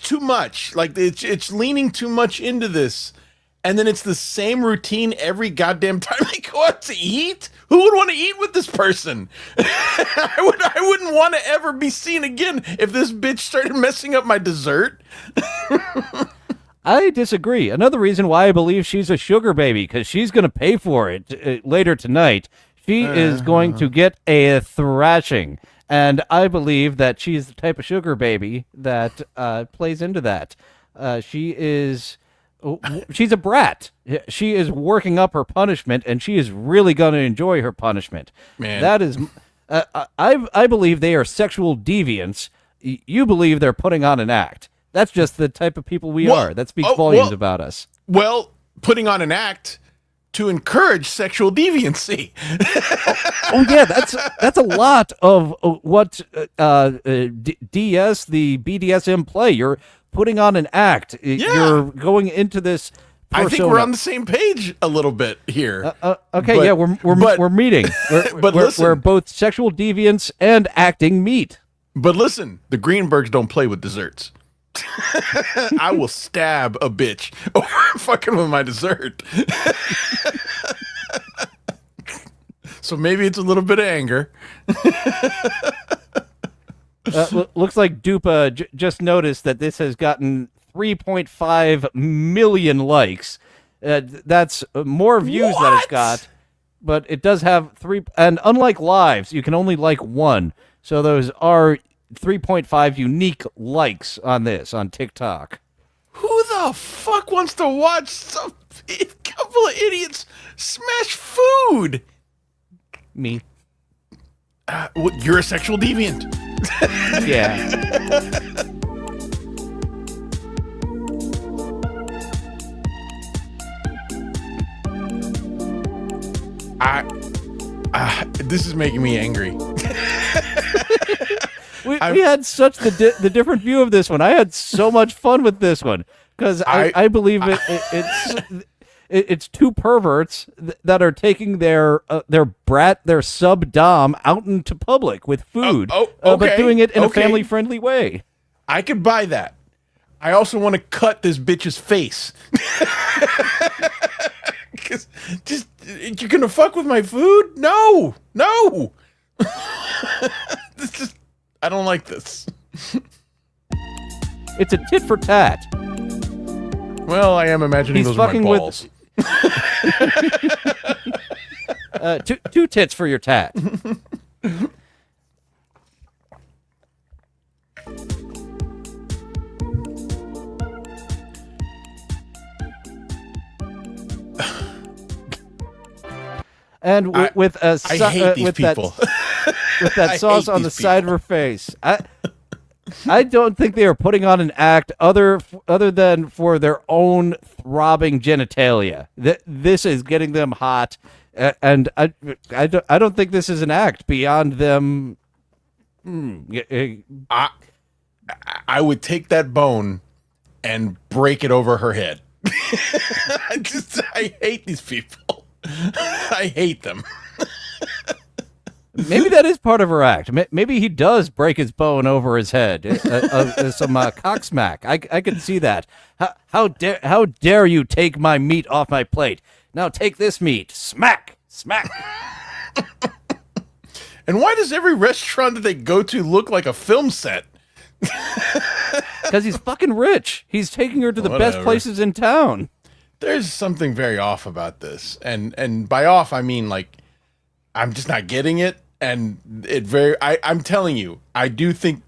too much. Like it's leaning too much into this. And then it's the same routine every goddamn time they go out to eat. Who would want to eat with this person? I wouldn't want to ever be seen again if this bitch started messing up my dessert. I disagree. Another reason why I believe she's a sugar baby, because she's going to pay for it later tonight. She is going to get a thrashing. And I believe that she's the type of sugar baby that plays into that. She's a brat. She is working up her punishment, and she is really going to enjoy her punishment. Man, that is, I believe they are sexual deviants. You believe they're putting on an act. That's just the type of people we are. That speaks volumes about us. Well, putting on an act to encourage sexual deviancy. Oh yeah, that's a lot of what DS, the BDSM play. You're putting on an act. Yeah. You're going into this persona. I think we're on the same page a little bit here. Okay, yeah, we're meeting. We're both sexual deviants and acting meet. But listen, the Greenbergs don't play with desserts. I will stab a bitch over fucking with my dessert. So maybe it's a little bit of anger. Looks like Dupa just noticed that this has gotten 3.5 million likes. That's more views that it's got, but it does have 3. And unlike lives, you can only like 1. So those are 3.5 unique likes on this on TikTok. Who the fuck wants to watch a couple of idiots smash food? Me. You're a sexual deviant. Yeah. This is making me angry. We had such the different view of this one. I had so much fun with this one because I believe it's two perverts that are taking their sub dom out into public with food, but doing it in a family friendly way. I could buy that. I also want to cut this bitch's face. Just you're gonna fuck with my food? No. This is. I don't like this. It's a tit for tat. Well, I am imagining those are my balls. Two tits for your tat. And with that sauce on the side of her face, I don't think they are putting on an act other than for their own throbbing genitalia. This is getting them hot, and I don't think this is an act beyond them. I would take that bone and break it over her head. I hate these people. I hate them. Maybe that is part of her act. Maybe he does break his bone over his head. Some cock smack. I can see that. How dare you take my meat off my plate? Now take this meat. Smack. And why does every restaurant that they go to look like a film set? Because he's fucking rich. He's taking her to the best places in town. There's something very off about this. And by off, I mean, like, I'm just not getting it. And I'm telling you, I do think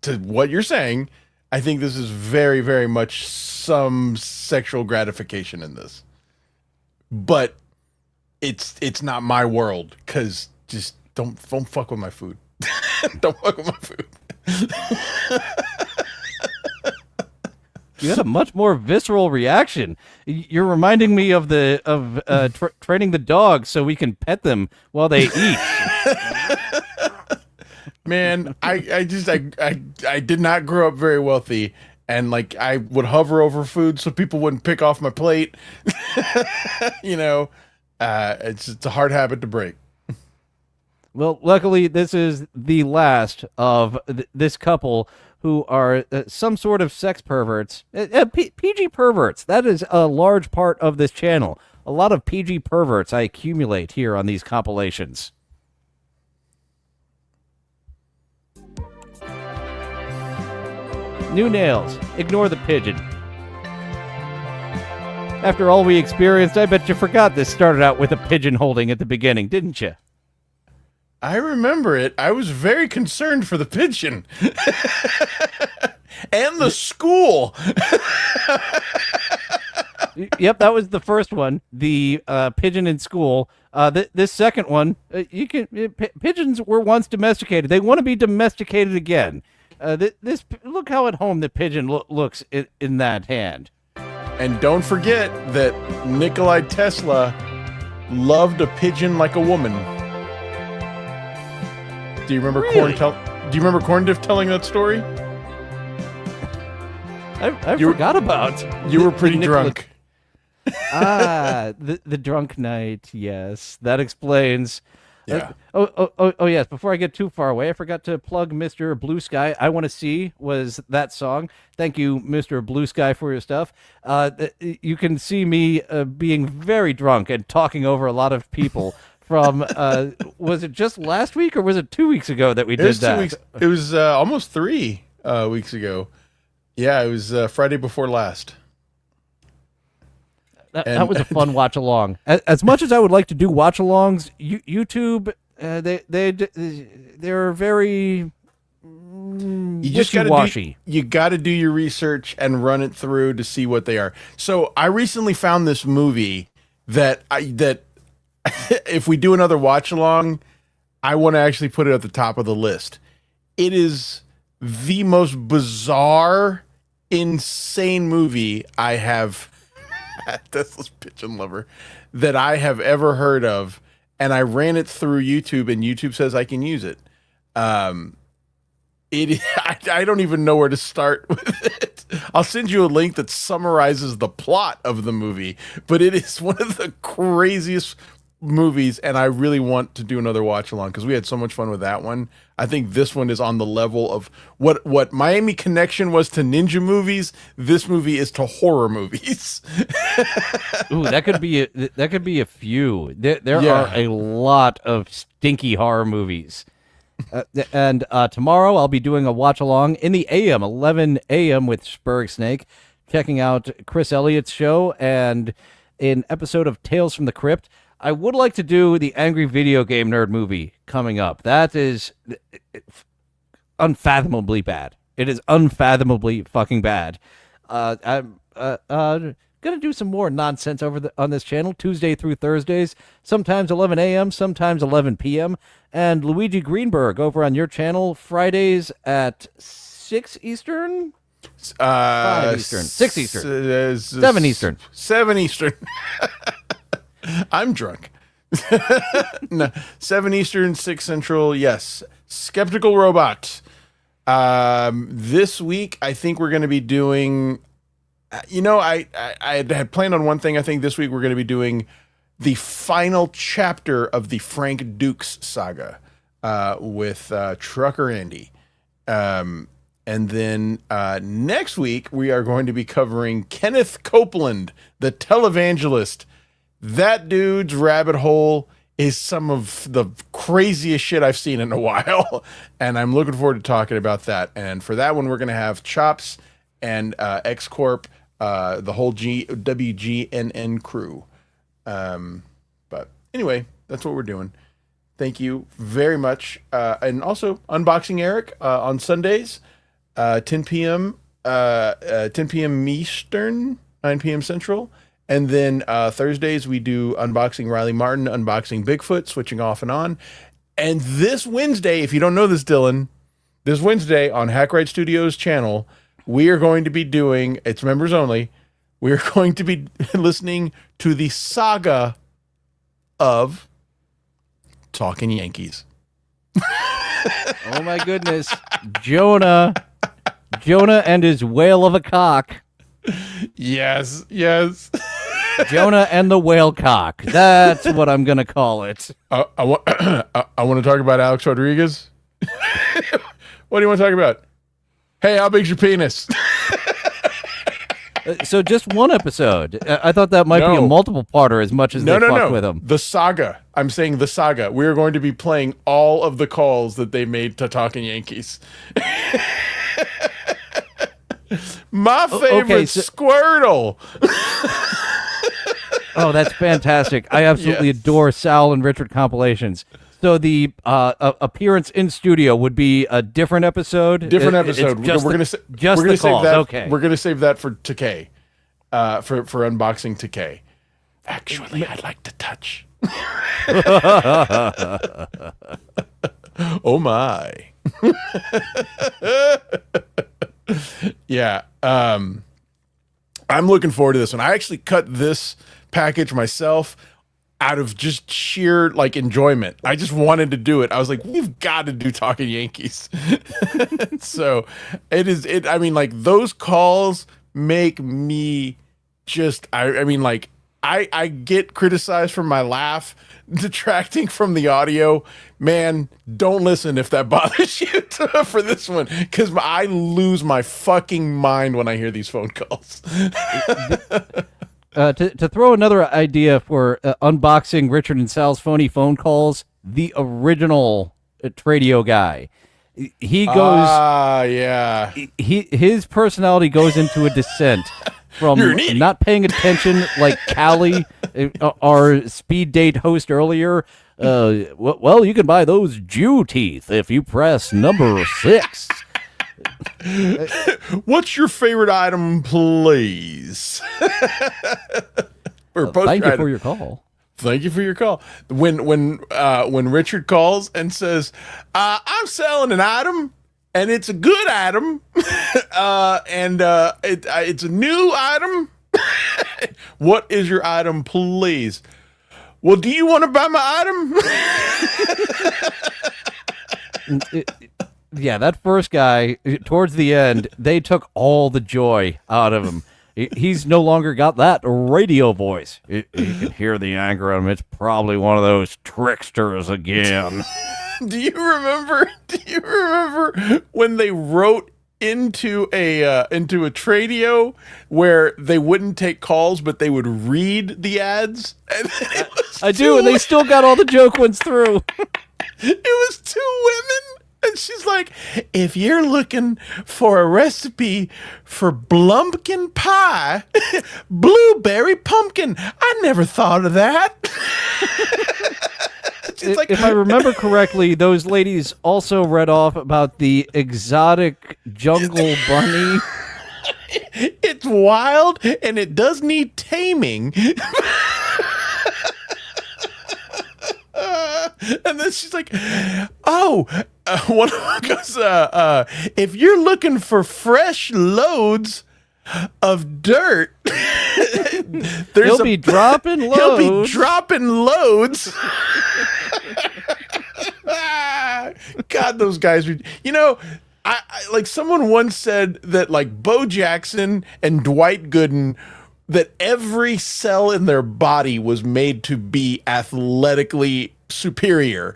to what you're saying, I think this is very, very much some sexual gratification in this. But it's not my world, because just don't fuck with my food. Don't fuck with my food. You had a much more visceral reaction. You're reminding me of training the dogs so we can pet them while they eat. Man, I did not grow up very wealthy, and like I would hover over food so people wouldn't pick off my plate. You know, it's a hard habit to break. Well, luckily, this is the last of this couple who are some sort of sex perverts. PG perverts. That is a large part of this channel. A lot of PG perverts I accumulate here on these compilations. New nails. Ignore the pigeon. After all we experienced, I bet you forgot this started out with a pigeon holding at the beginning, didn't you? I remember it. I was very concerned for the pigeon. And the school. Yep, that was the first one. The pigeon in school. This second one, pigeons were once domesticated. They want to be domesticated again. Look how at home the pigeon looks in that hand. And don't forget that Nikolai Tesla loved a pigeon like a woman. Do you remember Really? Do you remember Corndiff telling that story? I forgot about. You were pretty drunk. The drunk night. Yes, that explains. Yeah. Oh yes. Before I get too far away, I forgot to plug Mr. Blue Sky. I Want to See was that song. Thank you, Mr. Blue Sky, for your stuff. You can see me being very drunk and talking over a lot of people. From was it just last week or was it 2 weeks ago that we did that? 2 weeks. It was almost 3 weeks ago. Yeah, it was Friday before last. That was a fun watch along. As much as I would like to do watch alongs, YouTube they're very wishy-washy. You got to do your research and run it through to see what they are. So I recently found this movie that if we do another watch along, I want to actually put it at the top of the list. It is the most bizarre, insane movie I have. Tesla's Pigeon Lover that I have ever heard of, and I ran it through YouTube, and YouTube says I can use it. I don't even know where to start with it. I'll send you a link that summarizes the plot of the movie, but it is one of the craziest movies, and I really want to do another watch along because we had so much fun with that one. I think this one is on the level of what Miami Connection was to ninja movies. This movie is to horror movies. Ooh, that could be a few. There are a lot of stinky horror movies. And tomorrow I'll be doing a watch along in the AM, 11 a.m. with Spurg Snake, checking out Chris Elliott's show and an episode of Tales from the Crypt. I would like to do the Angry Video Game Nerd movie coming up. That is unfathomably bad. It is unfathomably fucking bad. I'm gonna do some more nonsense on this channel, Tuesday through Thursdays, sometimes 11 a.m., sometimes 11 p.m. And Luigi Greenberg over on your channel, Fridays at 6 Eastern? 5 Eastern. 6 Eastern. 7 Eastern. 7 Eastern. I'm drunk. No, 7 Eastern, 6 Central. Yes. Skeptical Robot. This week, I think we're going to be doing, I had planned on one thing. I think this week we're going to be doing the final chapter of the Frank Dukes saga with Trucker Andy. And then next week, we are going to be covering Kenneth Copeland, the televangelist. That dude's rabbit hole is some of the craziest shit I've seen in a while. And I'm looking forward to talking about that. And for that one, we're going to have Chops and X Corp, the whole WGNN crew. But anyway, that's what we're doing. Thank you very much. And also, Unboxing Eric on Sundays. 10 p.m. 10 p.m. Eastern, 9 p.m. Central. And then Thursdays we do unboxing Riley Martin, unboxing Bigfoot, switching off and on. And this Wednesday, if you don't know this, Dylan, this Wednesday on Hackride Studios channel, we are going to be doing, it's members only, we are going to be listening to the saga of Talking Yankees. Oh my goodness. Jonah and his whale of a cock. Yes, yes. Jonah and the whale cock. That's what I'm going to call it. I want to talk about Alex Rodriguez. What do you want to talk about? Hey, how big's your penis? So just one episode. I thought that might be a multiple parter as much as they fucked with him. The saga. I'm saying the saga. We're going to be playing all of the calls that they made to Talking Yankees. My favorite Squirtle. Oh, that's fantastic. I absolutely adore Sal and Richard compilations. So the appearance in studio would be a different episode? Different episode. We're going to save that. Okay. We're going to save that for Takei. For unboxing Takei. Actually, I'd like to touch. Oh my. Yeah. I'm looking forward to this one. I actually cut this package myself out of just sheer like enjoyment. I just wanted to do it. I was like, we've got to do Talking Yankees. So I mean, like, those calls make me just, I mean, like, I get criticized for my laugh detracting from the audio. Man, don't listen if that bothers you for this one, because I lose my fucking mind when I hear these phone calls. To throw another idea for unboxing Richard and Sal's phony phone calls, the original Tradio guy. He goes, yeah. His personality goes into a descent from not paying attention, like Callie, our speed date host earlier. Well, you can buy those Jew teeth if you press number 6. What's your favorite item, please? Thank you for your call. Thank you for your call. When Richard calls and says, "I'm selling an item, and it's a good item, and it's a new item. What is your item, please?" Well, do you want to buy my item? Yeah, that first guy, towards the end, they took all the joy out of him. He's no longer got that radio voice. You can hear the anger in him. It's probably one of those tricksters again. Do you remember when they wrote into a Tradio where they wouldn't take calls, but they would read the ads? I do, and they still got all the joke ones through. It was 2 women. And she's like, if you're looking for a recipe for blumpkin pie, blueberry pumpkin, I never thought of that. Like, if I remember correctly, those ladies also read off about the exotic jungle bunny. It's wild and it does need taming. And then she's like, "Oh, one of them goes, if you're looking for fresh loads of dirt, he'll be dropping loads. He'll be dropping loads." God, those guys, I like, someone once said that, like, Bo Jackson and Dwight Gooden, that every cell in their body was made to be athletically superior.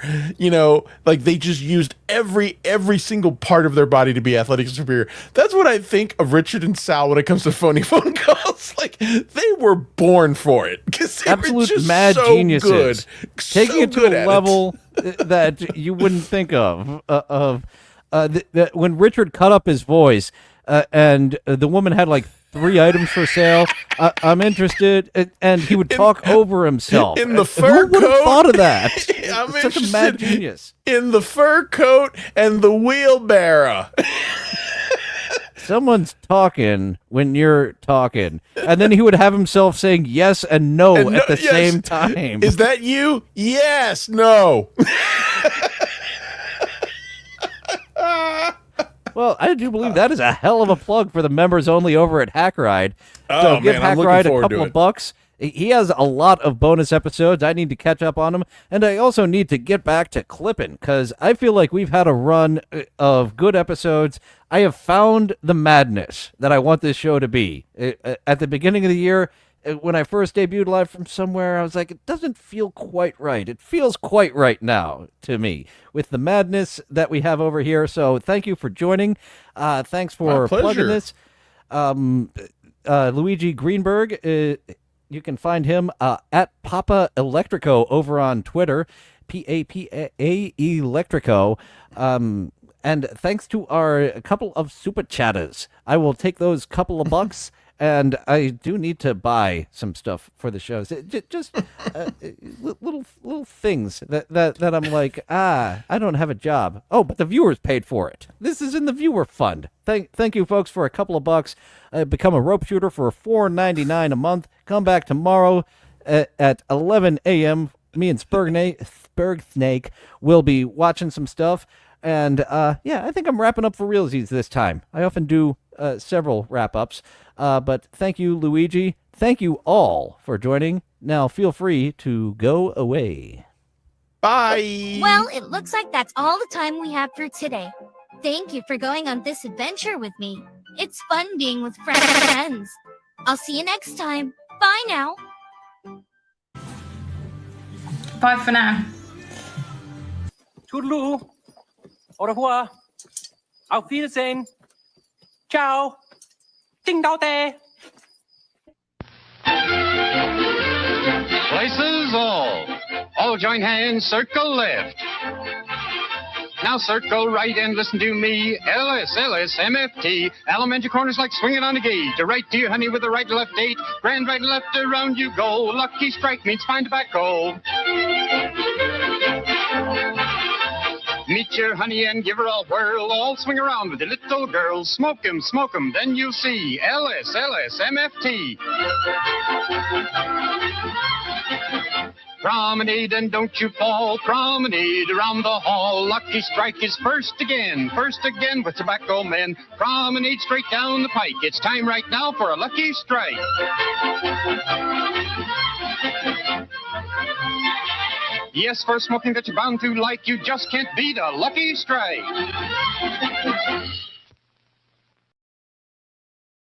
Like, they just used every single part of their body to be athletically superior. That's what I think of Richard and Sal when it comes to phony phone calls. Like, they were born for it, because they were just mad so geniuses, good, taking it to a level that you wouldn't think of. When Richard cut up his voice, and the woman had like 3 items for sale. I'm interested, and he would talk over himself. In the fur Who would have coat. thought of that? I'm Such a mad interested genius. in the fur coat and the wheelbarrow. someone's talking when you're talking. And then he would have himself saying yes and no And at the yes. same time. Is that you? Yes. No. Well, I do believe that is a hell of a plug for the members only over at Hackride. Oh, So give man, I'm looking Hackride a forward to couple of it. bucks. He has a lot of bonus episodes. I need to catch up on them. And I also need to get back to clipping because I feel like we've had a run of good episodes. I have found the madness that I want this show to be. At the beginning of the year, when I first debuted Live from Somewhere, I was like, it doesn't feel quite right. It feels quite right now to me with the madness that we have over here. So thank you for joining. Thanks for plugging this. Luigi Greenberg, you can find him at Papa Electrico over on Twitter, Papa Electrico. And thanks to our couple of super chatters, I will take those couple of bucks. And I do need to buy some stuff for the shows. Just little things that I'm like, I don't have a job. Oh, but the viewers paid for it. This is in the viewer fund. Thank you, folks, for a couple of bucks. Become a rope shooter for $4.99 a month. Come back tomorrow at 11 a.m. Me and Spurg Snake will be watching some stuff. And yeah, I think I'm wrapping up for realsies this time. I often do several wrap-ups. But thank you, Luigi. Thank you all for joining. Now feel free to go away. Bye. Well, it looks like that's all the time we have for today. Thank you for going on this adventure with me. It's fun being with friends. I'll see you next time. Bye now. Bye for now. Toodaloo. Au revoir. Auf Wiedersehen. Ciao. Ding dao there. Places all. All join hands, circle left. Now circle right and listen to me. LS, MFT. Elementary corners like swinging on a gate. To right to you, honey, with the right left eight. Grand right and left around you go. Lucky strike means fine tobacco. Meet your honey and give her a whirl. All swing around with the little girls. Smoke 'em, then you'll see. LS, MFT. Promenade and don't you fall. Promenade around the hall. Lucky strike is first again with tobacco men. Promenade straight down the pike. It's time right now for a lucky strike. Yes, for smoking that you're bound to like, you just can't beat a lucky strike.